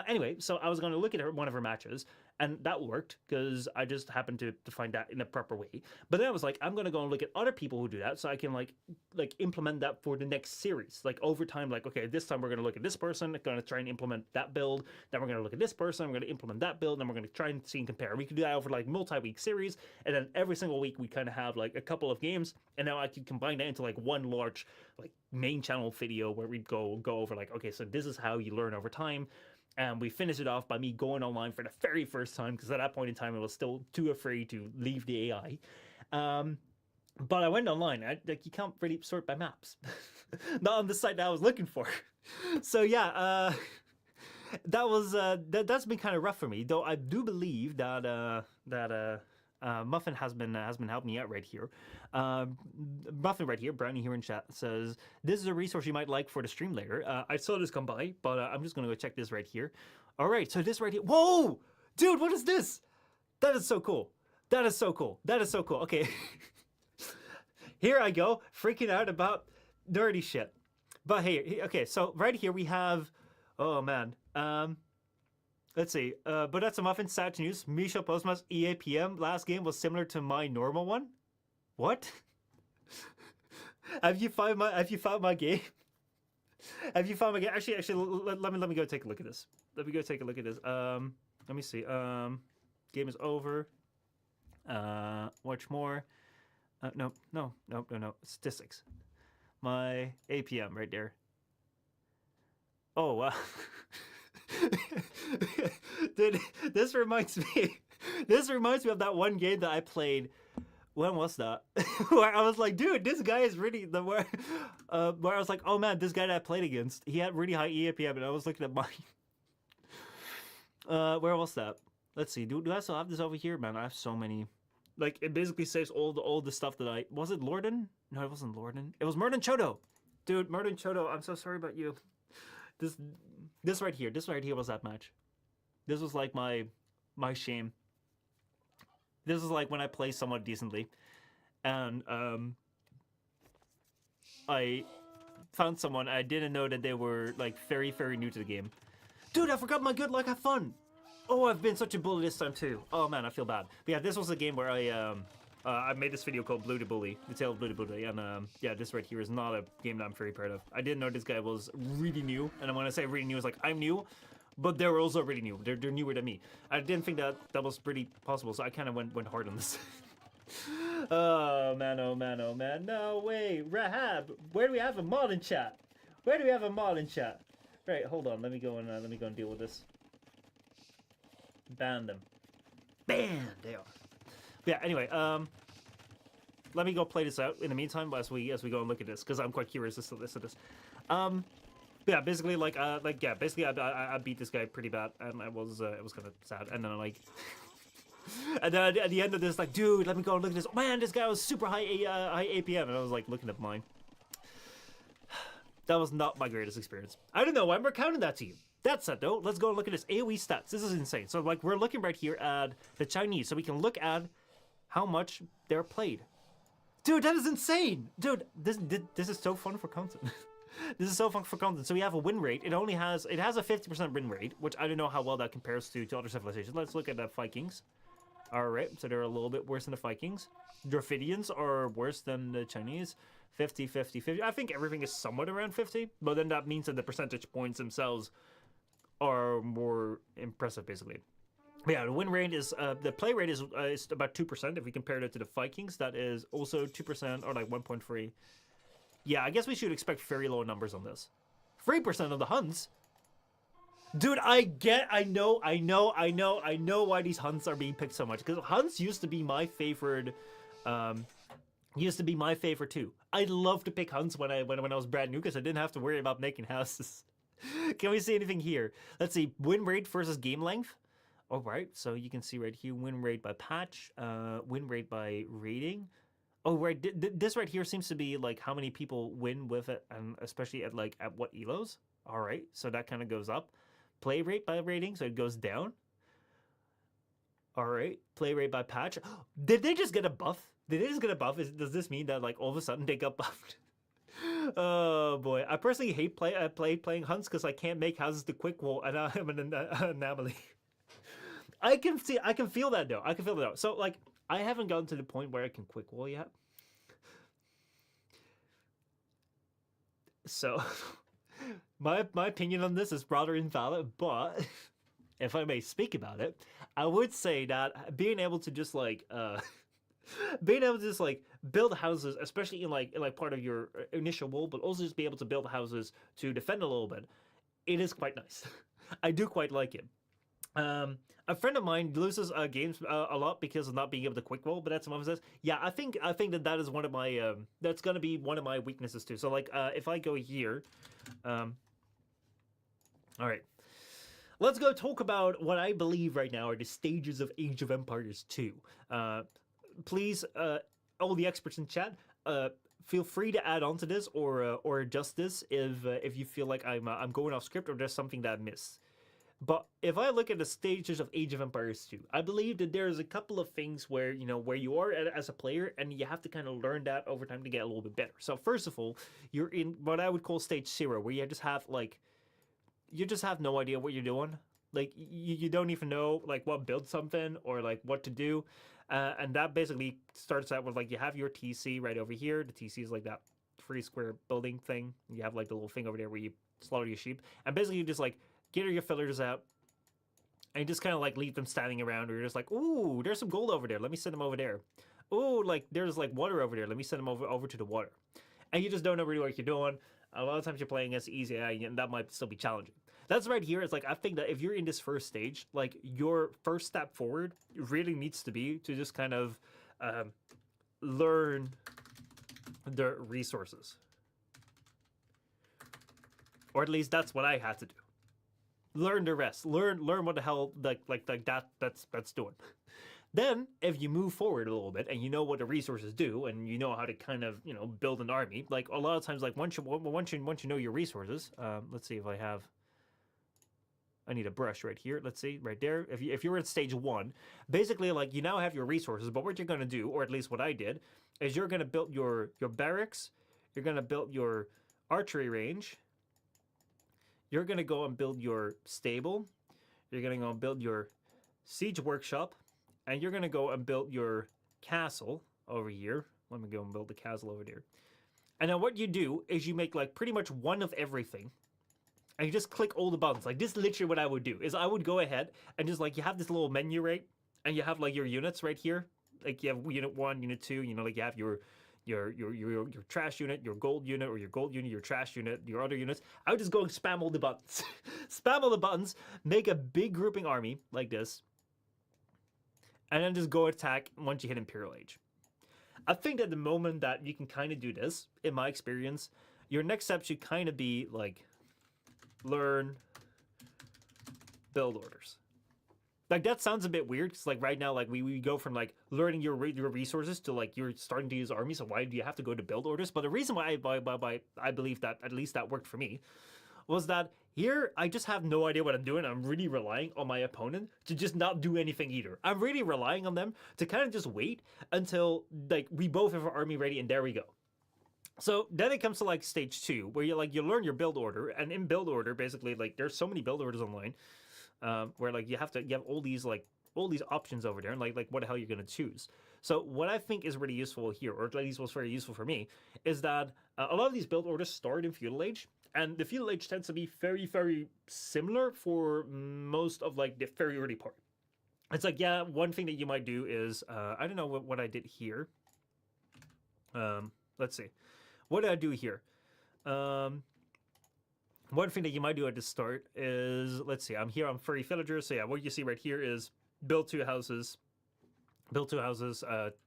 Anyway, so I was going to look at one of her matches, and that worked because I just happened to find that in a proper way. But then I was like, I'm going to go and look at other people who do that, so I can like implement that for the next series. Like over time, like, okay, this time we're going to look at this person, going to try and implement that build. Then we're going to look at this person, we're going to implement that build, and we're going to try and see and compare. We could do that over like multi-week series, and then every single week we kind of have like a couple of games, and now I could combine that into like one large like main channel video where we go over like, okay, so this is how you learn over time. And we finish it off by me going online for the very first time, because at that point in time I was still too afraid to leave the AI. But I went online. You can't really sort by maps. Not on the site that I was looking for. So yeah, that's been kind of rough for me. Though I do believe that Muffin has been helping me out right here. Muffin right here, Brownie here in chat says, this is a resource you might like for the stream later. I saw this come by, but I'm just gonna go check this right here. All right, so this right here. Whoa, dude, what is this? That is so cool. That is so cool. That is so cool. Okay, here I go, freaking out about nerdy shit. But hey, okay, so right here we have, oh man, let's see. But that's a Muffin. Sad news. Misha Postma's EAPM last game was similar to my normal one. What? Have you found my game? Have you found my game? Actually, let me go take a look at this. Let me go take a look at this. Let me see. Game is over. Watch more. No. Statistics. My APM right there. Oh wow. Dude, this reminds me of that one game that I played. When was that? Where I was like, dude, this guy is really where I was like, oh man, this guy that I played against, he had really high EAPM, and I was looking at mine. Where was that? Let's see. Do I still have this over here? Man, I have so many. Like, it basically saves all the stuff that was it Lorden? No, it wasn't Lorden. It was Murden Chodo. Dude, Martin Chodo, I'm so sorry about you. This right here was that match. This was like my shame. This is like when I play somewhat decently, and I found someone I didn't know that they were like very new to the game. Dude, I forgot my good luck. Have fun. Oh, I've been such a bully this time too. Oh man, I feel bad. But yeah, this was a game where I made this video called Blue to Bully, the tale of Blue to Bully, and yeah, this right here is not a game that I'm very proud of. I didn't know this guy was really new, and when I say really new, it's like I'm new, but they're also really new. They're newer than me. I didn't think that was pretty possible, so I kind of went hard on this. Oh man, oh man, oh man. No way, Rahab. Where do we have a mod in chat? Where do we have a mod in chat? Right, hold on. Let me go and deal with this. Ban them. Ban. They are. Yeah. Anyway, let me go play this out in the meantime as we go and look at this because I'm quite curious as to this. Yeah, basically basically I beat this guy pretty bad and it was kind of sad, and then like. And then at the end of this, like, dude, let me go and look at this. Oh, man, this guy was super high APM, and I was like looking at mine. That was not my greatest experience. I don't know why I'm recounting that to you. That said, though, let's go and look at his AoE stats. This is insane. So, like, we're looking right here at the Chinese, so we can look at how much they're played. Dude, that is insane. Dude, this is so fun for content. This is so fun for content. So we have a win rate. It has a 50% win rate, which I don't know how well that compares to other civilizations. Let's look at the Vikings. All right, so they're a little bit worse than the Vikings. Dravidians are worse than the Chinese. 50, 50, 50. I think everything is somewhat around 50, but then that means that the percentage points themselves are more impressive, basically. But yeah, the win rate is, the play rate is about 2%. If we compare it to the Vikings, that is also 2% or like 1.3. Yeah, I guess we should expect very low numbers on this. 3% of the Huns. Dude, I know why these Huns are being picked so much. Because Huns used to be my favorite, too. I loved to pick Huns when I was brand new because I didn't have to worry about making houses. Can we see anything here? Let's see, win rate versus game length. All right, so you can see right here, win rate by patch, win rate by rating. Oh, right, this right here seems to be like how many people win with it, and especially at what elos. All right, so that kind of goes up. Play rate by rating, so it goes down. All right, play rate by patch. Did they just get a buff? Does this mean that like all of a sudden they got buffed? Oh boy, I personally hate playing hunts because I can't make houses to quick wall, and I'm an anomaly. I can feel that though. So like, I haven't gotten to the point where I can quick wall yet. So. My opinion on this is rather invalid, but if I may speak about it, I would say that being able to just build houses, especially in like part of your initial wall, but also just be able to build houses to defend a little bit, it is quite nice. I do quite like it. A friend of mine loses games a lot because of not being able to quick roll, but that's what says. Yeah, I think that is one of my that's gonna be one of my weaknesses too. So like if I go here, all right, let's go talk about what I believe right now are the stages of Age of Empires 2. Please, all the experts in chat, feel free to add on to this or adjust this if you feel like I'm going off script or there's something that I missed. But if I look at the stages of Age of Empires 2, I believe that there's a couple of things where you are as a player, and you have to kind of learn that over time to get a little bit better. So first of all, you're in what I would call stage 0, where you just have no idea what you're doing. Like you don't even know like what build something or like what to do, and that basically starts out with like you have your TC right over here. The TC is like that 3 square building thing. You have like the little thing over there where you slaughter your sheep, and basically you just like get your fillers out, and you just kind of like leave them standing around, or you're just like, ooh, there's some gold over there. Let me send them over there. Ooh, like there's like water over there. Let me send them over to the water. And you just don't know really what you're doing. A lot of times you're playing against easy AI, and that might still be challenging. That's right here. It's like I think that if you're in this first stage, like your first step forward really needs to be to just kind of learn the resources, or at least that's what I had to do. Learn the rest. Learn what the hell like that's doing. Then, if you move forward a little bit and you know what the resources do and you know how to kind of build an army, like a lot of times, like once you know your resources, let's see if I need a brush right here. Let's see right there. If you're at stage 1, basically like you now have your resources, but what you're gonna do, or at least what I did, is you're gonna build your barracks, you're gonna build your archery range, you're gonna go and build your stable, you're gonna go and build your siege workshop, and you're gonna go and build your castle over here. Let me go and build the castle over there. And then what you do is you make like pretty much one of everything. And you just click all the buttons. Like this is literally what I would do. Is I would go ahead and just like you have this little menu, right? And you have like your units right here. Like you have unit 1, unit 2, like you have your trash unit, your gold unit, or your gold unit, your trash unit, your other units. I would just go and spam all the buttons. Spam all the buttons, make a big grouping army like this. And then just go attack once you hit Imperial Age. I think that the moment that you can kind of do this, in my experience, your next step should kind of be like learn build orders. Like that sounds a bit weird because like right now like we go from like learning your resources to like you're starting to use armies. So why do you have to go to build orders? But the reason why I believe that at least that worked for me was that here I just have no idea what I'm doing. I'm really relying on my opponent to just not do anything either. I'm really relying on them to kind of just wait until like we both have our army ready, and there we go. So then it comes to like stage 2 where you learn your build order, and in build order basically like there's so many build orders online where like you have all these options over there, and like what the hell you're gonna choose. So what I think is really useful here, or at least was very useful for me, is that a lot of these build orders start in feudal age, and the feudal age tends to be very, very similar for most of like the very early part. It's like, yeah, one thing that you might do is I don't know what I did here. Let's see. What did I do here? One thing that you might do at the start is, let's see, I'm here on furry villagers. So yeah, what you see right here is build 2 houses. Build 2 houses,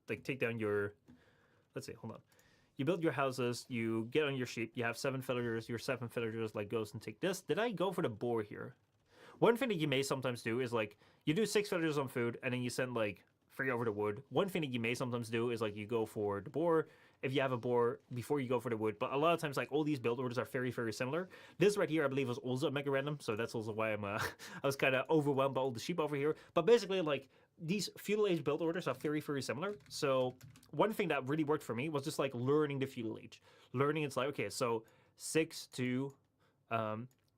like take down your, let's see, hold on. You build your houses, you get on your sheep, you have 7 villagers, your 7 villagers like goes and take this. Did I go for the boar here? One thing that you may sometimes do is like, you do 6 villagers on food and then you send like 3 over the wood. One thing that you may sometimes do is like you go for the boar, if you have a boar, before you go for the wood. But a lot of times like all these build orders are very, very similar. This right here I believe was also a mega random, so that's also why I was kind of overwhelmed by all the sheep over here. But basically like these feudal age build orders are very, very similar. So one thing that really worked for me was just like learning the feudal age. Learning, it's like, okay, so 6 to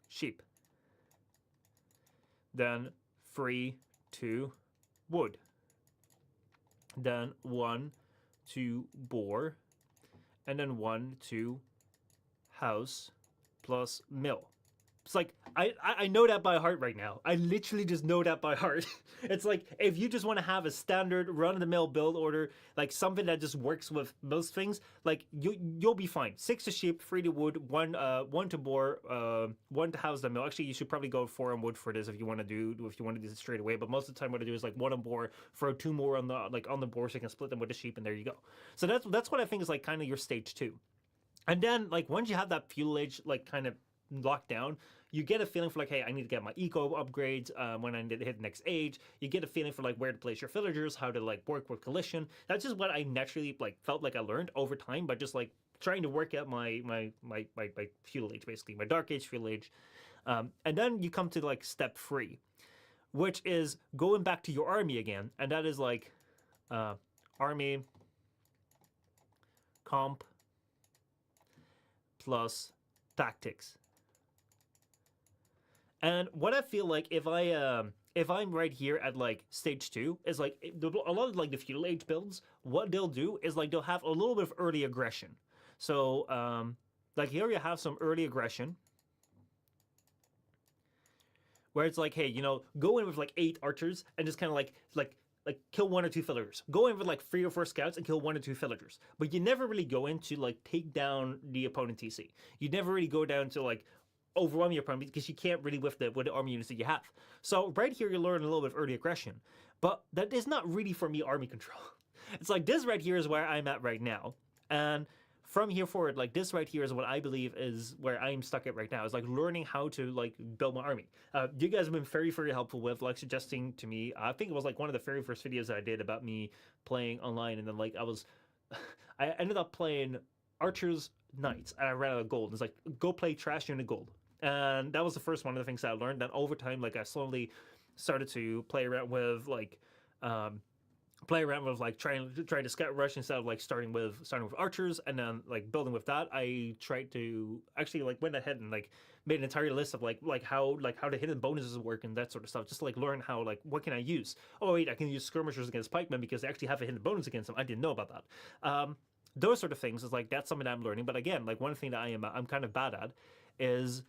sheep. Then 3 to wood. Then 1 to boar. And then 1 to house plus mill. It's like, I know that by heart right now. I literally just know that by heart. It's like, if you just want to have a standard run-of-the-mill build order, like something that just works with most things, like you'll be fine. 6 to sheep, 3 to wood, 1 to boar, 1 to house the mill. Actually, you should probably go 4 on wood for this if you want to do this straight away. But most of the time, what I do is like 1 on boar, throw 2 more on the boar, so you can split them with the sheep, and there you go. So that's what I think is like kind of your stage 2. And then like once you have that feudal age like kind of locked down, you get a feeling for like, hey, I need to get my eco upgrades when I hit the next age. You get a feeling for like where to place your villagers, how to like work with coalition. That's just what I naturally like felt like I learned over time by just like trying to work out my feudal age, basically my dark age feudal age. And then you come to like step 3, which is going back to your army again, and that is like army comp plus tactics. And what I feel like if I'm right here at like stage 2 is like a lot of like the feudal age builds, what they'll do is like they'll have a little bit of early aggression. So like here you have some early aggression where it's like, hey, go in with like 8 archers and just kind of like kill 1 or 2 villagers. Go in with like 3 or 4 scouts and kill 1 or 2 villagers. But you never really go in to like take down the opponent TC. You never really go down to like overwhelm your opponent because you can't really with the army units that you have. So right here you learn a little bit of early aggression, but that is not really for me army control. It's like this right here is where I'm at right now, and from here forward, like this right here is what I believe is where I'm stuck at right now. Is like learning how to like build my army. You guys have been very, very helpful with like suggesting to me. I think it was like one of the very first videos that I did about me playing online, and then like I ended up playing Archers Knights, and I ran out of gold. It's like go play trash unit gold, and that was the first one of the things that I learned. Then over time, like I slowly started to play around with like trying to scout rush instead of like starting with archers, and then like building with that. I tried to actually like went ahead and like made an entire list of like how the hidden bonuses work and that sort of stuff, just to like learn how like what can I use. Oh wait, I can use skirmishers against pikemen because they actually have a hidden bonus against them. I didn't know about that. Those sort of things is like that's something that I'm learning. But again, like one thing that I'm kind of bad at is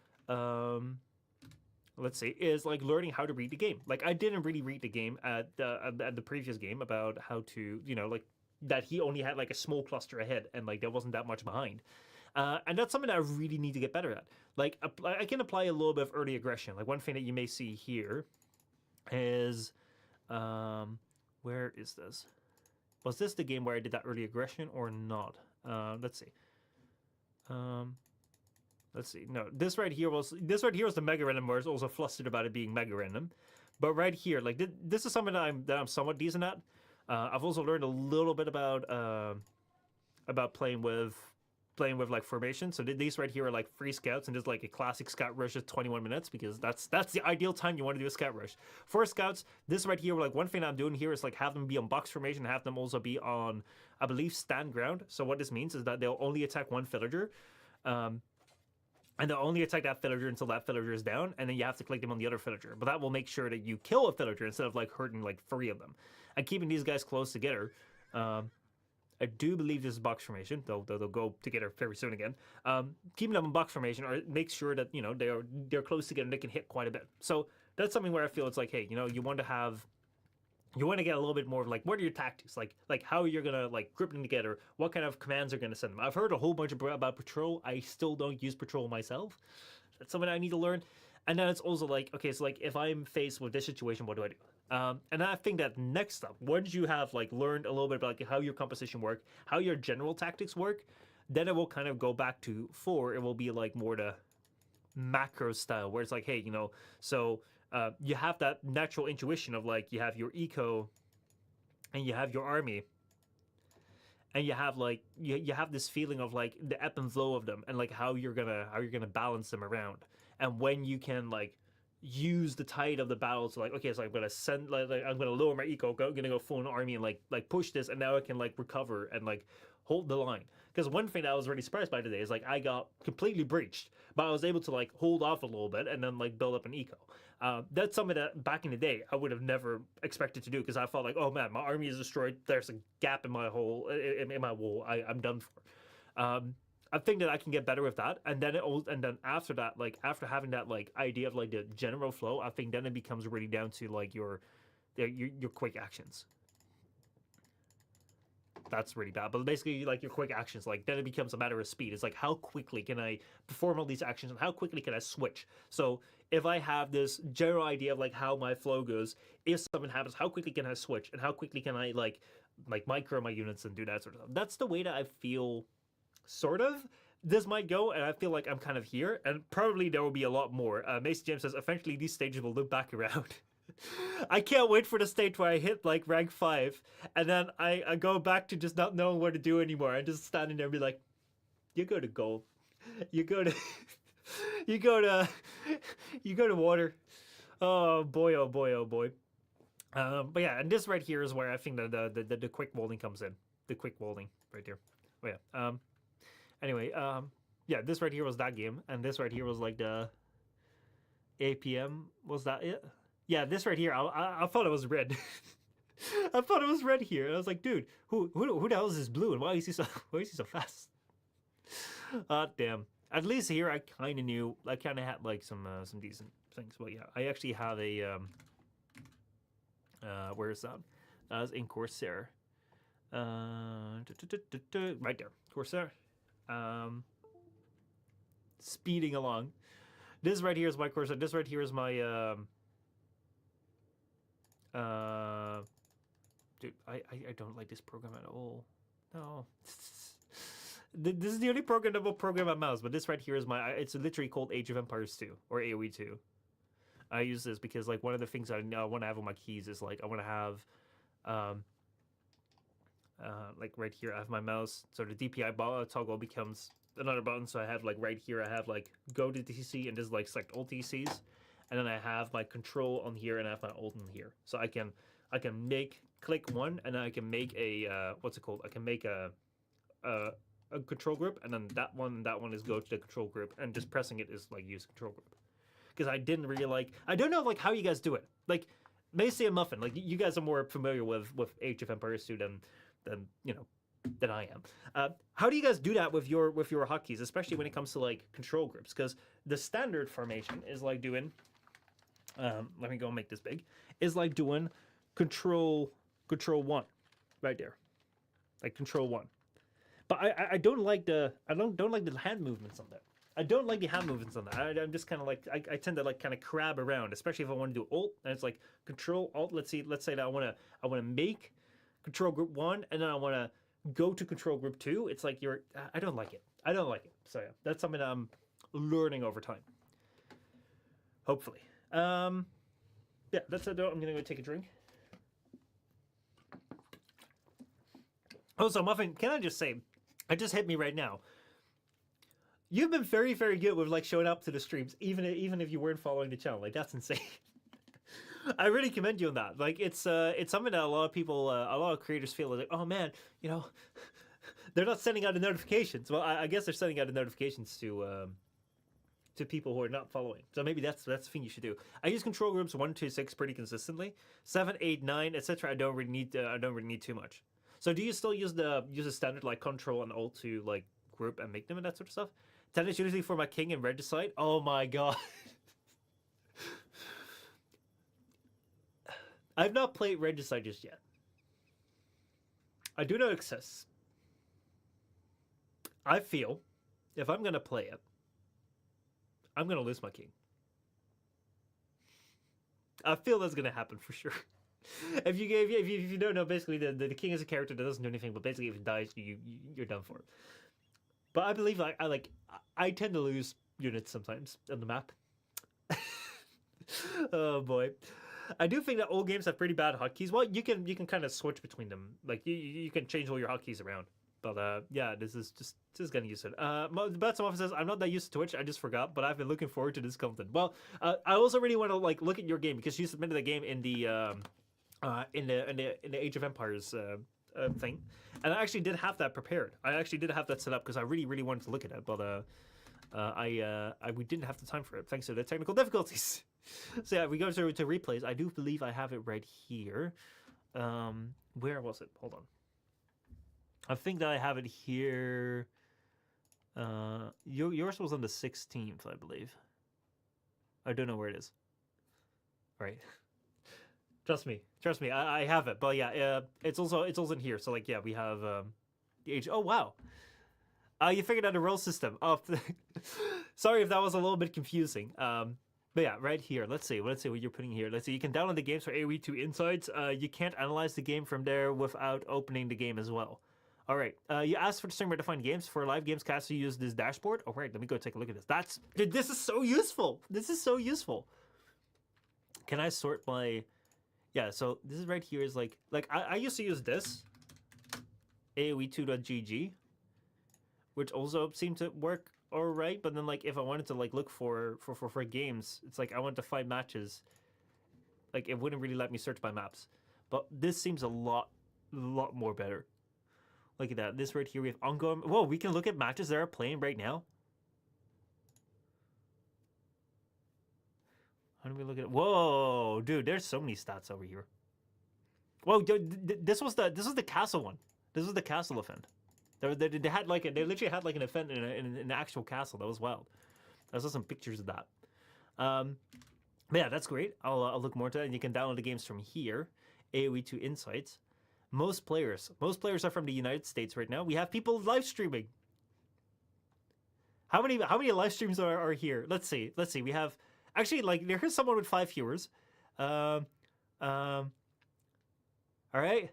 let's see, is like learning how to read the game. Like I didn't really read the game at the previous game about how to, like that he only had like a small cluster ahead and like there wasn't that much behind. And that's something that I really need to get better at. Like I can apply a little bit of early aggression. Like one thing that you may see here is, where is this? Was this the game where I did that early aggression or not? Let's see. Let's see. No, this right here was the mega random where I was also flustered about it being mega random. But right here, like this is something that I'm somewhat decent at. I've also learned a little bit about playing with like formation. So these right here are like free scouts, and just like a classic scout rush is 21 minutes because that's the ideal time you want to do a scout rush. For scouts, this right here, like one thing I'm doing here is like have them be on box formation, have them also be on, I believe, stand ground. So what this means is that they'll only attack one villager. And they'll only attack that villager until that villager is down, and then you have to click them on the other villager. But that will make sure that you kill a villager instead of like hurting like 3 of them. And keeping these guys close together, I do believe this is box formation, though they'll go together very soon again. Keeping them in box formation or makes sure that they're close together and they can hit quite a bit. So that's something where I feel it's like, hey, you want to get a little bit more of like, what are your tactics? Like how you're gonna like grip them together. What kind of commands are gonna send them? I've heard a whole bunch about patrol. I still don't use patrol myself. That's something I need to learn. And then it's also like, okay, so like if I'm faced with this situation, what do I do? And I think that next up, once you have like learned a little bit about like how your composition work, how your general tactics work, then it will kind of go back to 4. It will be like more the macro style where it's like, hey, so you have that natural intuition of like you have your eco and you have your army, and you have like you have this feeling of like the ebb and flow of them and like how you're gonna balance them around, and when you can like use the tide of the battle to like, okay, so I'm gonna send like I'm gonna lower my eco, gonna go full on army and like push this, and now I can like recover and like hold the line. Because one thing that I was really surprised by today is like I got completely breached, but I was able to like hold off a little bit and then like build up an eco. That's something that back in the day I would have never expected to do, because I felt like, oh man, my army is destroyed. There's a gap in my whole in my wall. I'm done for. I think that I can get better with that, and then after that, like after having that like idea of like the general flow, I think then it becomes really down to like your quick actions. That's really bad, but basically like your quick actions, like then it becomes a matter of speed. It's like how quickly can I perform all these actions and how quickly can I switch. So if I have this general idea of like how my flow goes, if something happens, how quickly can I switch and how quickly can I like micro my units and do that sort of stuff. That's the way that I feel sort of this might go, and I feel like I'm kind of here, and probably there will be a lot more. Mason James says eventually these stages will loop back around. I can't wait for the stage where I hit like rank 5 and then I go back to just not knowing what to do anymore and just standing there and be like, you go to gold, you go to you go to water. Oh boy, oh boy, oh boy. But yeah, and this right here is where I think the quick molding comes in. The quick molding right here. Oh yeah. Anyway, yeah, this right here was that game, and this right here was like the APM. Was that it? Yeah, this right here, I thought it was red. I thought it was red here, and I was like, dude, who the hell is this blue, and why is he so fast? Damn. At least here, I kind of knew. I kind of had like some decent things. But yeah, I actually have a where is that? That's in Corsair. Right there, Corsair. Speeding along. This right here is my Corsair. This right here is my dude, I don't like this program at all. No. This is the only programmable program on mouse, but this right here is my. It's literally called Age of Empires 2 or AoE2. I use this because like one of the things I want to have on my keys is like I want to have, like right here I have my mouse, so the DPI toggle becomes another button. So I have like right here I have like go to TC and just like select all TCs, and then I have my control on here and I have my alt on here. So I can click one and then I can make a what's it called? I can make a control group, and then that one is go to the control group, and just pressing it is like use control group. Because I didn't really like. I don't know like how you guys do it. Like Macy and Muffin, like you guys are more familiar with Age of Empires 2 than you know than I am. How do you guys do that with your hotkeys, especially when it comes to like control groups? Because the standard formation is like doing. Let me go and make this big. Is like doing control 1, right there, like control 1. But I don't like the don't like the hand movements on that. I don't like the hand movements on that. I'm just kind of like I tend to like kind of crab around, especially if I want to do alt and it's like control alt. Let's say that I want to make control group 1 and then I want to go to control group 2. It's like I don't like it. I don't like it. So yeah, that's something that I'm learning over time. Hopefully. Yeah, that's it. I'm gonna go take a drink. Also, Muffin, can I just say, it just hit me right now. You've been very, very good with like showing up to the streams, even if you weren't following the channel. Like that's insane. I really commend you on that. Like it's something that a lot of people, a lot of creators feel like, oh man, you know, they're not sending out the notifications. Well, I guess they're sending out the notifications to people who are not following. So maybe that's the thing you should do. I use control groups 1, 2, 6 pretty consistently. 7, 8, 9, etc. I don't really need too much. So do you still use the standard like control and alt to like group and make them and that sort of stuff? 10 is usually for my king and regicide. Oh my god. I've not played regicide just yet. I do know it exists. I feel if I'm gonna play it, I'm gonna lose my king. I feel that's gonna happen for sure. If you don't know, basically the king is a character that doesn't do anything, but basically if it dies, you're done for. But I believe I tend to lose units sometimes on the map. Oh boy, I do think that all games have pretty bad hotkeys. Well, you can kind of switch between them. Like you can change all your hotkeys around. But yeah, this is getting used to it. But some officer says I'm not that used to Twitch. I just forgot, but I've been looking forward to this content. Well, I also really want to like look at your game because you submitted the game in the Age of Empires thing, and I actually did have that prepared. I actually did have that set up because I really wanted to look at it, but we didn't have the time for it thanks to the technical difficulties. So yeah, we go to replays. I do believe I have it right here. Where was it? Hold on. I think that I have it here. Yours was on the 16th, I believe. I don't know where it is. Right. Trust me, I have it. But yeah, it's also in here. So like, yeah, we have the age. Oh wow, you figured out the role system. Oh, sorry if that was a little bit confusing. But yeah, right here. Let's see what you're putting here. Let's see. You can download the games for AoE2 Insights. You can't analyze the game from there without opening the game as well. All right. You asked for the streamer to find games for live games cast. You use this dashboard. All right, let me go take a look at this. This is so useful. This is so useful. Can I sort by? Yeah, so this is right here is like I used to use this AoE2.gg, which also seemed to work all right. But then like if I wanted to like look for games, it's like I wanted to find matches. Like it wouldn't really let me search by maps. But this seems a lot more better. Look at that. This right here we have ongoing. Whoa, we can look at matches that are playing right now. How do we look at it? Whoa, dude, there's so many stats over here. Whoa, this was the castle one. This was the castle event. They had like they literally had like an event in an actual castle. That was wild. I saw some pictures of that. But yeah, that's great. I'll look more into that. And you can download the games from here. AoE2 Insights. Most players are from the United States right now. We have people live streaming. How many live streams are here? Let's see. We have actually like there's someone with 5 viewers. All right.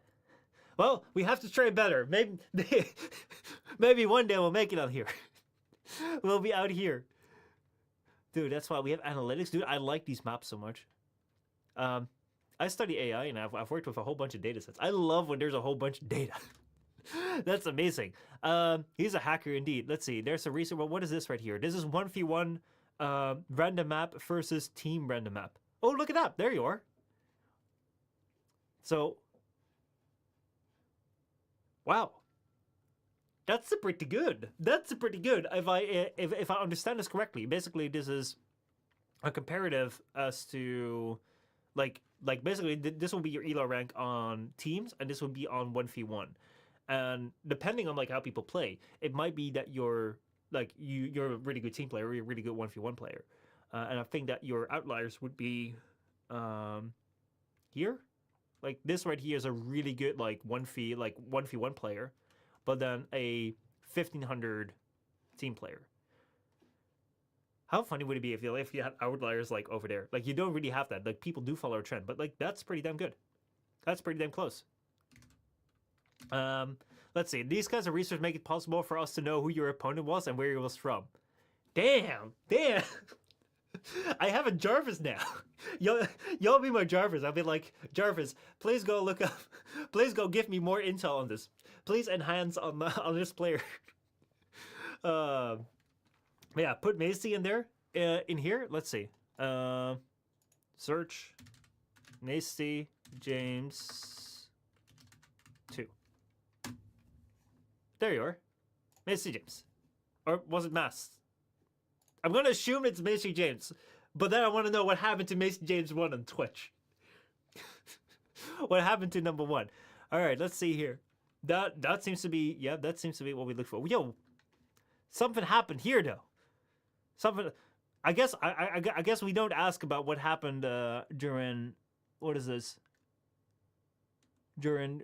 Well, we have to try better. Maybe, maybe one day we'll make it on here. We'll be out here. Dude, that's why we have analytics. Dude, I like these maps so much. I study AI and I've worked with a whole bunch of data sets. I love when there's a whole bunch of data. That's amazing. He's a hacker indeed. Let's see. There's a recent one. What is this right here? This is 1v1 random map versus team random map. Oh, look at that. There you are. So, wow. That's pretty good. That's pretty good. If I understand this correctly, basically this is a comparative as to like basically this will be your elo rank on teams and this will be on 1v1. And depending on like how people play, it might be that you're like you're a really good team player or you're a really good 1v1 player. And I think that your outliers would be here. Like this right here is a really good like 1v1 player, but then a 1500 team player. How funny would it be if you had outliers like over there? Like you don't really have that. Like people do follow a trend, but like that's pretty damn good. That's pretty damn close. Let's see. These kinds of research make it possible for us to know who your opponent was and where he was from. Damn. I have a Jarvis now. Y'all be my Jarvis. I'll be like, Jarvis, please go look up. Please go give me more intel on this. Please enhance on this player. Yeah, put Macy in there. In here, let's see. Search Macy James 2. There you are. Macy James. Or was it Mass? I'm going to assume it's Macy James. But then I want to know what happened to Macy James 1 on Twitch. What happened to number 1? Alright, let's see here. That seems to be... Yeah, that seems to be what we look for. Yo! Something happened here, though. Something... I guess we don't ask about what happened during... What is this? During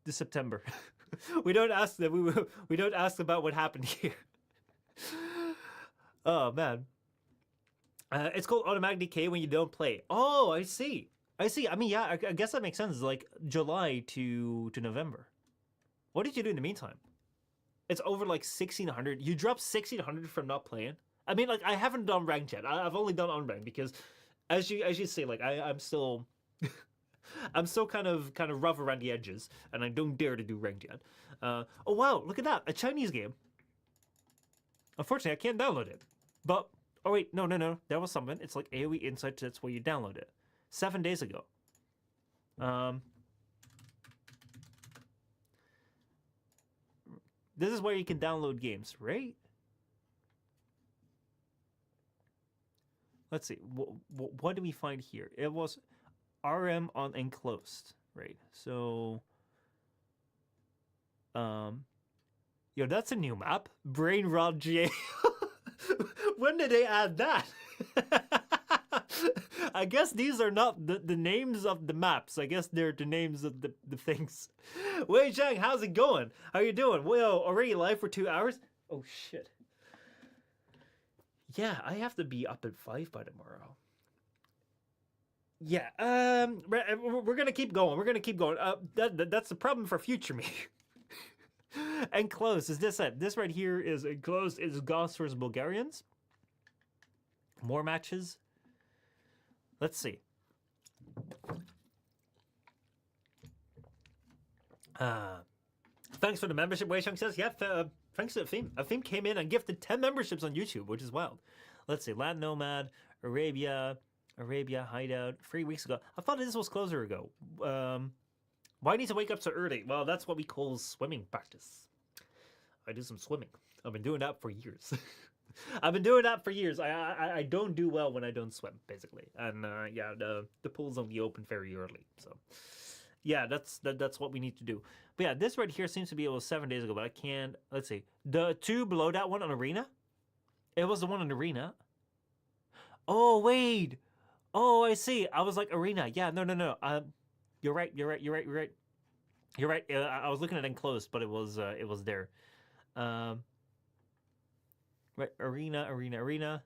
the September. We don't ask that. We don't ask about what happened here. Oh man. It's called automatic decay when you don't play. Oh, I see. I mean, yeah, I guess that makes sense. It's like July to November. What did you do in the meantime? It's over like 1600. You dropped 1600 from not playing. I mean, like I haven't done ranked yet. I've only done unranked because, as you say, like I'm still. I'm still kind of rough around the edges, and I don't dare to do ranked yet. Oh wow, look at that, a Chinese game. Unfortunately, I can't download it. But oh wait, no, there was something. It's like AoE Insights. That's where you download it. 7 days ago. This is where you can download games, right? Let's see. What do we find here? It was RM on enclosed, right? So, yo, that's a new map. Brain Rot Jail. When did they add that? I guess these are not the names of the maps. I guess they're the names of the things. Wei Zhang, how's it going? How you doing? Well, already live for 2 hours? Oh, shit. Yeah, I have to be up at 5 by tomorrow. Yeah, we're gonna keep going. We're gonna keep going. That's the problem for future me. Enclosed is this set. This right here is enclosed. Is Goths versus Bulgarians. More matches. Let's see. Thanks for the membership. Wei Shang says, yeah. Thanks to Afim. Afim came in and gifted 10 memberships on YouTube, which is wild. Let's see. Land Nomad, Arabia Hideout 3 weeks ago. I thought this was closer ago. Why need to wake up so early? Well, that's what we call swimming practice. I do some swimming. I've been doing that for years. I don't do well when I don't swim, basically. And yeah, the pool's only open very early. So yeah, that's what we need to do. But yeah, this right here seems to be, it was 7 days ago, but I can't, let's see. The 2 below that one on Arena? It was the one on Arena. Oh, wait. Oh, I see. I was like, Arena. Yeah, no. You're right. I was looking at enclosed, but it was there. Right, Arena.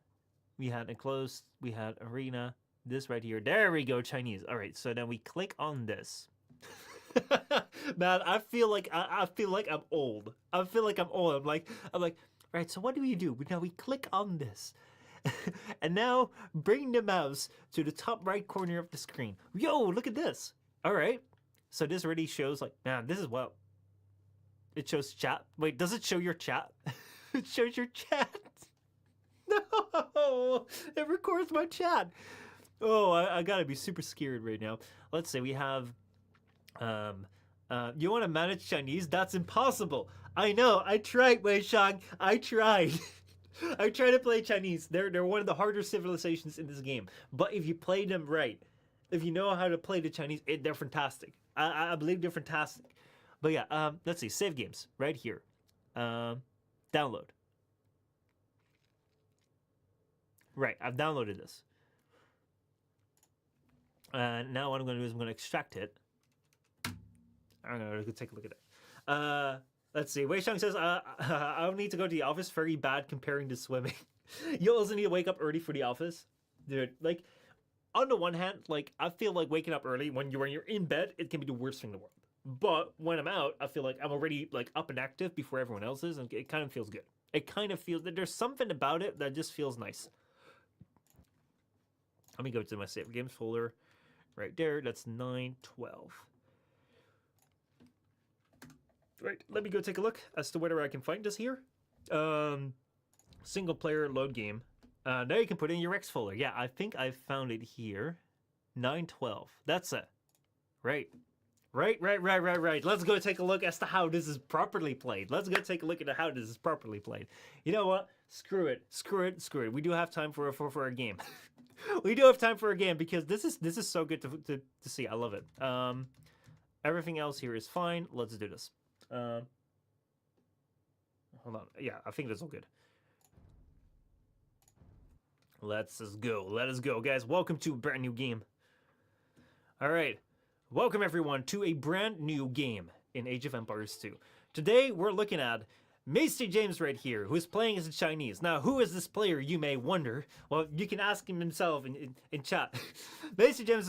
We had enclosed. We had Arena. This right here. There we go, Chinese. All right, so then we click on this. Man, I feel like I'm old. I feel like I'm old. I'm like, right. So what do? Now we click on this, and now bring the mouse to the top right corner of the screen. Yo, look at this. All right. So this already shows like, man, this is what. It shows chat. Wait, does it show your chat? It shows your chat. No, it records my chat. Oh, I gotta be super scared right now. Let's say we have. You want to manage Chinese? That's impossible. I know. I tried, Wei Shang. I tried. I tried to play Chinese. They're one of the harder civilizations in this game. But if you play them right, if you know how to play the Chinese, they're fantastic. I believe they're fantastic. But yeah, let's see. Save games right here. Download. Right, I've downloaded this. Now what I'm going to do is I'm going to extract it. I'm going to take a look at it. Let's see. Wei Shang says, I don't need to go to the office. Very bad comparing to swimming. You also need to wake up early for the office. Dude, like, on the one hand, like, I feel like waking up early when you're in bed, it can be the worst thing in the world. But when I'm out, I feel like I'm already, like, up and active before everyone else is, and it kind of feels good. It kind of feels that there's something about it that just feels nice. Let me go to my save games folder. Right there, that's 912. Right, let me go take a look as to whether I can find this here. Single player load game. Now you can put in your X folder. Yeah, I think I found it here. 912. That's it. Right. Right. Let's go take a look as to how this is properly played. Let's go take a look at how this is properly played. You know what? Screw it. We do have time for a game. We do have time for a game because this is so good to see. I love it. Everything else here is fine. Let's do this. Hold on. Yeah, I think that's all good. Let us go, guys. Welcome to a brand new game. All right. Welcome, everyone, to a brand new game in Age of Empires 2. Today, we're looking at Macy James right here, who is playing as a Chinese. Now, who is this player, you may wonder? Well, you can ask him himself in chat. Macy James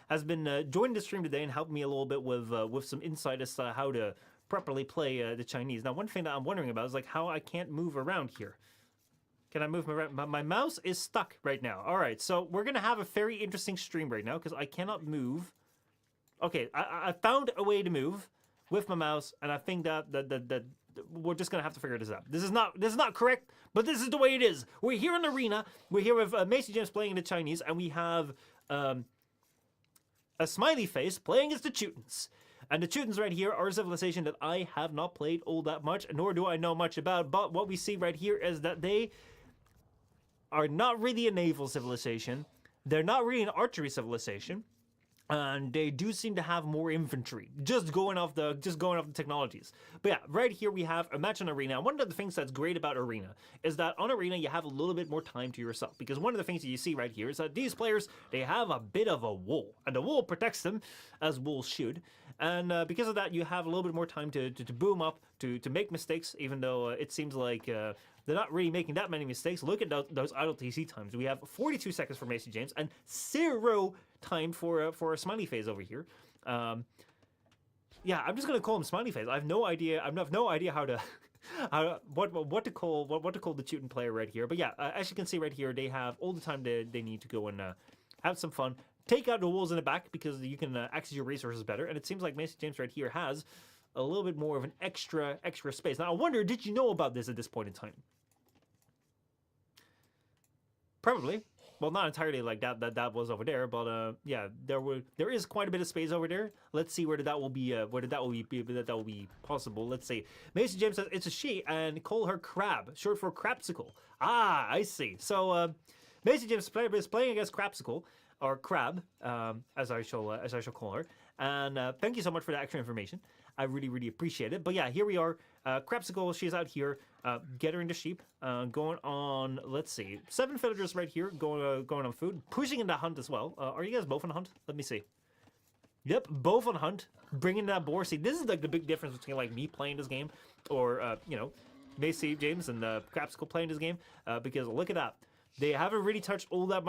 has been joining the stream today and helped me a little bit with some insight as to how to properly play the Chinese. Now, one thing that I'm wondering about is like how I can't move around here. Can I move around? My mouse is stuck right now. All right, so we're gonna have a very interesting stream right now because I cannot move. Okay, I found a way to move with my mouse, and I think that we're just gonna have to figure this out. This is not correct, but this is the way it is. We're here in the arena. We're here with Macy James playing in the Chinese, and we have a smiley face playing as the Teutons. And the Teutons right here are a civilization that I have not played all that much, nor do I know much about. But what we see right here is that they are not really a naval civilization. They're not really an archery civilization. And they do seem to have more infantry, just going off the technologies. But yeah, right here we have a match on Arena. And one of the things that's great about Arena is that on Arena you have a little bit more time to yourself, because one of the things that you see right here is that these players, they have a bit of a wall, and the wall protects them, as walls should. And because of that, you have a little bit more time to boom up, to make mistakes, even though it seems like they're not really making that many mistakes. Look at those idle TC times. We have 42 seconds for Macy James and 0 time for a smiley face over here. Yeah, I'm just gonna call him smiley face. I have no idea. I have no idea what to call the Teuton player right here. But yeah, as you can see right here, they have all the time they need to go and have some fun. Take out the walls in the back because you can access your resources better. And it seems like Macy James right here has a little bit more of an extra space. Now I wonder, did you know about this at this point in time? Probably. Well, not entirely like that was over there, but yeah, there is quite a bit of space over there. Let's see whether that will be possible. Let's see. Macy James says it's a she and call her Crab, short for Crapsicle. Ah, I see. So Macy James is playing against Crapsicle or Crab, as I shall call her. And thank you so much for that extra information. I really appreciate it. But yeah, here we are. Crapsicle, she's out here gathering the sheep, going on, let's see, 7 villagers right here going on food, pushing into hunt as well. Are you guys both on hunt? Let me see. Yep, both on hunt, bringing that boar. See, this is like the big difference between like me playing this game or, you know, Macy James and Crapsicle playing this game, because look at that. They haven't really touched all that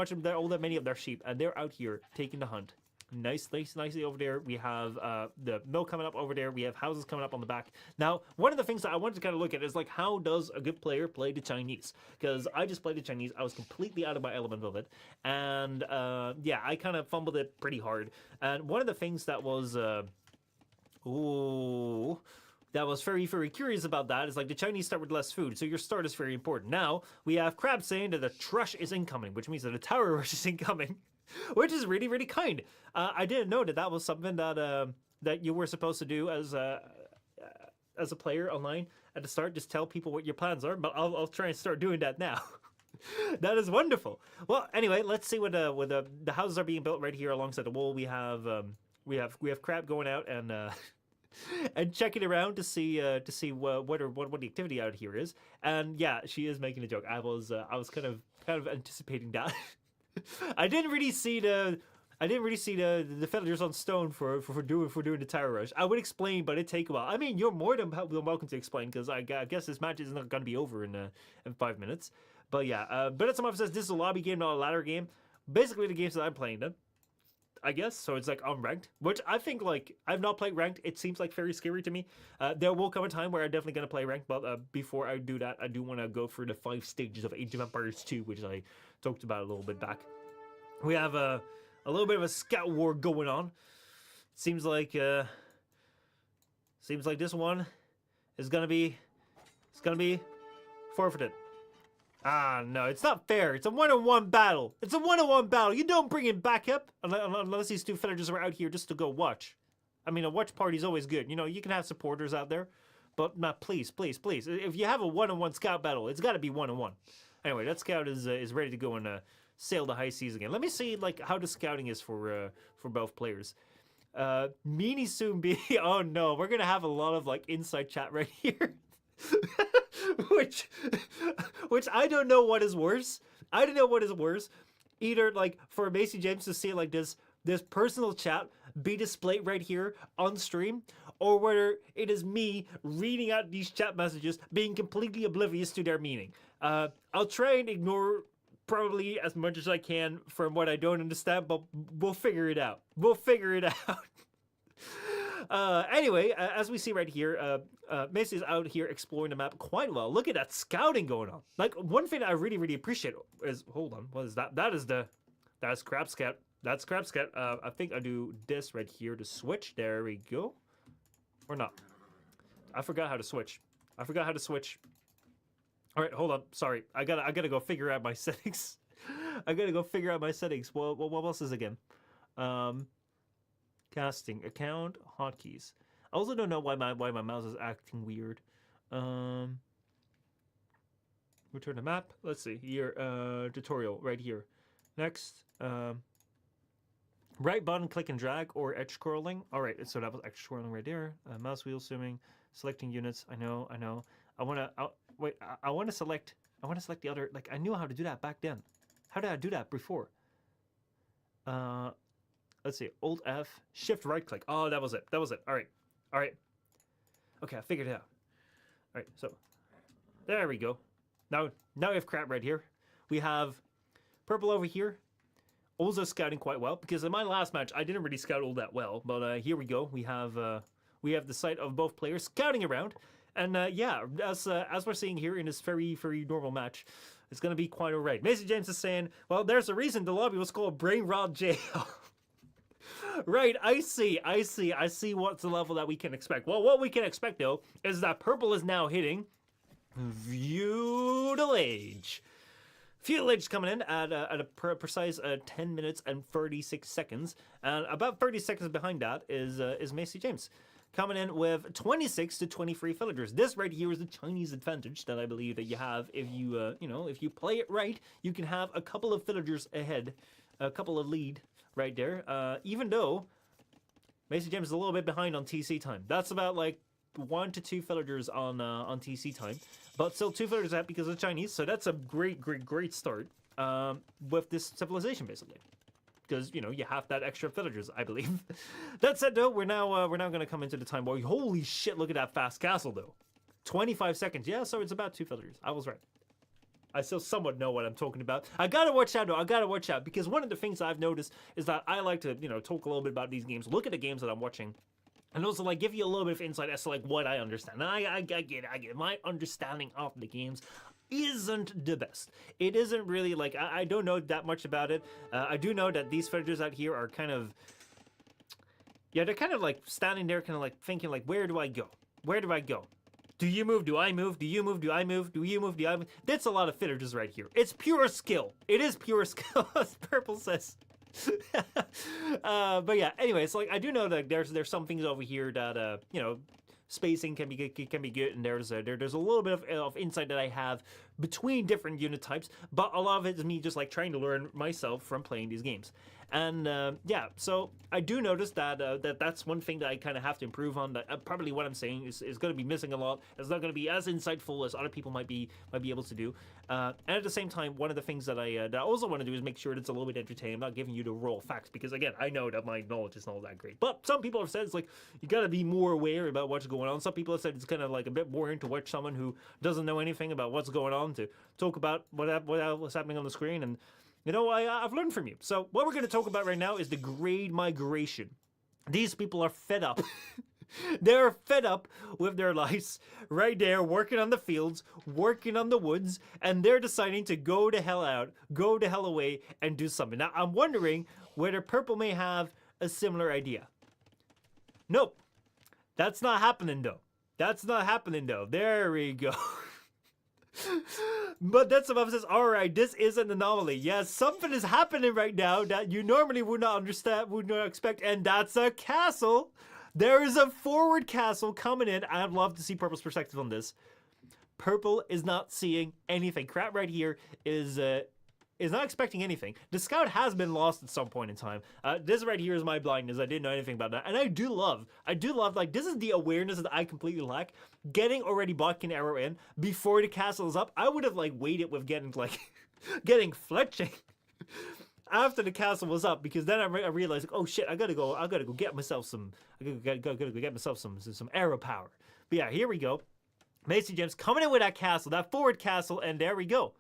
many of their sheep, and they're out here taking the hunt. Nicely over there. We have the mill coming up over there. We have houses coming up on the back. Now, one of the things that I wanted to kind of look at is like, how does a good player play the Chinese? Because I just played the Chinese. I was completely out of my element of it. And yeah, I kind of fumbled it pretty hard. And one of the things that was... that was very curious about that is like the Chinese start with less food, so your start is very important. Now, we have Crab saying that a trush is incoming, which means that a tower rush is incoming. Which is really kind. I didn't know that was something that that you were supposed to do as a player online at the start. Just tell people what your plans are. But I'll try and start doing that now. That is wonderful. Well, anyway, let's see what the houses are being built right here alongside the wall. We have Crab going out and and checking around to see what the activity out here is. And yeah, she is making a joke. I was kind of anticipating that. I didn't really see the villagers on stone for doing the tower rush. I would explain, but it'd take a while. I mean, you're more than welcome to explain, because I guess this match is not going to be over in 5 minutes. But yeah, but some of says this is a lobby game, not a ladder game. Basically, the games that I'm playing them, I guess. So it's like unranked, which I think, like, I've not played ranked. It seems like very scary to me. There will come a time where I'm definitely going to play ranked, but before I do that, I do want to go through the 5 stages of Age of Empires 2, which I talked about a little bit back. We have a little bit of a scout war going on. Seems like this one is gonna be forfeited. Ah, no, it's not fair. It's a one-on-one battle. It's a one-on-one battle. You don't bring it back up unless these 2 villagers are out here just to go watch. I mean, a watch party's always good. You know, you can have supporters out there, but please. If you have a one-on-one scout battle, it's got to be one-on-one. Anyway, that scout is ready to go and sail the high seas again. Let me see like how the scouting is for both players. Meanie soon be. Oh no, we're gonna have a lot of like inside chat right here. which I don't know what is worse. I don't know what is worse. Either like for Macy James to see like this personal chat be displayed right here on stream, or whether it is me reading out these chat messages being completely oblivious to their meaning. I'll try and ignore probably as much as I can from what I don't understand, but we'll figure it out. Anyway, as we see right here, Macy is out here exploring the map quite well. Look at that scouting going on. Like, one thing I really appreciate is, hold on, what is that? That's Crab Scout. That's Crab Scout. I think I do this right here to switch. There we go. Or not. I forgot how to switch. All right, hold on. Sorry, I gotta go figure out my settings. Well, what else is again? Casting account hotkeys. I also don't know why my mouse is acting weird. Return to map. Let's see here. Tutorial right here. Next. Right button, click and drag, or edge scrolling. All right, so that was edge scrolling right there. Mouse wheel zooming, selecting units. I know. I want to select the other. Like, I knew how to do that back then. How did I do that before? Let's see. Alt F, Shift right click. Oh, that was it. All right. Okay, I figured it out. All right, so there we go. Now we have crap right here. We have purple over here. Also scouting quite well, because in my last match I didn't really scout all that well. But here we go. We have the sight of both players scouting around. And yeah, as we're seeing here in this very normal match, it's going to be quite alright. Mason James is saying, well, there's a reason the lobby was called Brain Rot Jail. Right, I see what's the level that we can expect. Well, what we can expect, though, is that purple is now hitting Feudal Age. Feudal Age coming in at a precise 10 minutes and 36 seconds. And about 30 seconds behind that is Macy James, coming in with 26 to 23 villagers. This right here is the Chinese advantage that I believe that you have if you, if you play it right. You can have a couple of villagers ahead, a couple of lead right there. Even though Macy James is a little bit behind on TC time. That's about like 1 to 2 villagers on TC time, but still 2 villagers ahead because of the Chinese. So that's a great start with this civilization basically. Because you have that extra villagers, I believe. That said, though, we're now gonna come into the time where holy shit, look at that fast castle though. 25 seconds, yeah. So it's about 2 villagers. I was right. I still somewhat know what I'm talking about. I gotta watch out, though. I gotta watch out, because one of the things I've noticed is that I like to, talk a little bit about these games, look at the games that I'm watching, and also like give you a little bit of insight as to like what I understand. And I get it. My understanding of the games isn't the best. It isn't really like I don't know that much about it. I do know that these villagers out here are kind of, yeah, they're kind of like standing there, kind of like thinking like, where do I go? Where do I go? Do you move? Do I move? Do you move? Do I move? Do you move? Do I move? That's a lot of villagers right here. It's pure skill. It is pure skill, as Purple says. But yeah, anyway, it's like I do know that there's some things over here that spacing can be good, and there's a little bit of insight that I have between different unit types, but a lot of it is me just like trying to learn myself from playing these games. And yeah, so I do notice that that's one thing that I kind of have to improve on. That probably what I'm saying is going to be missing a lot. It's not going to be as insightful as other people might be able to do. And at the same time, one of the things that I also want to do is make sure that it's a little bit entertaining. I'm not giving you the raw facts, because again, I know that my knowledge is not that great. But some people have said it's like you got to be more aware about what's going on. Some people have said it's kind of like a bit boring to watch someone who doesn't know anything about what's going on to talk about what's happening on the screen. And I've learned from you. So what we're going to talk about right now is the grade migration. These people are fed up. They're fed up with their lives right there, working on the fields, working on the woods, and they're deciding to go the hell out, go the hell away, and do something. Now, I'm wondering whether Purple may have a similar idea. Nope. That's not happening, though. That's not happening, though. There we go. But that's what says, alright, this is an anomaly. Yes, something is happening right now that you normally would not understand, would not expect, and that's a castle. There is a forward castle coming in. I'd love to see Purple's perspective on this. Purple is not seeing anything. Crap right here is not expecting anything. The scout has been lost at some point in time. This right here is my blindness. I didn't know anything about that. And I do love, like, this is the awareness that I completely lack. Getting already Botkin Arrow in before the castle is up. I would have, like, waited with getting, like, getting fletching after the castle was up, because then I realized, like, oh shit, I gotta go get myself some, some arrow power. But yeah, here we go. Macy Gems coming in with that castle, that forward castle, and there we go.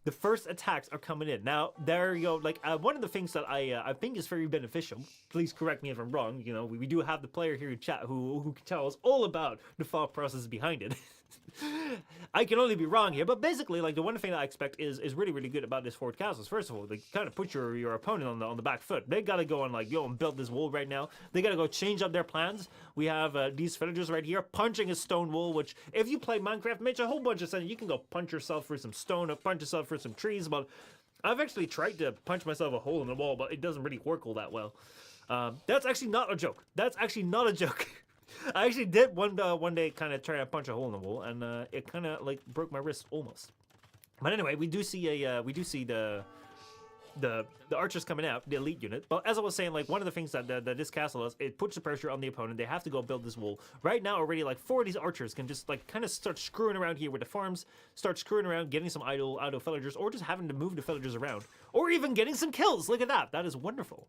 The first attacks are coming in. Now, there you go. Like, one of the things that I think is very beneficial, please correct me if I'm wrong, we do have the player here in chat who can tell us all about the thought process behind it. I can only be wrong here, but basically, like, the one thing that I expect is really, really good about this forward castle is, first of all, they kind of put your opponent on the back foot. They gotta go and, like, and build this wall right now. They gotta go change up their plans. We have these villagers right here punching a stone wall, which, if you play Minecraft, makes a whole bunch of sense. You can go punch yourself through some stone or punch yourself through some trees, but I've actually tried to punch myself a hole in the wall, but it doesn't really work all that well. That's actually not a joke. That's actually not a joke. I actually did one day kind of try to punch a hole in the wall, and it kind of like broke my wrist almost. But anyway, we do see the archers coming out, the elite unit. But as I was saying, like, one of the things that this castle does, it puts the pressure on the opponent. They have to go build this wall. Right now, already, like, 4 of these archers can just, like, kind of start screwing around here with the farms, start screwing around, getting some idle villagers, or just having to move the villagers around, or even getting some kills. Look at that. That is wonderful.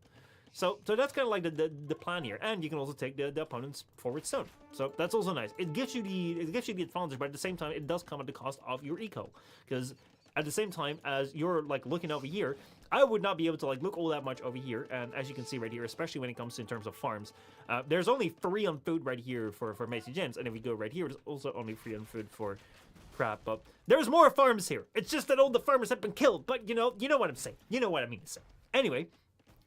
So that's kind of like the plan here, and you can also take the opponent's forward stone. So that's also nice. It gives you the advantage, but at the same time, it does come at the cost of your eco, because at the same time as you're like looking over here, I would not be able to like look all that much over here. And as you can see right here, especially when it comes to in terms of farms, there's only 3 on food right here for Macy Gens, and if we go right here, there's also only 3 on food for crap. But there's more farms here. It's just that all the farmers have been killed. But you know what I'm saying. You know what I mean to say. Anyway.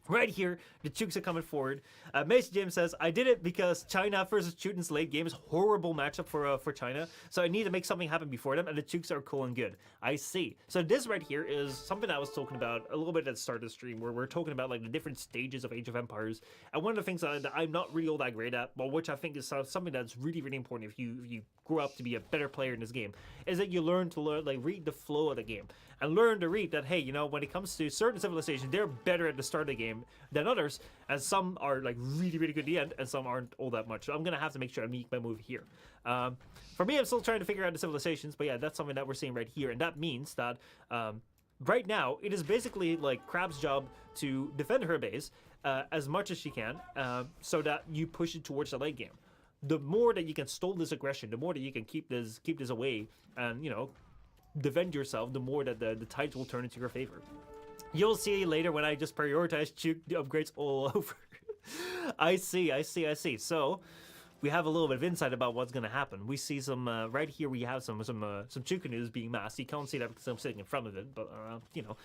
Right here, the Chooks are coming forward. Macy James says, I did it because China versus Chutens late game is horrible matchup for China, so I need to make something happen before them, and the Chooks are cool and good. I see. So this right here is something I was talking about a little bit at the start of the stream, where we're talking about like the different stages of Age of Empires, and one of the things that I'm not really all that great at, but which I think is something that's really, really important if you grow up to be a better player in this game, is that you learn to read the flow of the game. And learn to read that, hey, when it comes to certain civilizations, they're better at the start of the game than others, and some are like really, really good at the end, and some aren't all that much. So I'm gonna have to make sure I make my move here. For me, I'm still trying to figure out the civilizations, but yeah, that's something that we're seeing right here, and that means that right now it is basically like Crab's job to defend her base as much as she can, so that you push it towards the late game. The more that you can stall this aggression, the more that you can keep this away, and defend yourself, the more that the tides will turn into your favor. You'll see later when I just prioritize juke upgrades all over. I see. So we have a little bit of insight about what's gonna happen. We see some right here. We have some Chukanus being massed. You can't see that because I'm sitting in front of it, but you know,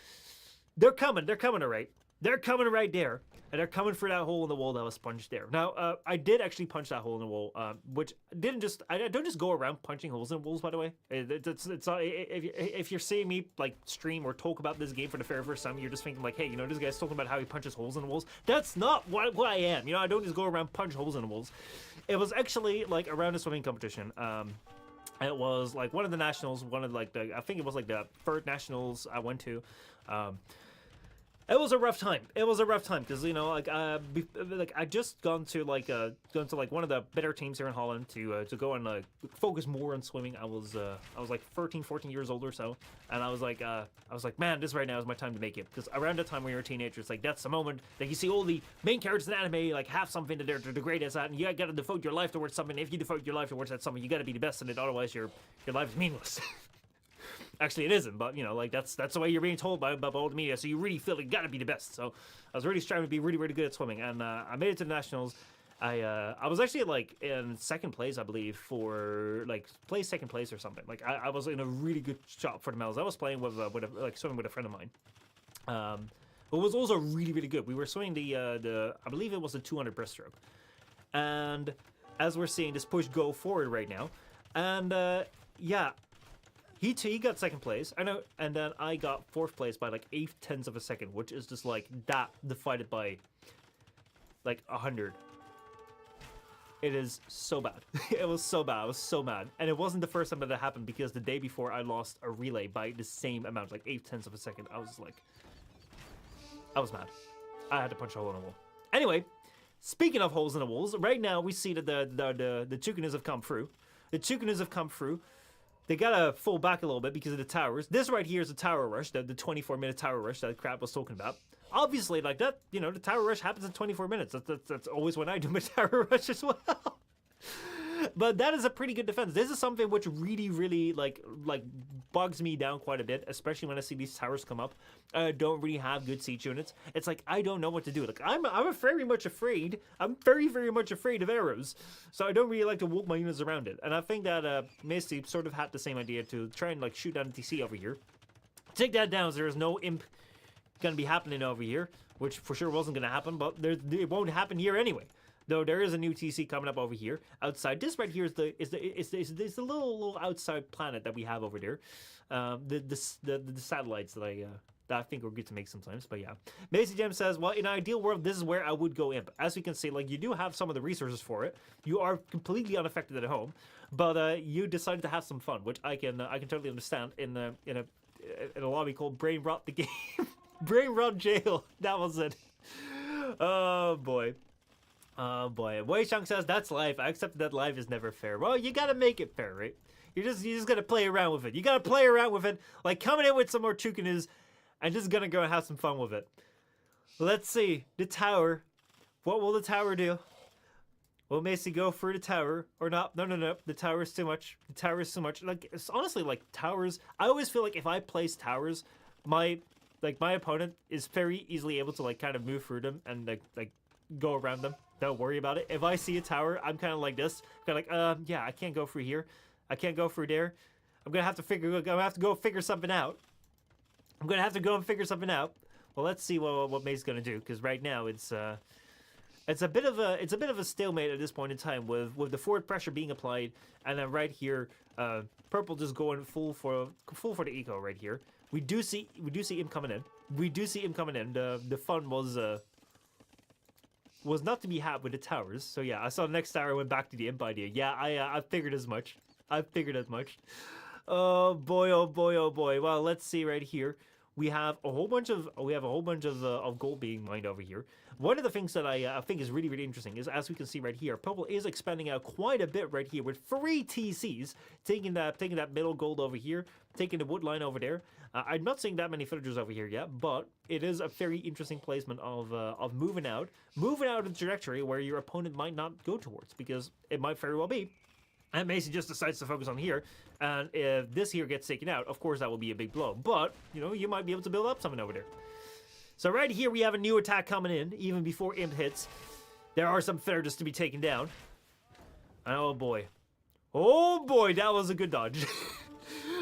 they're coming. They're coming, all right. They're coming right there, and they're coming for that hole in the wall that was punched there. Now, I did actually punch that hole in the wall, which didn't just. I don't just go around punching holes in walls. By the way, it's not. If you're seeing me like stream or talk about this game for the very first time, you're just thinking like, hey, you know, this guy's talking about how he punches holes in the walls. That's not what I am. You know, I don't just go around punch holes in the walls. It was actually like around a swimming competition. It was like one of the nationals, one of like I think it was like the third nationals I went to. It was a rough time. It was a rough time because, you know, like I just gone to like one of the better teams here in Holland to go and focus more on swimming. I was like 13, 14 years old or so, and I was like, man, this right now is my time to make it, because around that time when you're a teenager, it's like that's the moment that you see all the main characters in anime like have something that they're the greatest at, and you gotta devote your life towards something. If you devote your life towards that something, you gotta be the best in it. Otherwise, your life is meaningless. Actually, it isn't, but you know, like that's the way you're being told by all the media. So you really feel like you gotta be the best. So I was really striving to be really, really good at swimming, and I made it to the nationals. I was actually like in second place, I believe, for like second place or something. Like I was in a really good shot for the medals. I was playing with like swimming with a friend of mine. But it was also really, really good. We were swimming the I believe it was the 200 breaststroke, and as we're seeing this push go forward right now, and yeah. He got second place, and then I got fourth place by like 0.8 of a second, which is just like that divided by like 100. It is so bad. It was so bad. I was so mad, and it wasn't the first time that it happened, because the day before I lost a relay by the same amount, like 0.8 of a second. I was mad. I had to punch a hole in the wall. Anyway, speaking of holes in the walls, right now we see that the Chukanas have come through. The Chukanas have come through. They gotta fall back a little bit because of the towers. This right here is a tower rush, the 24-minute tower rush that Crab was talking about. Obviously, like that, you know, the tower rush happens in 24 minutes. That's always when I do my tower rush as well. But that is a pretty good defense. This is something which really, really like bogs me down quite a bit, especially when I see these towers come up. I don't really have good siege units. It's like I don't know what to do. Like I'm very much afraid. I'm very, very much afraid of arrows, so I don't really like to walk my units around it. And I think that Misty sort of had the same idea to try and like shoot down the TC over here. Take that down. So there is no imp gonna be happening over here, which for sure wasn't gonna happen, but it won't happen here anyway. Though there is a new TC coming up over here outside. This right here is the little outside planet that we have over there. The satellites that I think are good to make sometimes. But yeah, Macy Jam says, well, in an ideal world, this is where I would go imp. As we can see, like you do have some of the resources for it. You are completely unaffected at home, but you decided to have some fun, which I can totally understand in a lobby called Brain Rot the Game. Brain Rot Jail. That was it. Oh boy. Oh boy. Wei Chang says, that's life. I accept that life is never fair. Well, you gotta make it fair, right? You just gotta play around with it. You gotta play around with it. Like coming in with some more Chukanas and just gonna go and have some fun with it. Let's see. The tower. What will the tower do? Will Macy go through the tower or not? No. The tower is too much. The tower is too much. Like, it's honestly like towers. I always feel like if I place towers, my opponent is very easily able to like kind of move through them and like go around them. Don't worry about it. If I see a tower, I'm kind of like this. Kind of like, yeah, I can't go through here. I can't go through there. I'm gonna have to go figure something out. I'm gonna have to go and figure something out. Well, let's see what May's gonna do, because right now it's a bit of a stalemate at this point in time with the forward pressure being applied, and then right here, purple just going full for the eco right here. We do see him coming in. The fun was not to be had with the towers. So yeah, I saw the next tower went back to the imp idea. Yeah, I figured as much. Oh boy, oh boy, oh boy. Well, let's see right here. We have a whole bunch of gold being mined over here. One of the things that I think is really, really interesting is, as we can see right here, purple is expanding out quite a bit right here with 3 TCs, taking that middle gold over here, taking the wood line over there. I'm not seeing that many villagers over here yet, but it is a very interesting placement of moving out of the trajectory where your opponent might not go towards, because it might very well be And Macy just decides to focus on here. And if this here gets taken out, of course that will be a big blow. But, you know, you might be able to build up something over there. So right here we have a new attack coming in, even before Imp hits. There are some villagers to be taken down. And oh boy. Oh boy, that was a good dodge.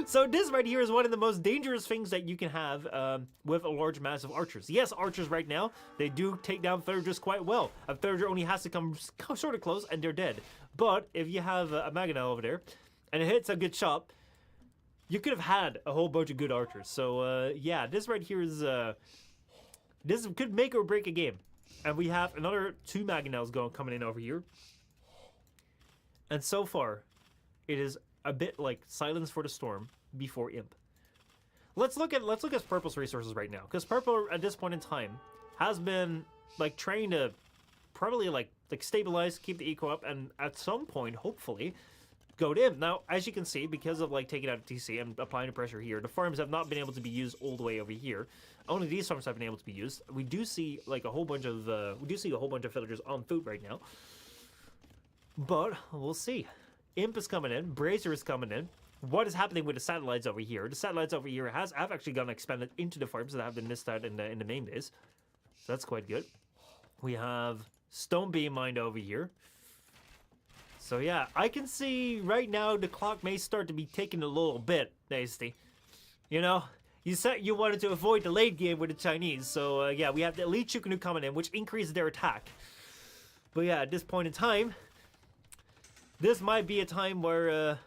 So this right here is one of the most dangerous things that you can have with a large mass of archers. Yes, archers right now, they do take down villagers quite well. A villager only has to come sort of close and they're dead. But if you have a Mangonel over there and it hits a good shot, you could have had a whole bunch of good archers. So yeah, this right here is this could make or break a game. And we have another 2 Mangonels coming in over here. And so far, it is a bit like Silence for the Storm before Imp. Let's look at Purple's resources right now, because Purple at this point in time has been like trying to probably like stabilize, keep the eco up, and at some point, hopefully, go to Imp. Now, as you can see, because of like taking out TC and applying the pressure here, the farms have not been able to be used all the way over here. Only these farms have been able to be used. We do see like a whole bunch of villagers on food right now. But we'll see. Imp is coming in. Brazier is coming in. What is happening with the satellites over here? The satellites over here have actually gotten expanded into the farms that have been missed out in the main base. So that's quite good. We have Stone Beam Mine over here. So yeah, I can see right now the clock may start to be taking a little bit nasty. You know, you said you wanted to avoid the late game with the Chinese. So yeah, we have the Elite Chukunu coming in, which increases their attack. But yeah, at this point in time, this might be a time where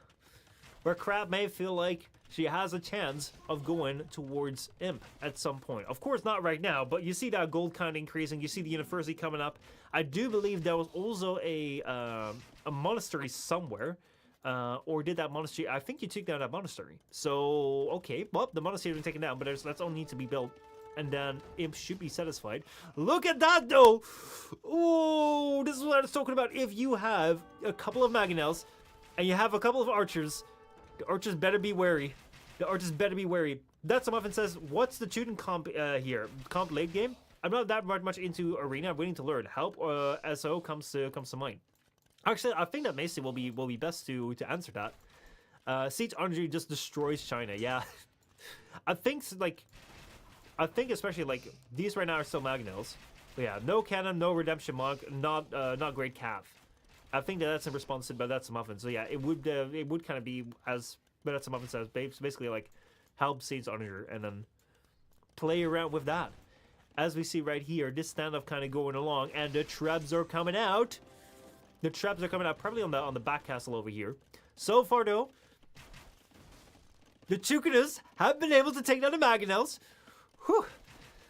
Crab may feel like she has a chance of going towards Imp at some point. Of course, not right now, but you see that gold count increasing. You see the university coming up. I do believe there was also a monastery somewhere. Or did that monastery... I think you took down that monastery. So, okay. Well, the monastery has been taken down, but that's all need to be built. And then Imp should be satisfied. Look at that, though! Oh, this is what I was talking about. If you have a couple of Mangonels and you have a couple of archers, the archers better be wary. The archers better be wary. That's some often says, what's the shooting comp here? Comp late game? I'm not that much into arena. I'm waiting to learn. Help SO comes to mind. Actually, I think that Macy will be best to answer that. Siege Energy just destroys China. Yeah, I think especially like these right now are still Mangonels. But yeah, no cannon, no redemption monk, not great calf. I think that's in response to that's some muffin. So yeah, it would kind of be as that's some muffin says, basically like help Siege Energy and then play around with that. As we see right here, this standoff kind of going along, and the traps are coming out. The traps are coming out probably on the back castle over here. So far though, the Chukanas have been able to take down the Mangonels. Whew.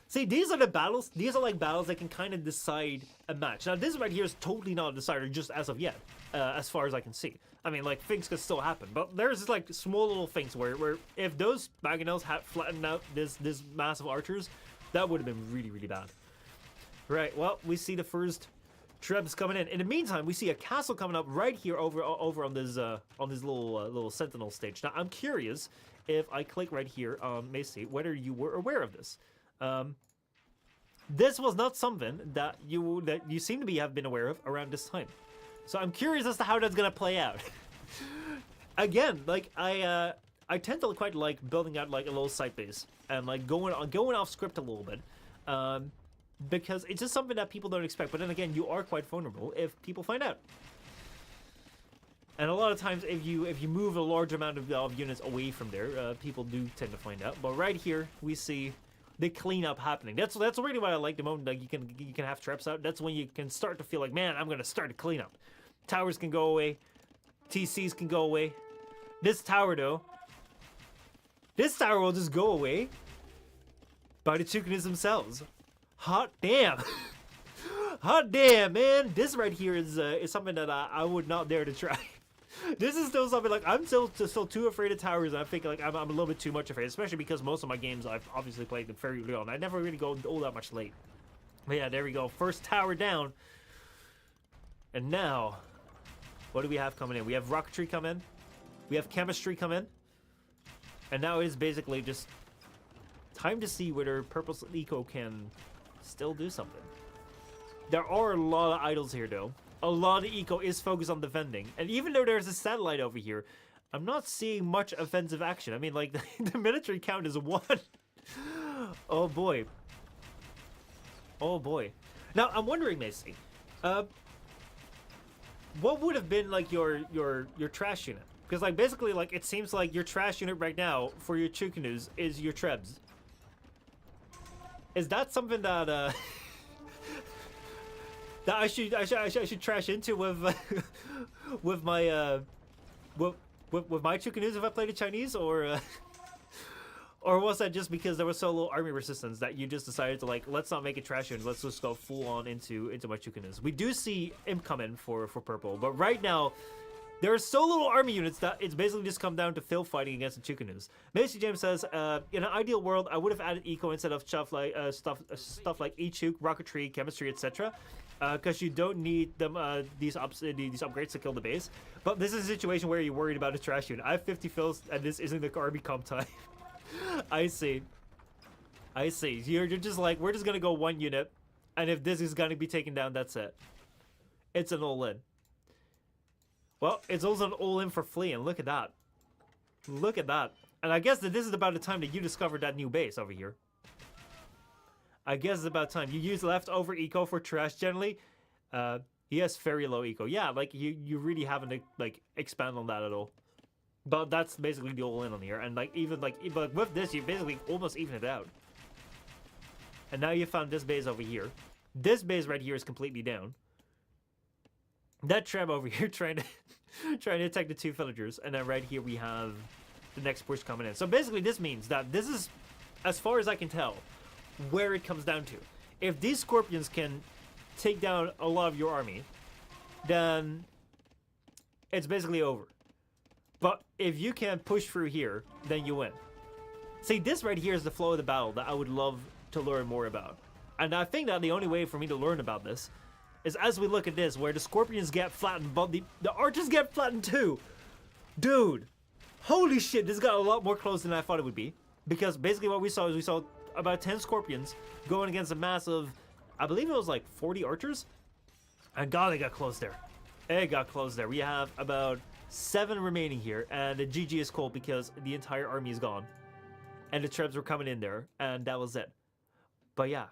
See, these are the battles. These are like battles that can kind of decide a match. Now, this right here is totally not a decider just as of yet, as far as I can see. I mean, like, things could still happen. But there's like small little things where if those Mangonels had flattened out this massive archers, that would have been really, really bad. Right, well, we see the first Trebs coming in. In the meantime, we see a castle coming up right here over on this little sentinel stage. Now, I'm curious if I click right here on Macy, whether you were aware of this. This was not something that you seem to have been aware of around this time. So I'm curious as to how that's gonna play out. Again, like I tend to quite like building out like a little site base and like going off script a little bit. Because it's just something that people don't expect. But then again, you are quite vulnerable if people find out. And a lot of times, if you move a large amount of units away from there, people do tend to find out. But right here, we see the cleanup happening. That's really what I like. The moment like you can have traps out, that's when you can start to feel like, man, I'm gonna start a cleanup. Towers can go away, TCs can go away. This tower though, this tower will just go away by the Chukanas themselves. Hot damn. Hot damn, man. This right here is something that I would not dare to try. This is still something like I'm still too afraid of towers, and I think like I'm a little bit too much afraid, especially because most of my games I've obviously played them very early on. I never really go all that much late. But yeah, there we go. First tower down. And now, what do we have coming in? We have rocketry come in. We have chemistry come in. And now it is basically just time to see whether Purple's Eco can still do something. There are a lot of idols here though. a lot of eco is focused on defending. And even though there's a satellite over here, I'm not seeing much offensive action. I mean, like, the military count is 1. Oh, boy. Oh, boy. Now, I'm wondering, Macy, what would have been, like, your trash unit? Because, like, basically, like, it seems like your trash unit right now for your Chukanus is your Trebs. Is that something that, that I should trash into with, with my, with my Chukanus if I played the Chinese, or was that just because there was so little army resistance that you just decided to, like, let's not make it trash and let's just go full on into my Chukanus? We do see imp come in for purple, but right now there are so little army units that it's basically just come down to Phil fighting against the Chukanus. Macy James says, in an ideal world, I would have added eco instead of stuff like like E-Chuk, rocketry, chemistry, etc. Because you don't need them these upgrades to kill the base. But this is a situation where you're worried about a trash unit. I have 50 fills, and this isn't the army comp time. I see. I see. You're just like, we're just gonna go 1 unit, and if this is gonna be taken down, that's it. It's an all-in. Well, it's also an all-in for fleeing. Look at that. Look at that. And I guess that this is about the time that you discovered that new base over here. I guess it's about time. You use leftover eco for trash generally. He has very low eco. Yeah, like you really haven't like expand on that at all. But that's basically the all-in on here. And like even with this, you basically almost even it out. And now you found this base over here. This base right here is completely down. That Treb over here trying to attack the 2 villagers, and then right here we have the next push coming in. So basically this means that this is, as far as I can tell, where it comes down to. If these scorpions can take down a lot of your army, then it's basically over. But if you can push through here, then you win. See, this right here is the flow of the battle that I would love to learn more about. And I think that the only way for me to learn about this is as we look at this, where the scorpions get flattened, but the archers get flattened too. Dude, holy shit, this got a lot more close than I thought it would be. Because basically what we saw is we saw about 10 scorpions going against a mass of, I believe it was like 40 archers. And God, they got close there. It got close there. We have about 7 remaining here, and the GG is cold because the entire army is gone. And the Trebs were coming in there, and that was it. But yeah,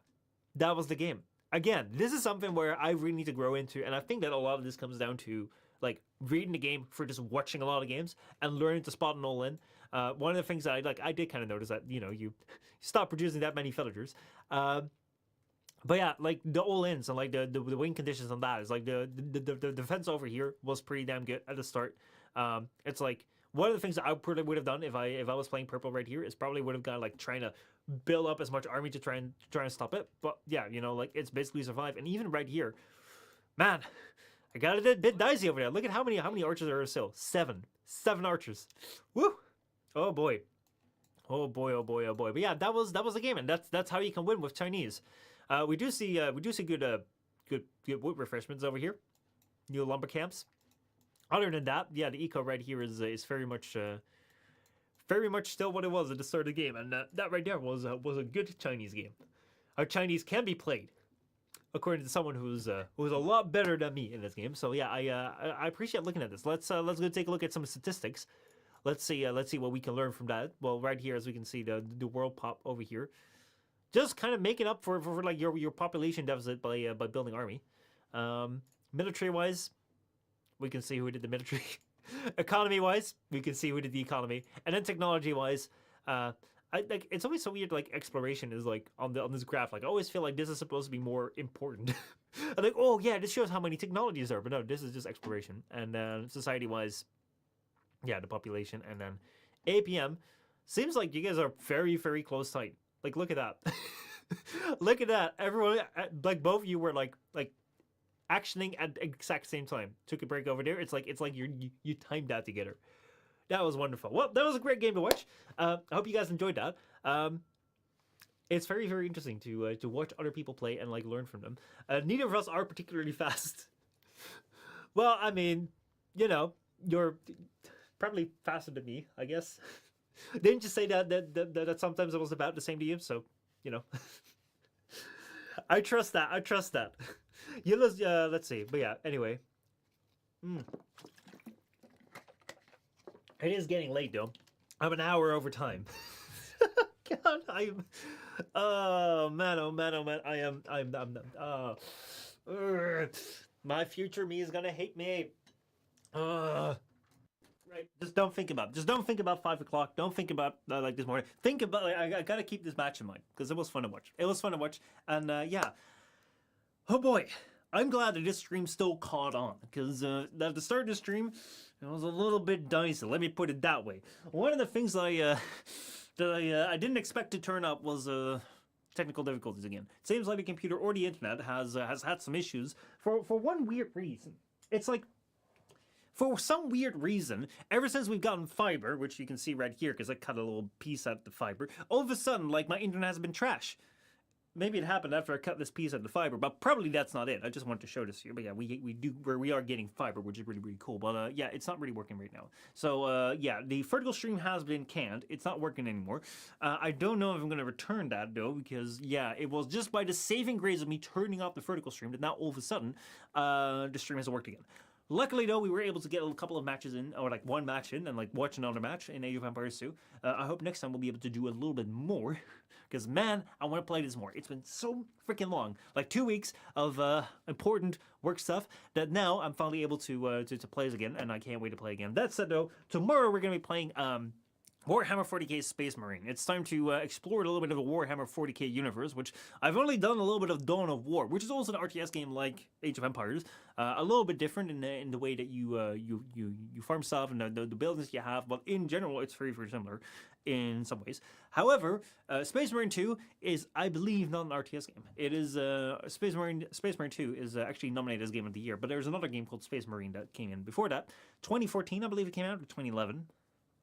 that was the game. Again, this is something where I really need to grow into, and I think that a lot of this comes down to like reading the game for just watching a lot of games and learning to spot an all-in. One of the things that I did kind of notice that, you know, you stop producing that many villagers. But yeah, like the all-ins and like the win conditions on that is like the defense over here was pretty damn good at the start. It's like one of the things that I probably would have done if I was playing purple right here is probably would have gone like trying to build up as much army to try and stop it. But yeah, you know, like it's basically survive. And even right here, man, I got it a bit dicey over there. Look at how many archers there are still. 7 archers. Woo! Oh boy. Oh boy, oh boy, oh boy. But yeah, that was the game, and that's how you can win with Chinese. We do see good wood refreshments over here. New lumber camps. Other than that, yeah, the eco right here is very much still what it was at the start of the game, and that right there was a good Chinese game. How Chinese can be played, according to someone who's a lot better than me in this game. So yeah, I appreciate looking at this. Let's go take a look at some statistics. Let's see what we can learn from that. Well, right here, as we can see, the world pop over here, just kind of making up for like your population deficit by building army. Military wise, we can see who did the military. Economy wise, we can see who did the economy, and then technology wise, I like it's always so weird. Like exploration is like on this graph. Like I always feel like this is supposed to be more important. I'm like, oh yeah, this shows how many technologies there, but no, this is just exploration. And then society wise, yeah, the population, and then APM seems like you guys are very very close tight. Like look at that, look at that. Everyone, like both of you were like actioning at the exact same time. Took a break over there. It's like you timed that together. That was wonderful. Well, that was a great game to watch. I hope you guys enjoyed that. It's very very interesting to watch other people play and like learn from them. Neither of us are particularly fast. Well, I mean, you know, you're probably faster than me, I guess. Didn't you say that sometimes it was about the same to you? So, you know, I trust that. Yeah, let's see. But yeah, anyway. It is getting late though. I'm an hour over time. God, I'm. Oh man! Oh man! Oh man! My future me is gonna hate me. Right. Just don't think about. Just don't think about 5 o'clock. Don't think about like this morning. Think about. Like, I gotta keep this match in mind because it was fun to watch. It was fun to watch, and yeah. Oh boy, I'm glad that this stream still caught on because at the start of the stream, it was a little bit dicey. Let me put it that way. One of the things I didn't expect to turn up was technical difficulties again. It seems like the computer or the internet has had some issues for one weird reason. It's like for some weird reason, ever since we've gotten fiber, which you can see right here because I cut a little piece out of the fiber, all of a sudden, like, my internet has been trash. Maybe it happened after I cut this piece out of the fiber, but probably that's not it. I just wanted to show this here. But yeah, we are getting fiber, which is really, really cool. But yeah, it's not really working right now. So yeah, the vertical stream has been canned. It's not working anymore. I don't know if I'm going to return that though, because yeah, it was just by the saving grace of me turning off the vertical stream that now all of a sudden the stream has worked again. Luckily, though, we were able to get a couple of matches in, or like one match in, and like watch another match in Age of Empires 2. I hope next time we'll be able to do a little bit more, because man, I want to play this more. It's been so freaking long, like 2 weeks of important work stuff that now I'm finally able to play this again, and I can't wait to play again. That said, though, tomorrow we're gonna be playing Warhammer 40k Space Marine. It's time to explore a little bit of a Warhammer 40k universe, which I've only done a little bit of Dawn of War, which is also an RTS game like Age of Empires, a little bit different in the way that you farm stuff and the buildings you have, but in general it's very, very similar in some ways. However, Space Marine 2 is, I believe, not an RTS game. It is Space Marine 2 is actually nominated as Game of the Year, but there's another game called Space Marine that came in before that. 2014, I believe it came out, or 2011.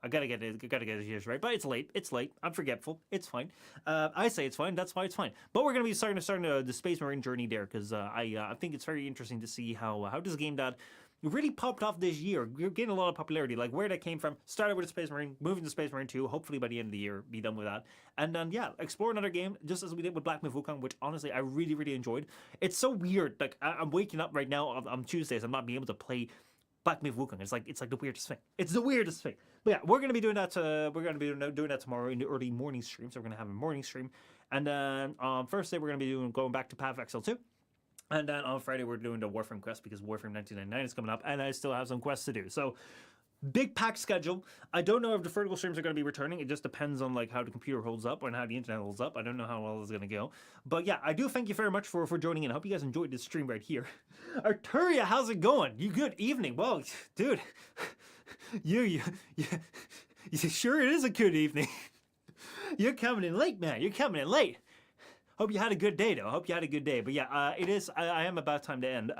I gotta get the years right, but it's late. It's late. I'm forgetful. It's fine. I say it's fine. That's why it's fine. But we're gonna be starting the Space Marine journey there because I think it's very interesting to see how this game that really popped off this year. You're getting a lot of popularity, like where that came from. Started with a Space Marine, moving to Space Marine 2. Hopefully by the end of the year, be done with that. And then yeah, explore another game just as we did with Black Myth Wukong, which honestly I really, really enjoyed. It's so weird. Like I'm waking up right now on Tuesdays. I'm not being able to play Black Myth Wukong. It's like the weirdest thing. It's the weirdest thing. But yeah, we're gonna be doing that. We're gonna be doing that tomorrow in the early morning stream. So we're gonna have a morning stream, and then on Thursday we're gonna be going back to Path of Exile 2. And then on Friday we're doing the Warframe quest because Warframe 1999 is coming up, and I still have some quests to do. So big packed schedule. I don't know if the vertical streams are going to be returning. It just depends on like how the computer holds up and how the internet holds up. I don't know how well it's going to go. But yeah, I do thank you very much for joining in. I hope you guys enjoyed this stream right here. Arturia, how's it going? You good evening? Well, dude, you sure it is a good evening. You're coming in late, man. You're coming in late. Hope you had a good day, though. Hope you had a good day. But yeah, it is. I am about time to end.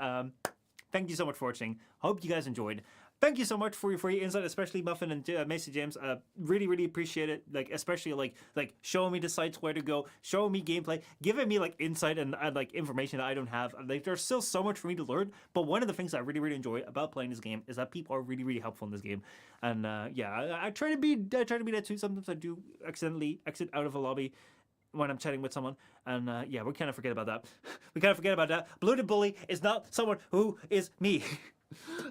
Thank you so much for watching. Hope you guys enjoyed. Thank you so much for your insight, especially Muffin and Macy James. Really, really appreciate it. Like, especially like showing me the sites where to go, showing me gameplay, giving me like insight and like information that I don't have. Like, there's still so much for me to learn. But one of the things I really, really enjoy about playing this game is that people are really, really helpful in this game. And yeah, I try to be that too. Sometimes I do accidentally exit out of a lobby when I'm chatting with someone, and yeah, we kind of forget about that. We kind of forget about that. Bloated Bully is not someone who is me.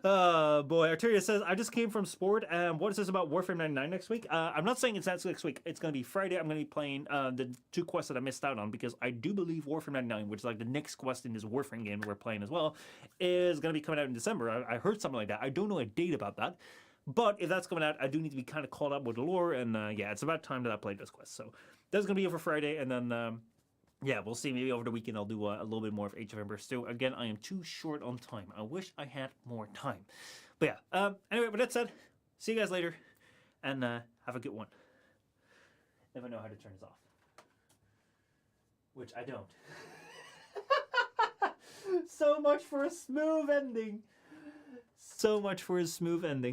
Boy, Arturia says, I just came from sport, and what is this about Warframe 99 next week? I'm not saying it's next week. It's going to be Friday. I'm going to be playing the 2 quests that I missed out on, because I do believe Warframe 99, which is like the next quest in this Warframe game we're playing as well, is going to be coming out in December. I heard something like that. I don't know a date about that. But if that's coming out, I do need to be kind of caught up with the lore, and yeah, it's about time that I played this quest. So that's going to be over Friday, and then yeah, we'll see. Maybe over the weekend I'll do a little bit more of Age of Empires 2. Again, I am too short on time. I wish I had more time. But yeah, anyway, with that said, see you guys later, and have a good one. If I know how to turn this off. Which I don't. So much for a smooth ending. So much for a smooth ending.